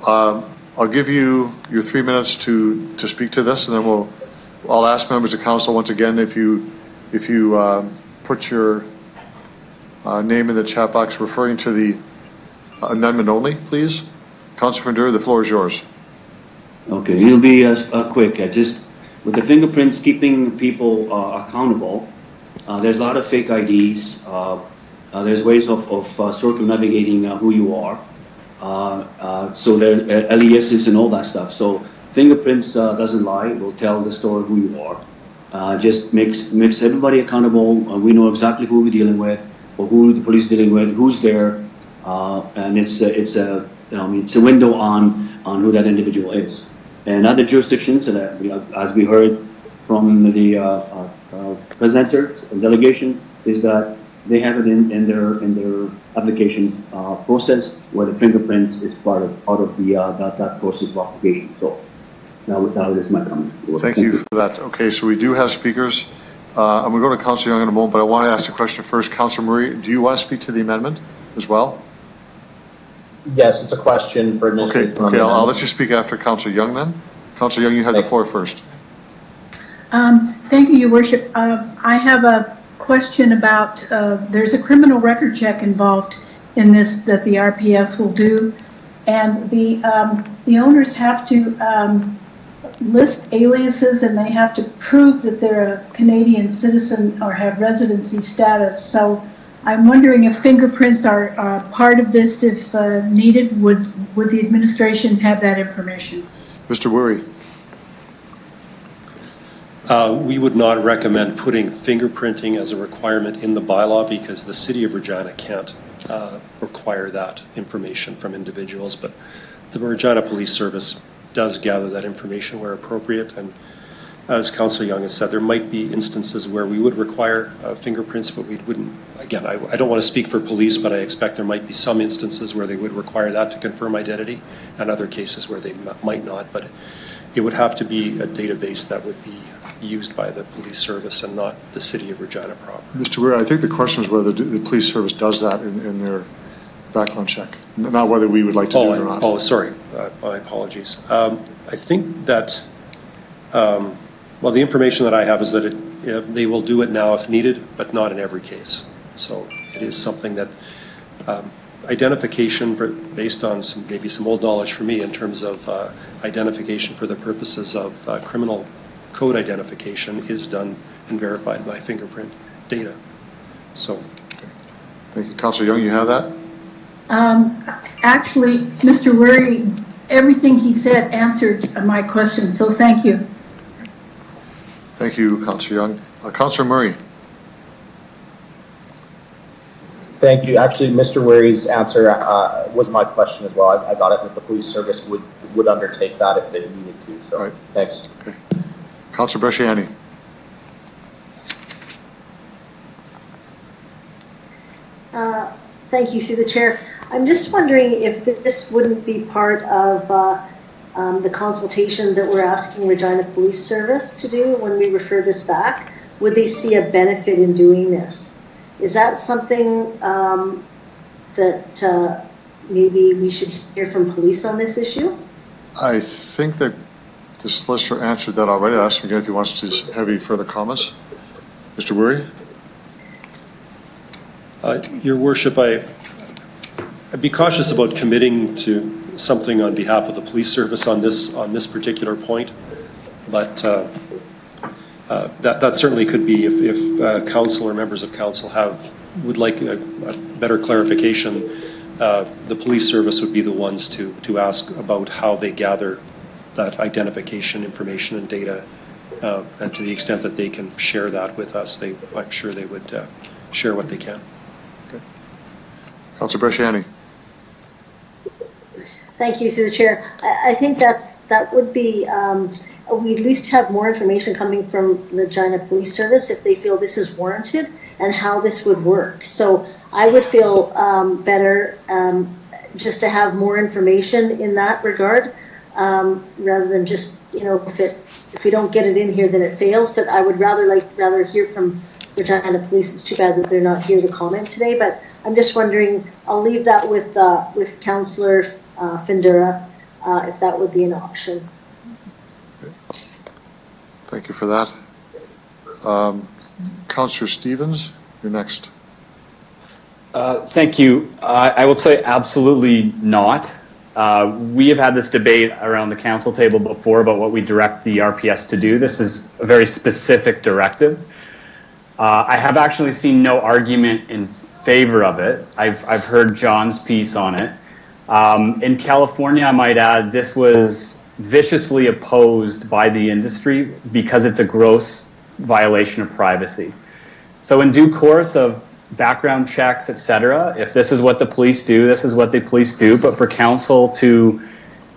I'll give you your 3 minutes to speak to this, and then I'll ask members of council once again if you put your name in the chat box referring to the amendment only, please. Councillor Verdure, the floor is yours. Okay, it'll be quick. With the fingerprints keeping people accountable, there's a lot of fake IDs. There's ways of circumnavigating who you are. So there are aliases and all that stuff. So fingerprints doesn't lie. It will tell the story of who you are. Just makes everybody accountable. We know exactly who we're dealing with, or who the police are dealing with, who's there, and it's a window on who that individual is. And other jurisdictions, as we heard from the presenters and delegation, is that they have it in their application process where the fingerprints is part of that process of application. So that is my comment. Thank you for that. Okay, so we do have speakers. I'm going to go to Councillor Young in a moment, but I want to ask a question first. Councillor Murray, do you want to speak to the amendment as well? Yes, it's a question for administration. Okay, I'll let you speak after Councillor Young then. Councillor Young, you have the floor first. Thank you, Your Worship. I have a question about, there's a criminal record check involved in this that the RPS will do, and the owners have to list aliases, and they have to prove that they're a Canadian citizen or have residency status. So I'm wondering if fingerprints are part of this. If needed, would the administration have that information? Mr. Wurry. We would not recommend putting fingerprinting as a requirement in the bylaw because the City of Regina can't require that information from individuals, but the Regina Police Service does gather that information where appropriate. And as Councillor Young has said, there might be instances where we would require fingerprints, but we wouldn't. Again, I don't want to speak for police, but I expect there might be some instances where they would require that to confirm identity, and other cases where they might not. But it would have to be a database that would be used by the police service and not the City of Regina proper. Mr. Wurry, I think the question is whether the police service does that in their background check, not whether we would like to do it or not. Oh, sorry. My apologies. I think that, well, the information that I have is that they will do it now if needed, but not in every case. So it is something that identification based on maybe some old knowledge for me in terms of identification for the purposes of criminal code identification is done and verified by fingerprint data. So, thank you, Councillor Young. You have that. Actually, Mr. Wurry, everything he said answered my question. So thank you. Thank you, Councillor Young. Councillor Murray. Thank you. Actually, Mr. Wurry's answer was my question as well. I got it that the police service would undertake that if they needed to. So, right. Thanks. Okay. Councillor Bresciani. Thank you, through the chair. I'm just wondering if this wouldn't be part of the consultation that we're asking Regina Police Service to do when we refer this back. Would they see a benefit in doing this? Is that something that maybe we should hear from police on this issue? I think that the solicitor answered that already. I asked him again if he wants to have any further comments. Mr. Woory? Your Worship, I'd be cautious about committing to something on behalf of the police service on this particular point, but that certainly could be if council or members of council would like a better clarification. The police service would be the ones to ask about how they gather that identification information and data, and to the extent that they can share that with us, I'm sure they would share what they can. Okay. Councillor Bresciani. Thank you, through the chair. I think that would be, we at least have more information coming from Regina Police Service if they feel this is warranted and how this would work. So I would feel better just to have more information in that regard, rather than just, if we don't get it in here, then it fails. But I would rather hear from Regina Police. It's too bad that they're not here to comment today, but I'm just wondering, I'll leave that with Councillor Findura, if that would be an option. Thank you for that. Councillor Stevens, you're next. Thank you. I will say absolutely not. We have had this debate around the council table before about what we direct the RPS to do. This is a very specific directive. I have actually seen no argument in favor of it. I've heard John's piece on it. In California, I might add, this was viciously opposed by the industry because it's a gross violation of privacy. So in due course of background checks, etc., if this is what the police do, this is what the police do. But for council to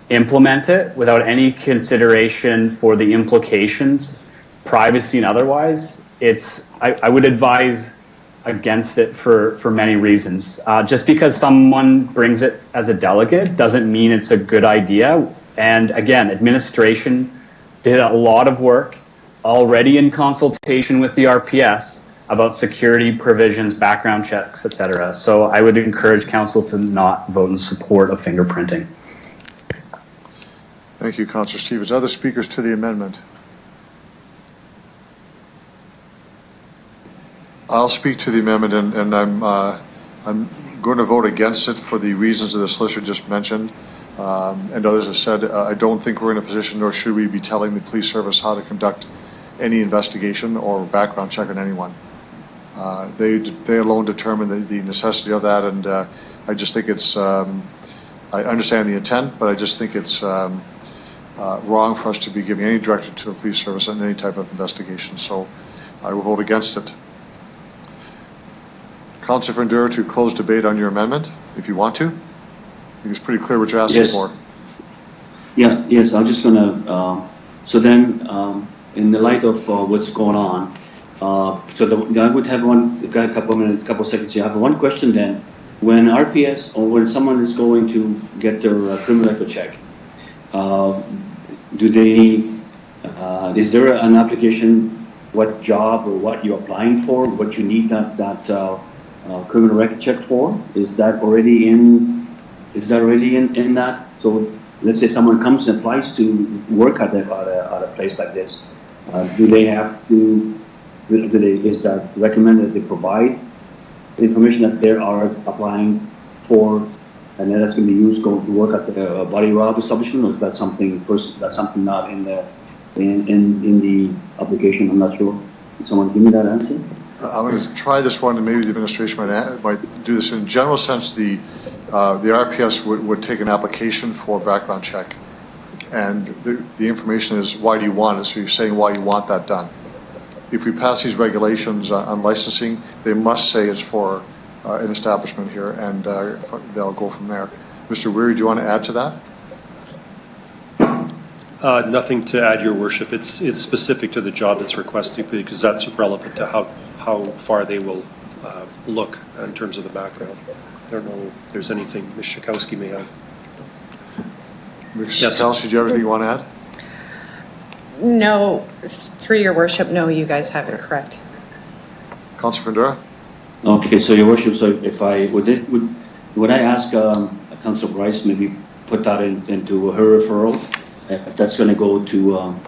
implement it without any consideration for the implications, privacy and otherwise, I would advise against it for many reasons. Just because someone brings it as a delegate doesn't mean it's a good idea. And again, administration did a lot of work already in consultation with the RPS about security provisions, background checks, etc. So I would encourage council to not vote in support of fingerprinting. Thank you, Councillor Stevens. Other speakers to the amendment? I'll speak to the amendment, and I'm going to vote against it for the reasons that the solicitor just mentioned, and others have said. I don't think we're in a position, nor should we be telling the police service how to conduct any investigation or background check on anyone. They alone determine the necessity of that, and I just think it's, I understand the intent, but I just think it's wrong for us to be giving any directive to the police service on any type of investigation, so I will vote against it. Councillor Findura, to close debate on your amendment, if you want to. I think it's pretty clear what you're asking for. Yes, I'm just going to, so then, in the light of what's going on, I would have a couple seconds here. I have one question then. When RPS or when someone is going to get their criminal record check, is there an application, what job or what you're applying for, what you need that criminal record check for? Is that already in that? So let's say someone comes and applies to work at a place like this. Do they have to, is that recommended that they provide the information that they are applying for, and then that's going to be used going to work at the body rob establishment, or is that something not in the application? I'm not sure. Can someone give me that answer? I'm going to try this one, and maybe the administration might do this. In general sense, the RPS would take an application for a background check, and the information is, why do you want it? So you're saying why you want that done. If we pass these regulations on licensing, they must say it's for an establishment here, and they'll go from there. Mr. Weary, do you want to add to that? Nothing to add, Your Worship. It's specific to the job that's requested, because that's relevant to how far they will look in terms of the background. I don't know if there's anything Ms. Schakowsky may have. Ms. Schakowsky, do you have anything you want to add? No, through your worship, no, you guys have it correct. Councillor Findura? Okay, so Your Worship, so if I would I ask Councilor Bryce maybe put that into her referral. If that's going to go to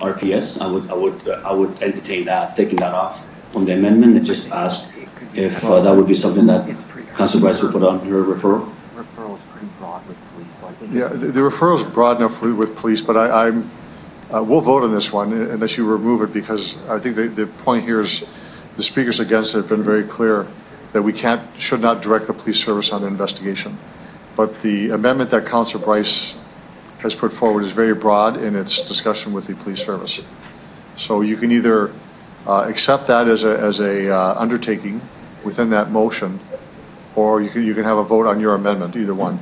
RPS, I would entertain that, taking that off from the amendment, and just ask if that would be something that Councilor Bryce would put on her referral. Referral is pretty broad with police, so I think. Yeah, the referral is broad enough with police, but we'll vote on this one unless you remove it, because I think the point here is the speakers against it have been very clear that we should not direct the police service on the investigation. But the amendment that Councilor Bryce has put forward is very broad in its discussion with the police service. So you can either accept that as a undertaking within that motion, or you can have a vote on your amendment, either one.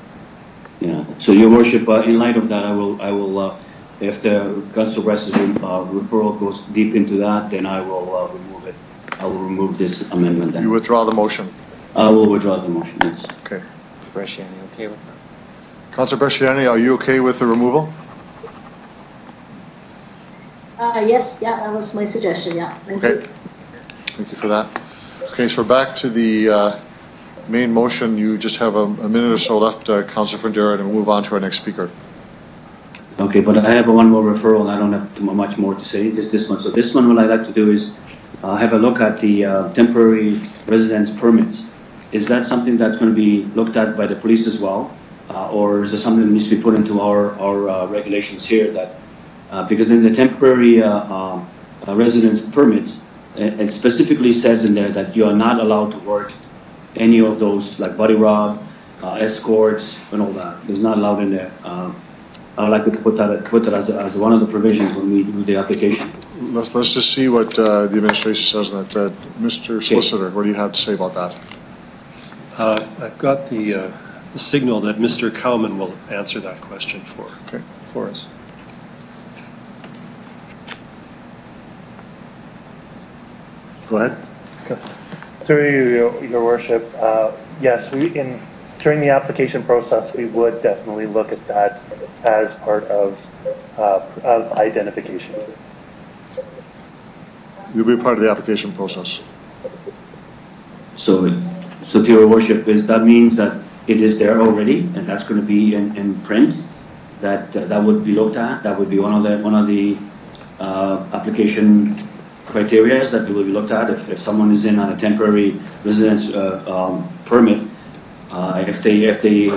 Yeah. So, Your Worship, in light of that, I will, if the Councilor Bryce's referral goes deep into that, then I will remove it. I will remove this amendment then. You withdraw the motion? I will withdraw the motion, yes. Okay. Bresciani, okay with that? Councilor Bresciani, are you okay with the removal? Yes, yeah, that was my suggestion, yeah. Thank you. Thank you for that. Okay, so back to the main motion. You just have a minute or so left, Councilor Fundera, and we'll move on to our next speaker. Okay, but I have one more referral, and I don't have too much more to say. Just this one. So this one, what I'd like to do is have a look at the temporary residence permits. Is that something that's going to be looked at by the police as well? Or is it something that needs to be put into our regulations here? That because in the temporary residence permits, it specifically says in there that you are not allowed to work any of those, like body rob, escorts, and all that. It's not allowed in there. I would like to put that as one of the provisions when we do the application. Let's just see what the administration says on that. Mr. Solicitor, what do you have to say about that? I've got the signal that Mr. Cowman will answer that question for us. Go ahead. Okay. Through you, Your Worship, yes, during the application process, we would definitely look at that as part of identification. You'll be part of the application process. So to Your Worship, that means that it is there already, and that's going to be in print. That would be looked at. That would be one of the application criteria that will be looked at. If someone is in on a temporary residence permit, if they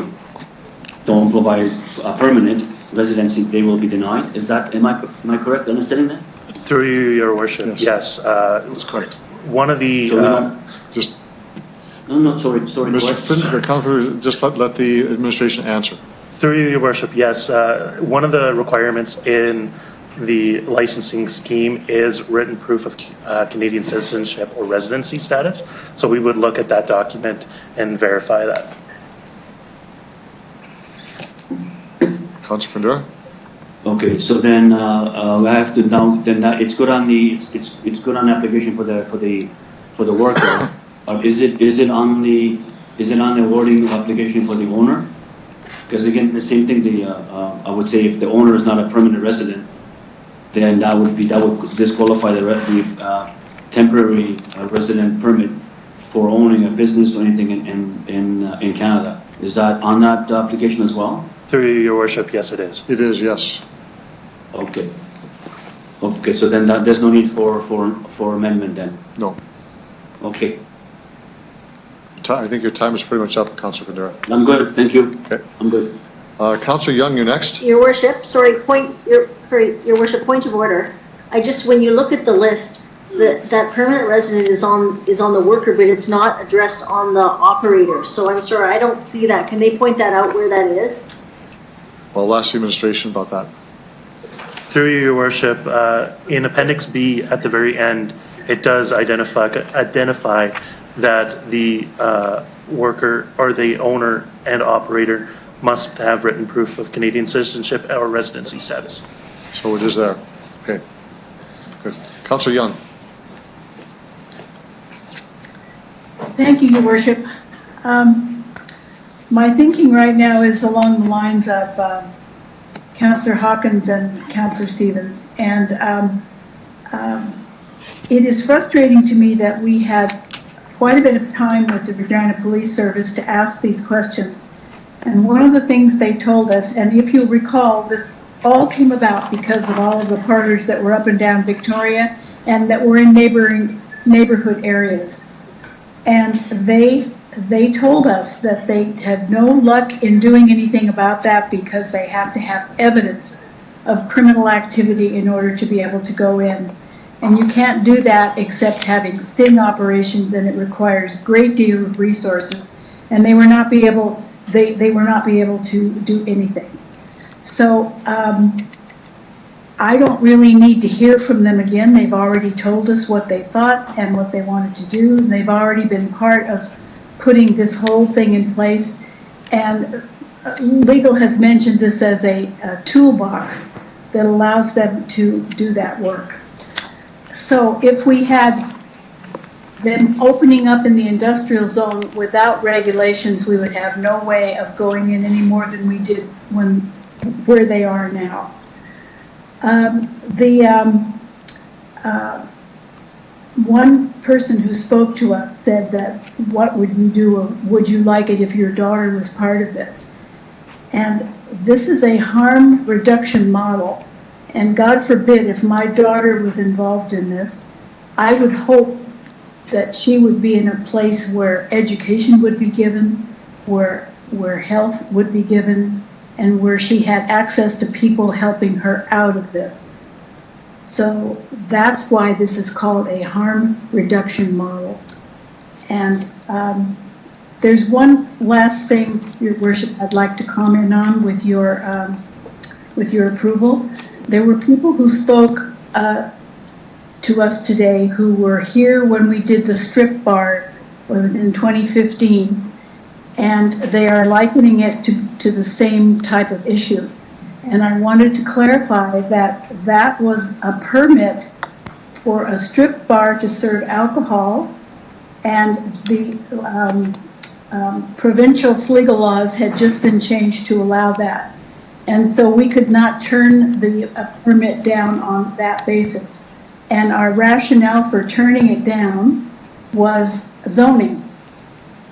don't provide a permanent residency, they will be denied. Am I correct understanding that? Through you, Your Worship, yes. That's correct. One of the just. No, sorry. Mr. Counselor, just let the administration answer. Through you, Your Worship, yes. One of the requirements in the licensing scheme is written proof of Canadian citizenship or residency status. So we would look at that document and verify that. Councilor Fundera? Okay, so then I have to now. Then that it's good on the it's good on the application for the worker. Is it on the awarding application for the owner? Because again, the same thing. I would say if the owner is not a permanent resident, then that would disqualify the temporary resident permit for owning a business or anything in Canada. Is that on that application as well? Through Your Worship, yes, it is. It is, yes. Okay. Okay, so then there's no need for amendment then? No. Okay. I think your time is pretty much up, Councilor Fundera. I'm good, thank you. Okay. I'm good. Councilor Young, you're next. Your Worship, Your Worship, point of order. When you look at the list, that permanent resident is on the worker, but it's not addressed on the operator. So I'm sorry, I don't see that. Can they point that out where that is? Well, I'll ask the administration about that. Through you, Your Worship, in Appendix B at the very end, it does identify that the worker or the owner and operator must have written proof of Canadian citizenship or residency status. So it is there. Okay. Good. Councilor Young. Thank you, Your Worship. My thinking right now is along the lines of Councillor Hawkins and Councillor Stevens. And it is frustrating to me that we had quite a bit of time with the Regina Police Service to ask these questions. And one of the things they told us, and if you recall, this all came about because of all of the parlors that were up and down Victoria and that were in neighborhood areas. And they told us that they had no luck in doing anything about that because they have to have evidence of criminal activity in order to be able to go in. And you can't do that except having sting operations, and it requires a great deal of resources, and they were not be able to do anything. So I don't really need to hear from them again. They've already told us what they thought and what they wanted to do, and they've already been part of putting this whole thing in place. And legal has mentioned this as a toolbox that allows them to do that work. So if we had them opening up in the industrial zone without regulations, we would have no way of going in any more than we did where they are now. One person who spoke to us said that, what would you do, or would you like it if your daughter was part of this? And this is a harm reduction model. And God forbid, if my daughter was involved in this, I would hope that she would be in a place where education would be given, where health would be given, and where she had access to people helping her out of this. So that's why this is called a harm reduction model. And there's one last thing, Your Worship, I'd like to comment on with your approval. There were people who spoke to us today who were here when we did the strip bar, was it in 2015, and they are likening it to the same type of issue. And I wanted to clarify that that was a permit for a strip bar to serve alcohol, and the provincial legal laws had just been changed to allow that. And so we could not turn the permit down on that basis. And our rationale for turning it down was zoning,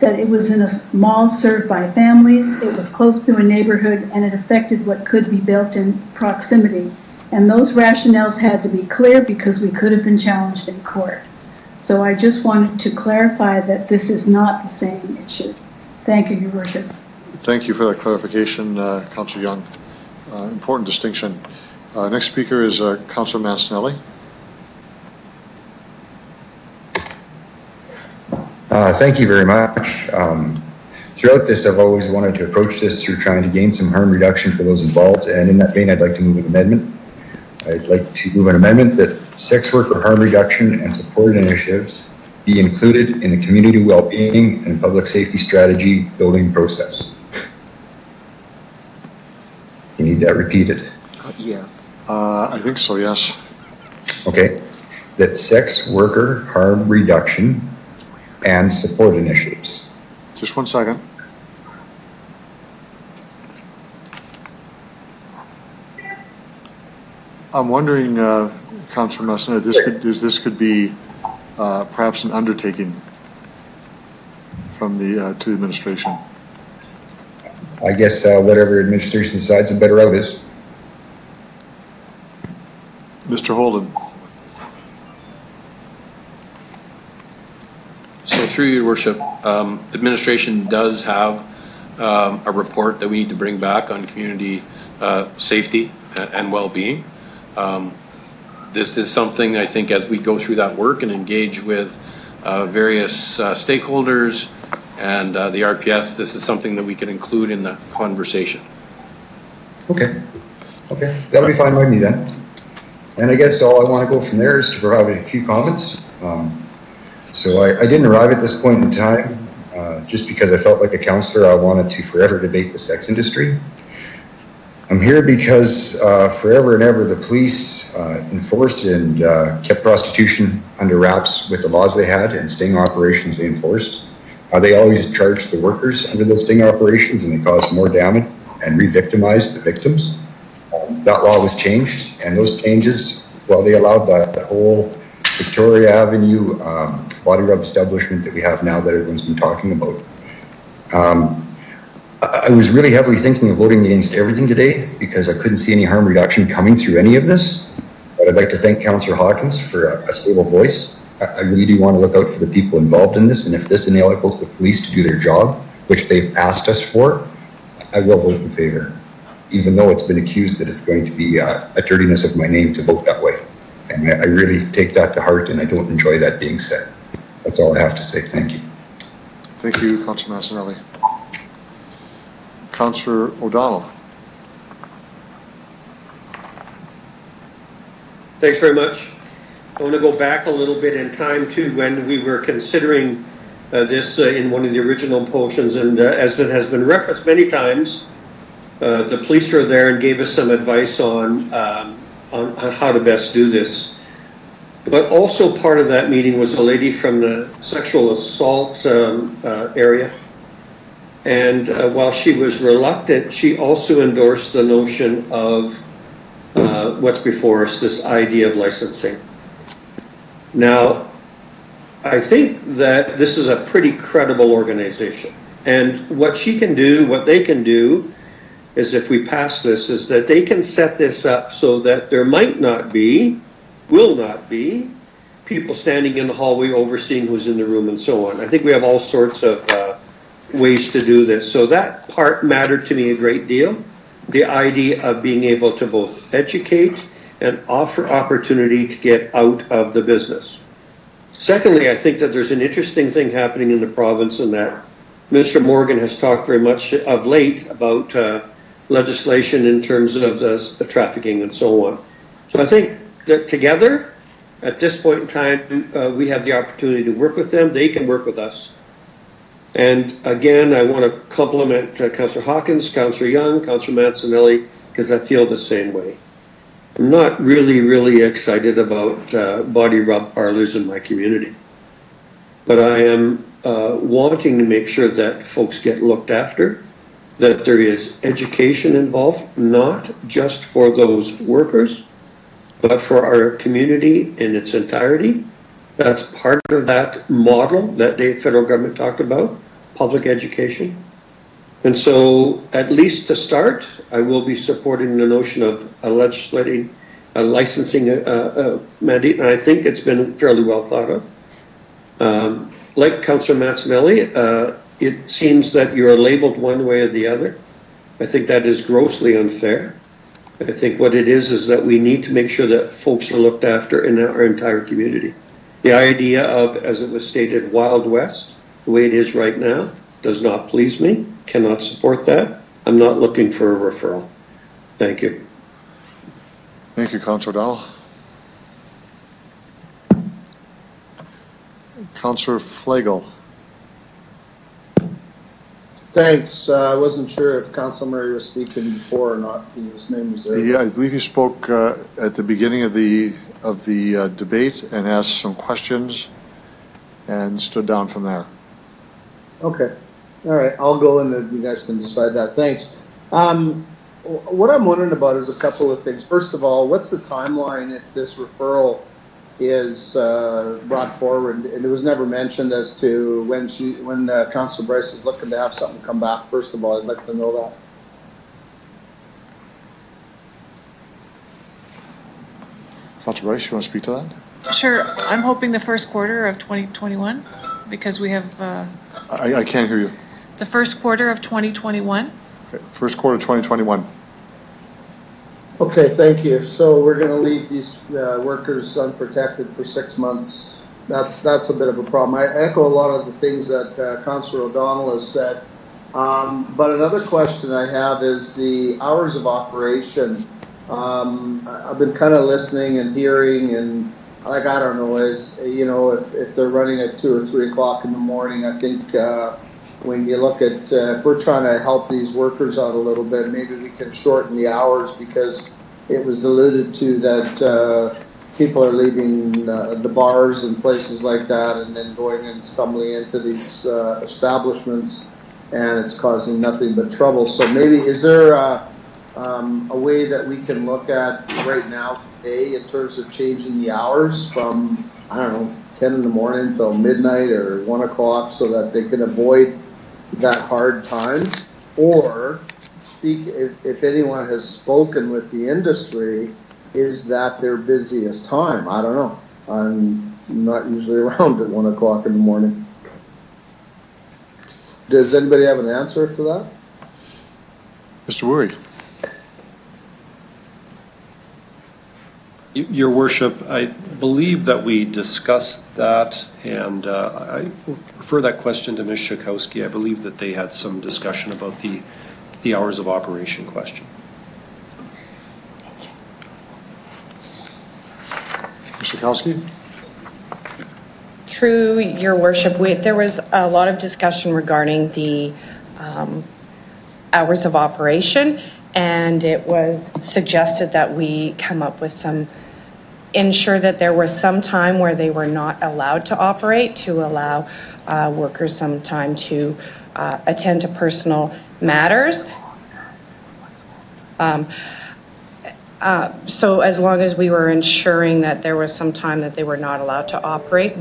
that it was in a mall served by families, it was close to a neighborhood, and it affected what could be built in proximity. And those rationales had to be clear because we could have been challenged in court. So I just wanted to clarify that this is not the same issue. Thank you, Your Worship. Thank you for that clarification, Councillor Young. Important distinction. Next speaker is Councillor Mancinelli. Thank you very much. Throughout this, I've always wanted to approach this through trying to gain some harm reduction for those involved, and in that vein, I'd like to move an amendment. I'd like to move an amendment that sex worker harm reduction and support initiatives be included in the community well-being and public safety strategy building process. You need that repeated? Yes. I think so, yes. Okay. That sex worker harm reduction and support initiatives. Just 1 second. I'm wondering, Councillor Messina, this could be perhaps an undertaking from the to the administration. I guess whatever administration decides, the better out is. Mr. Holden. So through your worship, administration does have a report that we need to bring back on community safety and well-being. This is something I think as we go through that work and engage with various stakeholders and the RPS, this is something that we can include in the conversation. Okay. Okay, that'll be fine by me then. And I guess all I want to go from there is to provide a few comments. So I didn't arrive at this point in time just because I felt like a councillor I wanted to forever debate the sex industry. I'm here because forever and ever the police enforced and kept prostitution under wraps with the laws they had and sting operations they enforced. They always charged the workers under those sting operations, and they caused more damage and re-victimized the victims. That law was changed, and those changes, well, they allowed that whole Victoria Avenue body rub establishment that we have now that everyone's been talking about. I was really heavily thinking of voting against everything today because I couldn't see any harm reduction coming through any of this. But I'd like to thank Councillor Hawkins for a stable voice. I really do want to look out for the people involved in this, and if this enables the police to do their job, which they've asked us for, I will vote in favor, even though it's been accused that it's going to be a dirtiness of my name to vote that way. And I really take that to heart, and I don't enjoy that being said. That's all I have to say. Thank you. Thank you, Councillor Massanelli. Councillor O'Donnell. Thanks very much. I want to go back a little bit in time to when we were considering this in one of the original motions, and as it has been referenced many times, the police were there and gave us some advice on how to best do this. But also part of that meeting was a lady from the sexual assault area. And while she was reluctant, she also endorsed the notion of what's before us, this idea of licensing. Now, I think that this is a pretty credible organization. And what she can do, what they can do, is if we pass this, is that they can set this up so that there might not be, will not be, people standing in the hallway overseeing who's in the room and so on. I think we have all sorts of ways to do this. So that part mattered to me a great deal. The idea of being able to both educate and offer opportunity to get out of the business. Secondly, I think that there's an interesting thing happening in the province in that Mr. Morgan has talked very much of late about legislation in terms of the trafficking and so on. So I think that together, at this point in time, we have the opportunity to work with them. They can work with us. And again, I want to compliment Councillor Hawkins, Councillor Young, Councillor Mancinelli, because I feel the same way. I'm not really excited about body rub parlors in my community. But I am wanting to make sure that folks get looked after, that there is education involved, not just for those workers, but for our community in its entirety. That's part of that model that the federal government talked about, public education. And so, at least to start, I will be supporting the notion of a licensing mandate, and I think it's been fairly well thought of. Like Councillor Mancinelli, it seems that you're labeled one way or the other. I think that is grossly unfair. I think what it is that we need to make sure that folks are looked after in our entire community. The idea of, as it was stated, Wild West, the way it is right now, does not please me, cannot support that. I'm not looking for a referral. Thank you. Thank you, Councillor O'Donnell. Councillor Flagel. Thanks. I wasn't sure if Councillor Murray was speaking before or not. His name was there. Yeah, I believe he spoke at the beginning of the debate and asked some questions and stood down from there. Okay. All right. I'll go and then you guys can decide that. Thanks. What I'm wondering about is a couple of things. First of all, what's the timeline if this referral is brought forward? And it was never mentioned as to when Councillor Bryce is looking to have something come back. First of all, I'd like to know that. Councillor Bryce, you want to speak to that? Sure. I'm hoping the first quarter of 2021 because we have... I can't hear you. The first quarter of 2021. Okay. First quarter 2021. Okay, thank you. So we're going to leave these workers unprotected for 6 months. That's a bit of a problem. I echo a lot of the things that Councillor O'Donnell has said. But another question I have is the hours of operation. I've been kind of listening and hearing, and like I don't know, if they're running at 2 or 3 o'clock in the morning, I think when you look at if we're trying to help these workers out a little bit, maybe we can shorten the hours, because it was alluded to that people are leaving the bars and places like that and then going and stumbling into these establishments, and it's causing nothing but trouble. So maybe is there a way that we can look at right now today in terms of changing the hours from, I don't know, 10 in the morning until midnight or 1 o'clock so that they can avoid that hard time? or if anyone has spoken with the industry, is that their busiest time? I don't know. I'm not usually around at 1 o'clock in the morning. Does anybody have an answer to that? Mr. Woory. Your Worship, I believe that we discussed that, and I refer that question to Ms. Schakowsky. I believe that they had some discussion about the hours of operation question. Ms. Schakowsky? Through your worship, there was a lot of discussion regarding the hours of operation, and it was suggested that we come up with ensure that there was some time where they were not allowed to operate, to allow workers some time to attend to personal matters. So as long as we were ensuring that there was some time that they were not allowed to operate,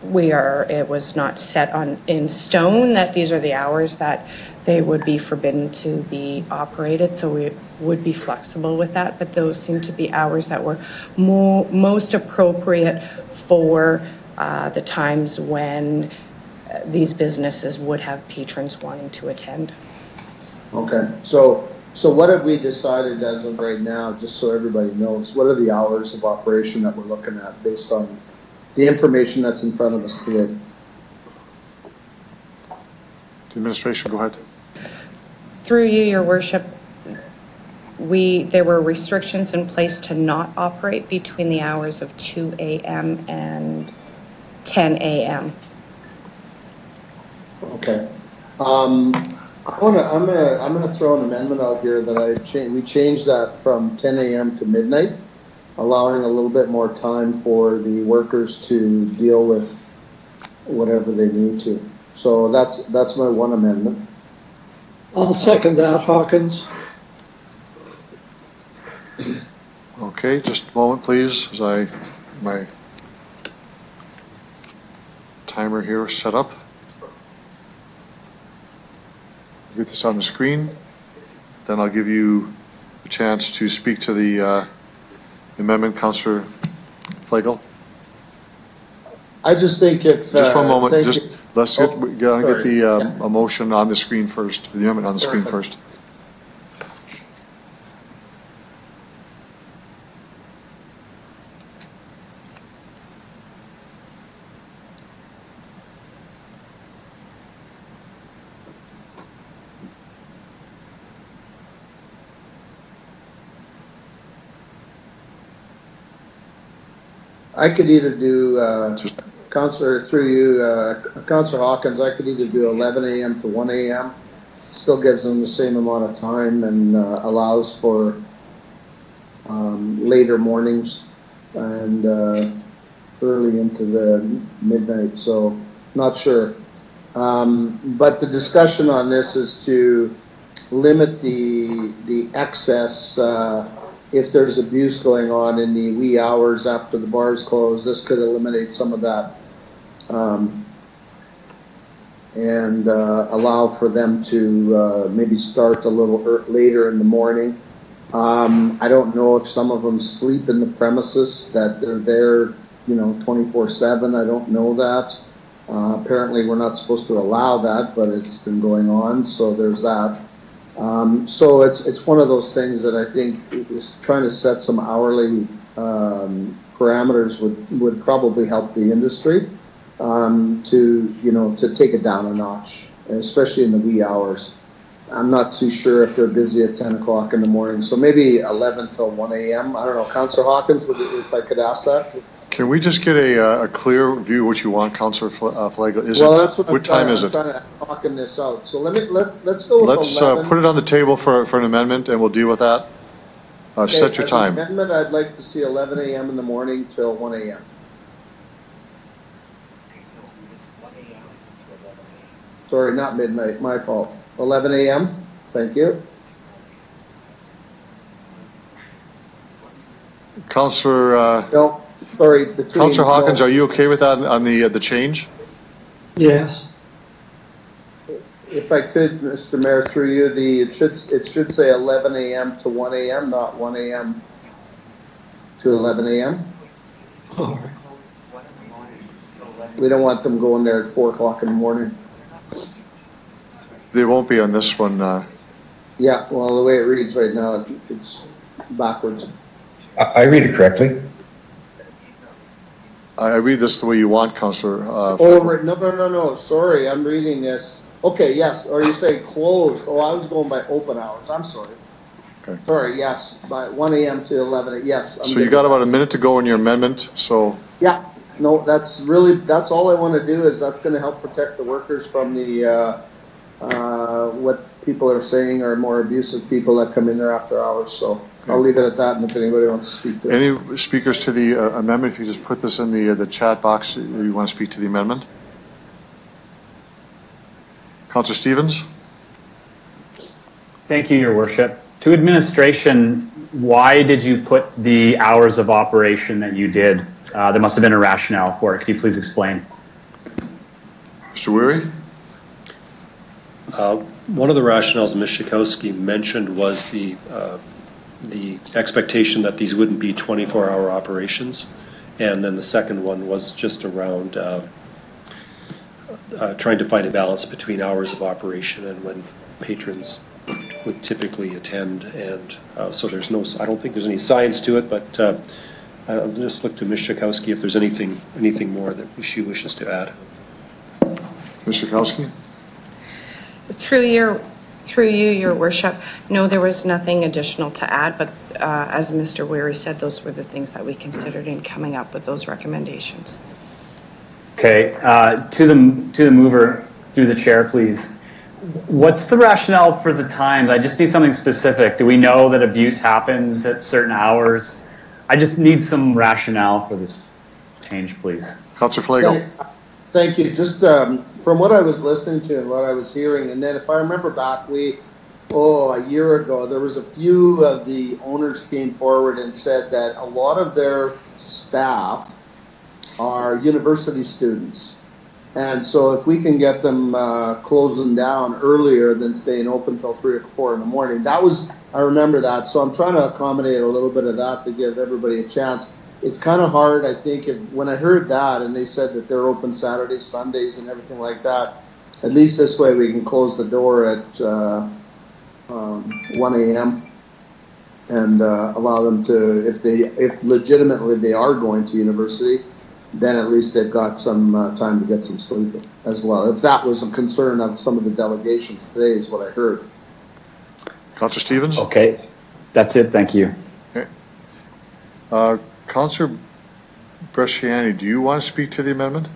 it was not set in stone that these are the hours that they would be forbidden to be operated, so we would be flexible with that, but those seem to be hours that were most appropriate for the times when these businesses would have patrons wanting to attend. Okay, so what have we decided as of right now, just so everybody knows, what are the hours of operation that we're looking at based on the information that's in front of us today? The administration, go ahead. Through you, your worship, there were restrictions in place to not operate between the hours of 2 a.m. and 10 a.m. Okay. I'm gonna throw an amendment out here that we change that from 10 a.m. to midnight, allowing a little bit more time for the workers to deal with whatever they need to. So that's my one amendment. I'll second that, Hawkins. Okay, just a moment, please, as my timer here is set up. Get this on the screen. Then I'll give you a chance to speak to the amendment, Councillor Flegel. I just think if just one moment, let's get sorry. the a motion on the screen first, the amendment on the screen first. I could either do, Councillor, through you, Councillor Hawkins, I could either do 11 a.m. to 1 a.m. Still gives them the same amount of time and allows for later mornings and early into the midnight, so not sure. But the discussion on this is to limit the excess if there's abuse going on in the wee hours after the bars close. This could eliminate some of that and allow for them to maybe start a little later in the morning. I don't know if some of them sleep in the premises, that they're there, 24/7. I don't know that. Apparently we're not supposed to allow that, but it's been going on, so there's that. So it's one of those things that I think is trying to set some hourly parameters would probably help the industry to take it down a notch, especially in the wee hours. I'm not too sure if they're busy at 10 o'clock in the morning, so maybe 11 till 1 a.m. I don't know. Councillor Hawkins, if I could ask that. Can we just get a clear view of what you want, Councillor Flegel? That's what what time is it? I'm trying to talking this out. So let's go with 11. Put it on the table for an amendment, and we'll deal with that. Set your as time. An amendment, I'd like to see 11 a.m. in the morning till 1 a.m. Sorry, not midnight. My fault. 11 a.m. Thank you. Councillor. No, sorry. Councillor Hawkins, are you okay with that on the change? Yes. If I could, Mr. Mayor, through you, it should say 11 a.m. to 1 a.m., not 1 a.m. to 11 a.m. We don't want them going there at 4 o'clock in the morning. They won't be on this one. Yeah, well, the way it reads right now, it's backwards. I read it correctly. I read this the way you want, Councillor. No. Sorry, I'm reading this. Okay, yes. Or you say closed. Oh, I was going by open hours. I'm sorry. Okay. Sorry, yes. By 1 a.m. to 11. Yes. So you got about a minute to go in your amendment. So. Yeah. No, that's all I want to do is that's going to help protect the workers from the what people are saying are more abusive people that come in there after hours. So okay. I'll leave it at that. And if anybody wants to speak to it. Any speakers to the amendment? If you just put this in the chat box, you want to speak to the amendment. Councillor Stevens. Thank you, Your Worship. To administration, why did you put the hours of operation that you did? There must have been a rationale for it. Could you please explain? Mr. Weary? One of the rationales Ms. Schakowsky mentioned was the expectation that these wouldn't be 24-hour operations. And then the second one was just around trying to find a balance between hours of operation and when patrons would typically attend. And so there's I don't think there's any science to it, but I'll just look to Ms. Schakowsky if there's anything more that she wishes to add. Ms. Schakowsky? Through you, Your Worship, no, there was nothing additional to add, but as Mr. Weary said, those were the things that we considered in coming up with those recommendations. Okay, to the mover, through the chair, please. What's the rationale for the times? I just need something specific. Do we know that abuse happens at certain hours? I just need some rationale for this change, please. Councillor Flagle. Thank you. Just from what I was listening to and what I was hearing, and then if I remember back, a year ago, there was a few of the owners came forward and said that a lot of their staff are university students. And so if we can get them closing down earlier than staying open till 3 or 4 in the morning, I remember that. So I'm trying to accommodate a little bit of that to give everybody a chance. It's kind of hard, I think, when I heard that and they said that they're open Saturdays, Sundays, and everything like that, at least this way we can close the door at 1 a.m. and allow them to, if legitimately they are going to university, then at least they've got some time to get some sleep as well. If that was a concern of some of the delegations today is what I heard. Councillor Stevens? Okay, that's it, thank you. Okay. Councillor Bresciani, do you want to speak to the amendment?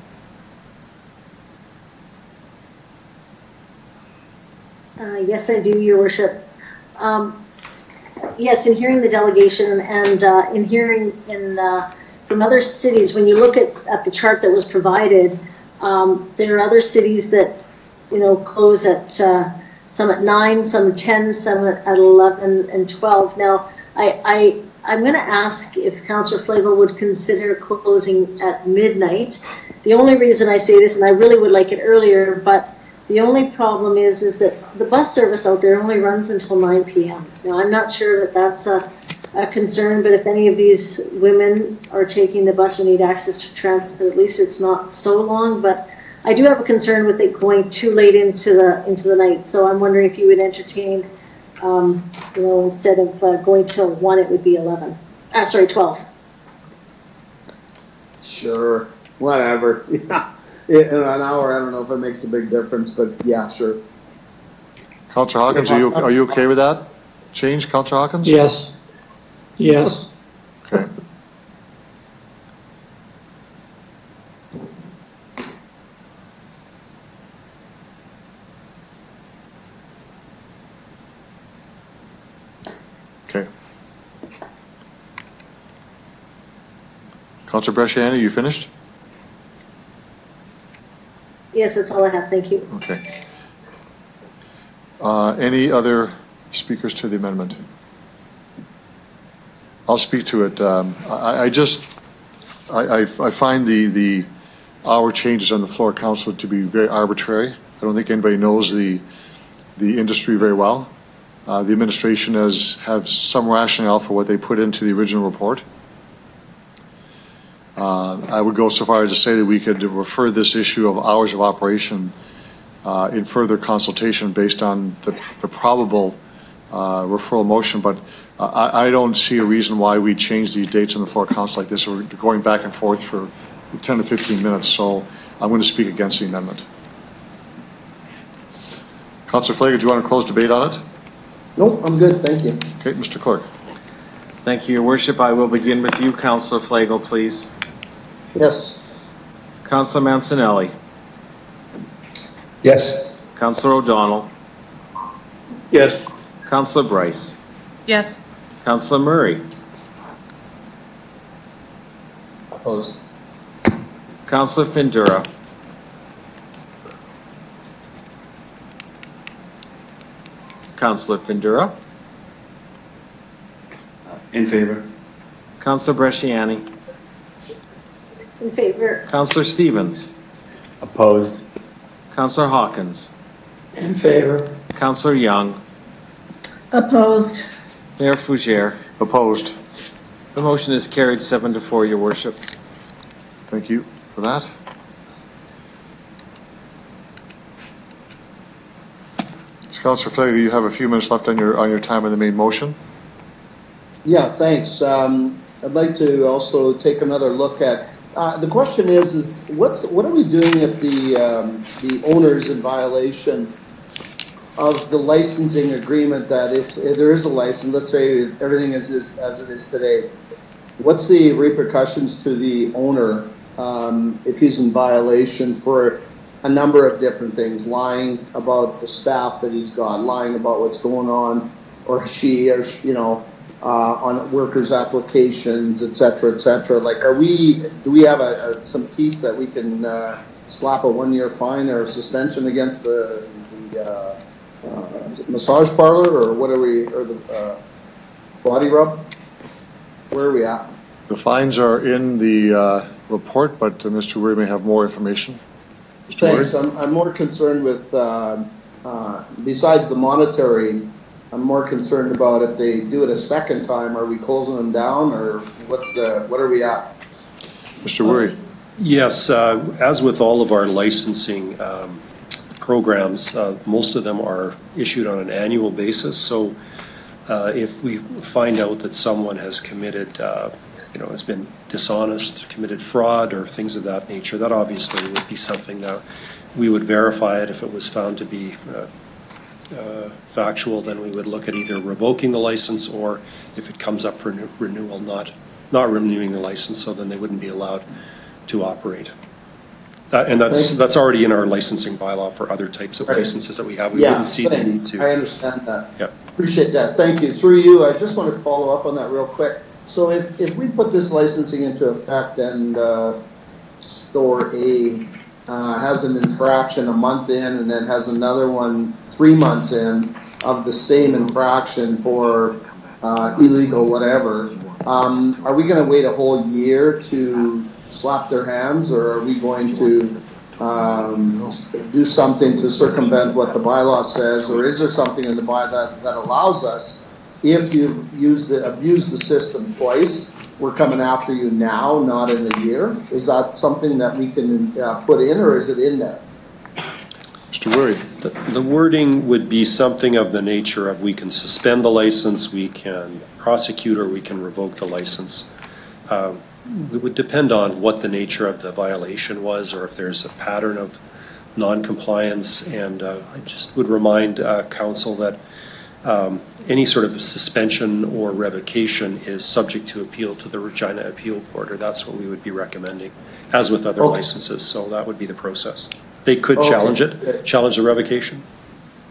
Yes, I do, Your Worship. Yes, in hearing the delegation and in hearing from other cities, when you look at the chart that was provided, there are other cities that, close at some at 9, some at 10, some at 11 and 12. Now, I'm going to ask if Councillor Flavel would consider closing at midnight. The only reason I say this, and I really would like it earlier, but the only problem is that the bus service out there only runs until 9 p.m. Now, I'm not sure that that's a concern, but if any of these women are taking the bus or need access to transit, at least it's not so long. But I do have a concern with it going too late into the night. So I'm wondering if you would entertain, instead of going till 1, it would be 12. Sure, whatever. Yeah. In an hour, I don't know if it makes a big difference, but yeah, sure. Councillor Hawkins, are you okay with that change, Councillor Hawkins? Yes. Yes. Okay. Okay. Councillor Bresciani, you finished? Yes, that's all I have. Thank you. Okay. Any other speakers to the amendment? I'll speak to it. I find the hour changes on the floor, Council, to be very arbitrary. I don't think anybody knows the industry very well. The administration have some rationale for what they put into the original report. I would go so far as to say that we could refer this issue of hours of operation in further consultation based on the probable referral motion, but I don't see a reason why we change these dates on the floor of council like this. We're going back and forth for 10 to 15 minutes, so I'm going to speak against the amendment. Councillor Flanagan, do you want to close debate on it? Nope, I'm good, thank you. Okay, Mr. Clerk. Thank you, Your Worship. I will begin with you, Councillor Flago, please. Yes. Councillor Mancinelli. Yes. Councillor O'Donnell. Yes. Councillor Bryce. Yes. Councillor Murray. Opposed. Councillor Findura. Councillor Findura. In favor. Councillor Bresciani. In favor. Councillor Stevens. Opposed. Councillor Hawkins. In favor. Councillor Young. Opposed. Mayor Fougere. Opposed. The motion is carried 7-4, Your Worship. Thank you for that. So, Councillor Flanagan, you have a few minutes left on your time on the main motion. Yeah, thanks. I'd like to also take another look at, the question is what are we doing if the owner's in violation of the licensing agreement, that if there is a license, let's say everything is as it is today, what's the repercussions to the owner if he's in violation for a number of different things, lying about the staff that he's got, lying about what's going on, or she, or on workers' applications, et cetera, like, do we have some teeth that we can slap a 1-year fine or a suspension against the massage parlor, or what are we, or the body rub? Where are we at? The fines are in the report, but Mr. Weir may have more information. Mr. Thanks. I'm more concerned with, besides the monetary, I'm more concerned about if they do it a second time, are we closing them down, or what are we at? Mr. Weir. Yes, as with all of our licensing programs, most of them are issued on an annual basis. So if we find out that someone has committed, has been dishonest, committed fraud, or things of that nature, that obviously would be something that we would verify it. If it was found to be factual, then we would look at either revoking the license, or if it comes up for renewal, not renewing the license, so then they wouldn't be allowed to operate. And that's already in our licensing bylaw for other types of licenses that we have. We wouldn't see the need to. I understand that. Yeah. Appreciate that. Thank you. Through you, I just want to follow up on that real quick. So if we put this licensing into effect and store A has an infraction a month in, and then has another one 3 months in of the same infraction for illegal whatever, are we going to wait a whole year to slap their hands, or are we going to do something to circumvent what the bylaw says, or is there something in the bylaw that allows us, if you abuse the system twice, we're coming after you now, not in a year? Is that something that we can put in, or is it in there? Mr. Weir. The wording would be something of the nature of, we can suspend the license, we can prosecute, or we can revoke the license. It would depend on what the nature of the violation was, or if there's a pattern of non-compliance. And I just would remind council that any sort of suspension or revocation is subject to appeal to the Regina Appeal Board, or that's what we would be recommending, as with other licenses. So that would be the process. They could challenge the revocation.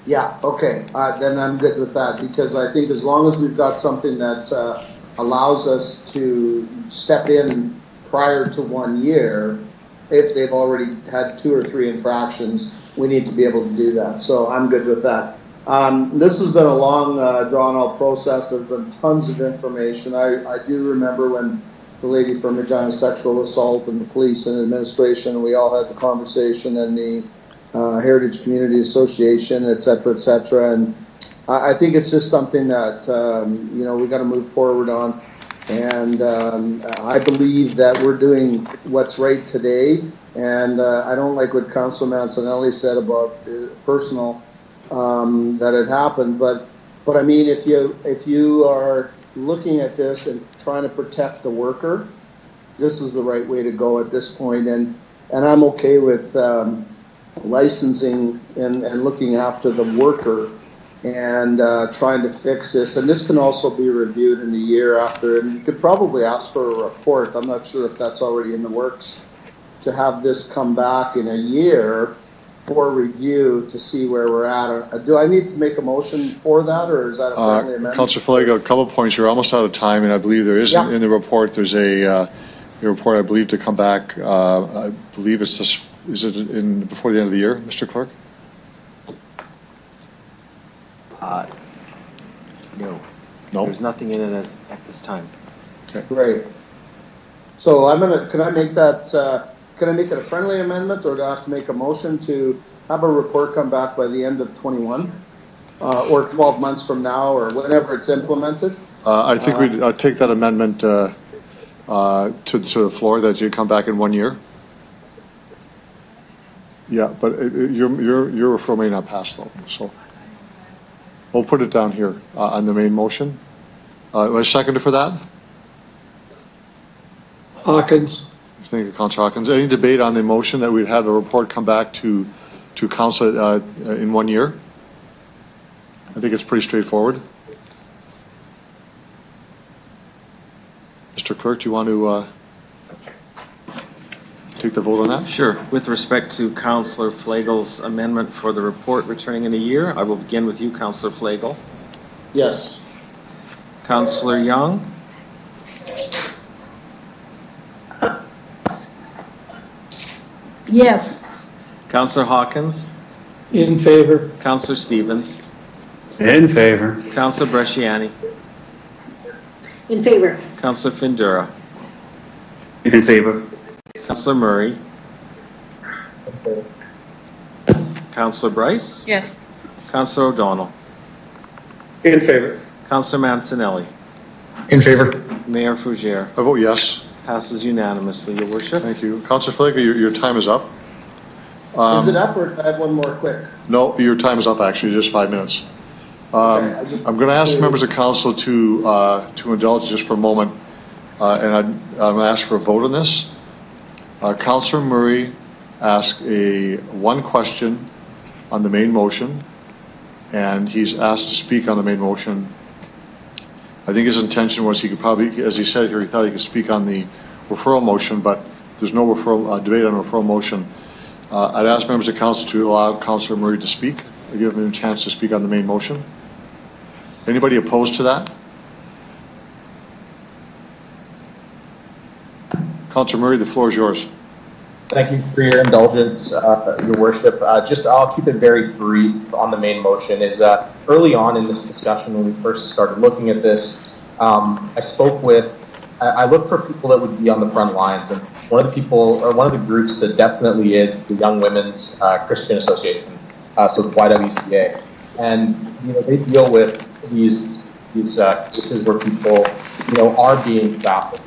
Yeah, okay, then I'm good with that, because I think as long as we've got something that allows us to step in prior to 1 year, if they've already had 2 or 3 infractions, we need to be able to do that. So I'm good with that. This has been a long, drawn-out process. There's been tons of information. I do remember when the lady from Regina Sexual Assault and the police and administration, we all had the conversation, and the Heritage Community Association, et cetera, and I think it's just something that, we got to move forward on. And I believe that we're doing what's right today. And I don't like what Councilor Mancinelli said about personal that had happened. But I mean, if you are looking at this and trying to protect the worker, this is the right way to go at this point. And I'm okay with licensing and looking after the worker and trying to fix this. And this can also be reviewed in a year after, and you could probably ask for a report. I'm not sure if that's already in the works, to have this come back in a year for review to see where we're at. Do I need to make a motion for that, or is that a friendly amendment? Councillor Flago, a couple of points. You're almost out of time, and I believe there is in the report, there's a report, I believe, to come back. I believe it's this, is it in before the end of the year, Mr. Clerk? No. There's nothing in it at this time. Okay. Great. So can I make that, can I make it a friendly amendment, or do I have to make a motion to have a report come back by the end of 21? Or 12 months from now, or whenever it's implemented? I think we'd take that amendment to the floor, that you come back in 1 year. Yeah, but your referral may not pass though, so we'll put it down here on the main motion. Was seconded for that? Hawkins. Thank you, Councillor Hawkins. Any debate on the motion that we'd have the report come back to council in 1 year? I think it's pretty straightforward. Mr. Clerk, do you want to take the vote on that? Sure. With respect to Councillor Flagel's amendment for the report returning in a year, I will begin with you, Councillor Flagel. Yes. Councillor Young? Yes. Councillor Hawkins? In favor. Councillor Stevens? In favor. Councillor Bresciani? In favor. Councillor Findura? In favor. Councillor Murray? Councillor Bryce? Yes. Councillor O'Donnell? In favor. Councillor Mancinelli? In favor. Mayor Fougere? I vote yes. Passes unanimously, Your Worship. Thank you. Councillor Flager, your time is up. Is it up, or do I have one more quick? No, your time is up, actually, just 5 minutes. I'm going to ask members of council to indulge just for a moment, and I'm going to ask for a vote on this. Councillor Murray asked one question on the main motion, and he's asked to speak on the main motion. I think his intention was he could probably, as he said here, he thought he could speak on the referral motion, but there's no referral debate on referral motion. I'd ask members of council to allow Councillor Murray to speak, or give him a chance to speak on the main motion. Anybody opposed to that? Councillor Murray, the floor is yours. Thank you for your indulgence, Your Worship. I'll keep it very brief on the main motion. Early on in this discussion, when we first started looking at this, I looked for people that would be on the front lines, and one of the groups that definitely is the Young Women's Christian Association, so the YWCA, and they deal with these cases where people are being baffled,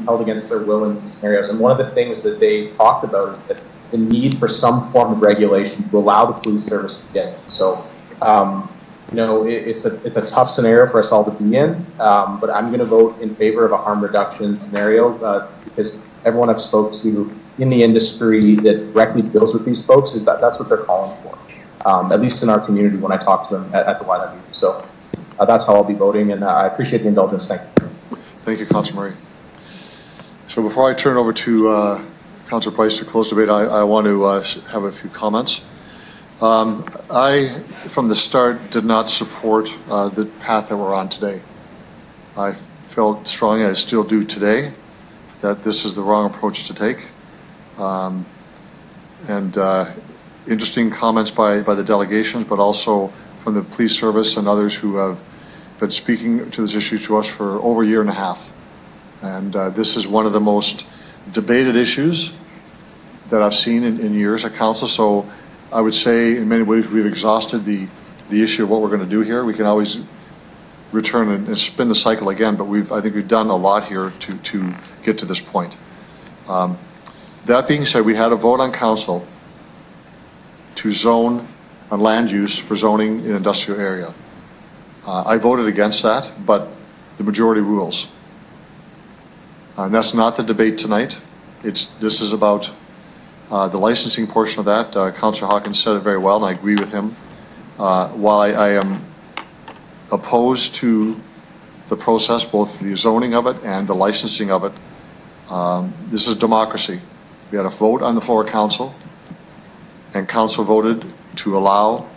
held against their will in these scenarios. And one of the things that they talked about is that the need for some form of regulation to allow the police service to get in. So, it's a tough scenario for us all to be in, but I'm going to vote in favor of a harm reduction scenario because everyone I've spoke to in the industry that directly deals with these folks that's what they're calling for, at least in our community when I talk to them at the YW. So that's how I'll be voting, and I appreciate the indulgence. Thank you. Thank you, Councillor Murray. So before I turn over to Councillor Price to close debate, I want to have a few comments. I, from the start, did not support the path that we're on today. I felt strongly, I still do today, that this is the wrong approach to take. Interesting comments by the delegations, but also from the police service and others who have been speaking to this issue to us for over a year and a half. And this is one of the most debated issues that I've seen in years at council. So I would say in many ways we've exhausted the issue of what we're going to do here. We can always return and spin the cycle again, but I think we've done a lot here to get to this point. That being said, we had a vote on council to zone on land use for zoning in industrial area. I voted against that, but the majority rules. And that's not the debate tonight. This is about the licensing portion of that. Councillor Hawkins said it very well, and I agree with him. While I am opposed to the process, both the zoning of it and the licensing of it, this is democracy. We had a vote on the floor of council, and council voted to allow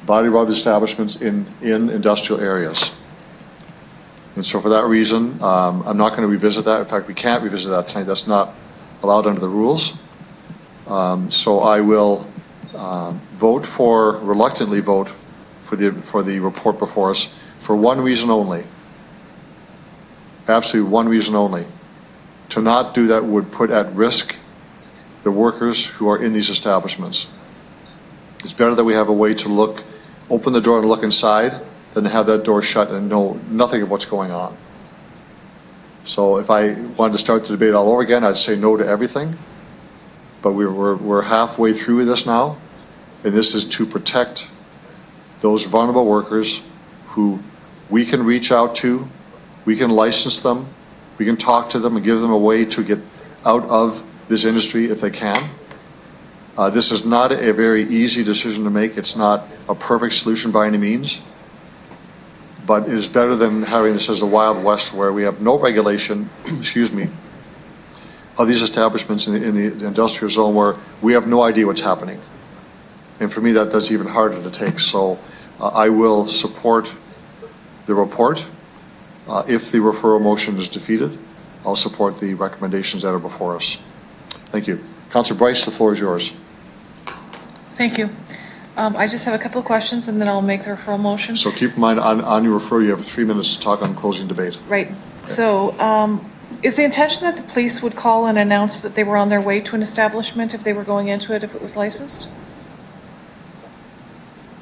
body rub establishments in industrial areas. And so for that reason, I'm not going to revisit that. In fact, we can't revisit that tonight. That's not allowed under the rules. So I will reluctantly vote for the report before us for one reason only. Absolutely one reason only. To not do that would put at risk the workers who are in these establishments. It's better that we have a way to open the door and look inside than to have that door shut and know nothing of what's going on. So if I wanted to start the debate all over again, I'd say no to everything. But we're halfway through this now, and this is to protect those vulnerable workers who we can reach out to, we can license them, we can talk to them and give them a way to get out of this industry if they can. This is not a very easy decision to make. It's not a perfect solution by any means, but it is better than having this as the Wild West where we have no regulation, excuse me, of these establishments in the industrial zone where we have no idea what's happening. And for me, that's even harder to take. So I will support the report. If the referral motion is defeated, I'll support the recommendations that are before us. Thank you. Councillor Bryce, the floor is yours. Thank you. I just have a couple of questions and then I'll make the referral motion. So keep in mind, on your referral, you have 3 minutes to talk on closing debate. Right. So is the intention that the police would call and announce that they were on their way to an establishment if they were going into it, if it was licensed?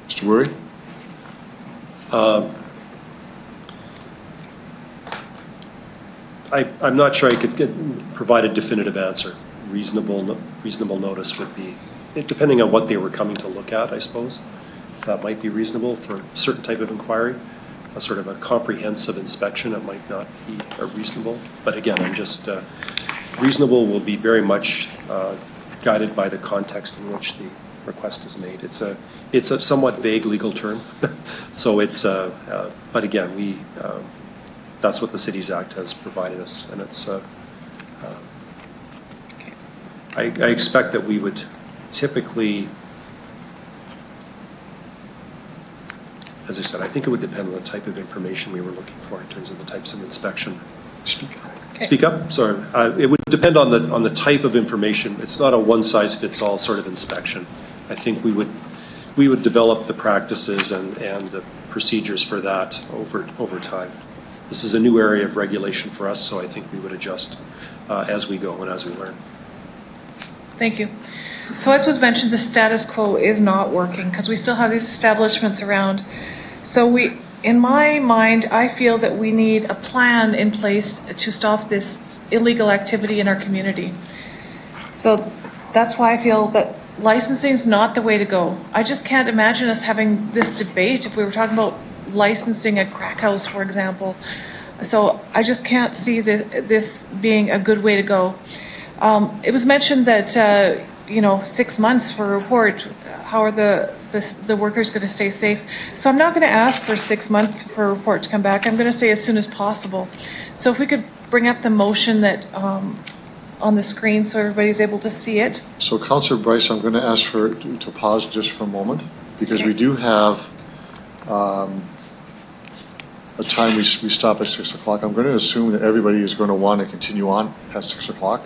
Mr. Woory? I'm not sure I could provide a definitive answer. Reasonable notice would be, depending on what they were coming to look at, I suppose. That might be reasonable for a certain type of inquiry. A sort of a comprehensive inspection, it might not be reasonable. But again, I'm just, reasonable will be very much guided by the context in which the request is made. It's a somewhat vague legal term. So it's, but again, that's what the Cities Act has provided us, and it's, I expect that we would typically, as I said, I think it would depend on the type of information we were looking for in terms of the types of inspection. Speak up. Okay. Speak up? Sorry. It would depend on the type of information. It's not a one-size-fits-all sort of inspection. I think we would develop the practices and the procedures for that over time. This is a new area of regulation for us, so I think we would adjust as we go and as we learn. Thank you. So as was mentioned, the status quo is not working because we still have these establishments around. So in my mind, I feel that we need a plan in place to stop this illegal activity in our community. So that's why I feel that licensing is not the way to go. I just can't imagine us having this debate if we were talking about licensing a crack house, for example. So I just can't see this being a good way to go. It was mentioned that 6 months for a report. How are the workers going to stay safe? So I'm not going to ask for 6 months for a report to come back. I'm going to say as soon as possible. So if we could bring up the motion that on the screen so everybody's able to see it. So Councillor Bryce, I'm going to ask to pause just for a moment because we do have a time we stop at 6 o'clock. I'm going to assume that everybody is going to want to continue on past 6 o'clock.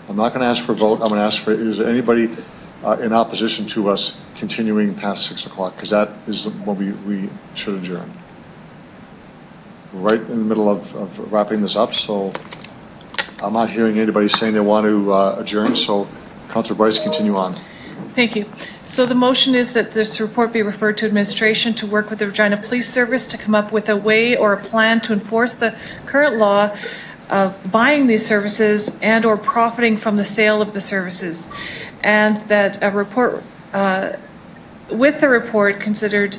I'm not going to ask for a vote. I'm going to ask for, is there anybody in opposition to us continuing past 6 o'clock? Because that is when we should adjourn. We're right in the middle of wrapping this up, so I'm not hearing anybody saying they want to adjourn. So Councillor Bryce, continue on. Thank you. So the motion is that this report be referred to administration to work with the Regina Police Service to come up with a way or a plan to enforce the current law of buying these services and or profiting from the sale of the services, and that a report, with the report considered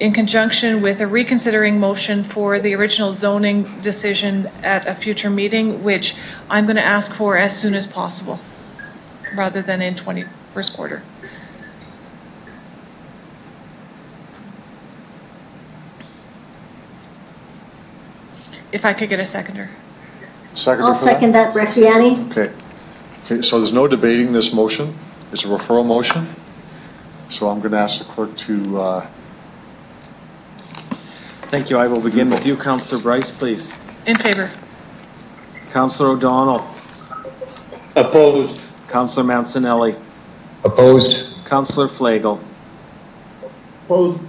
in conjunction with a reconsidering motion for the original zoning decision at a future meeting, which I'm going to ask for as soon as possible, rather than in first quarter. If I could get a seconder. Seconder I'll second that, Bresciani. Okay. Okay, so there's no debating this motion. It's a referral motion. So I'm going to ask the clerk to... Thank you. I will begin with you, Councillor Bryce, please. In favor. Councillor O'Donnell. Opposed. Councillor Mancinelli. Opposed. Councillor Flagel. Opposed.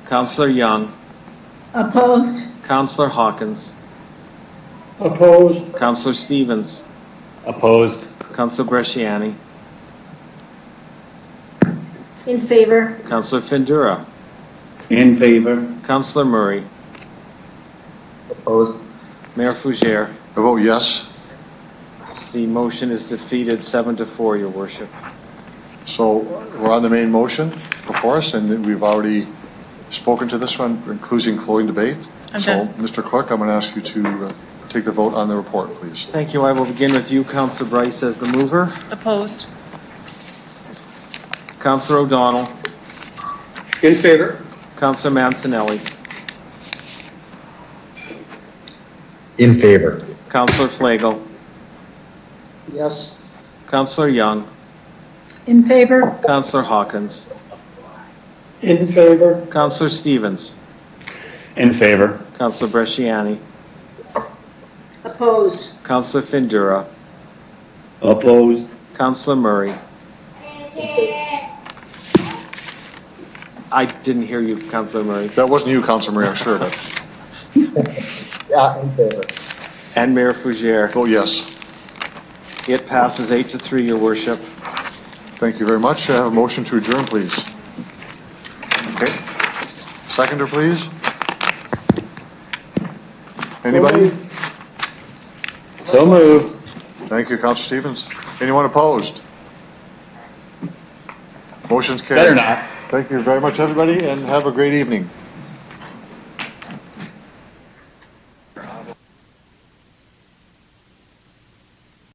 Councillor Young. Opposed. Councillor Hawkins. Opposed. Councillor Stevens. Opposed. Councillor Bresciani. In favor. Councillor Findura. In favor. Councillor Murray. Opposed. Mayor Fougere. I vote yes. The motion is defeated 7-4, Your Worship. So we're on the main motion before us, and we've already spoken to this one, including closing debate. So, Mr. Clerk, I'm going to ask you to take the vote on the report, please. Thank you. I will begin with you, Councillor Bryce, as the mover. Opposed. Councillor O'Donnell. In favor. Councillor Mancinelli. In favor. Councillor Flagel. Yes. Councillor Young. In favor. Councillor Hawkins. In favor. Councillor Stevens. In favor. Councillor Bresciani. Opposed. Councillor Findura. Opposed. Councillor Murray. I didn't hear you, Councillor Murray. That wasn't you, Councillor Murray, I'm sure of it. Yeah, in favor. And Mayor Fougere. Vote yes. It passes 8-3, Your Worship. Thank you very much. I have a motion to adjourn, please. Okay. Seconder, please. Anybody? So moved. Thank you, Councillor Stevens. Anyone opposed? Motion's carried. Better not. Thank you very much, everybody, and have a great evening.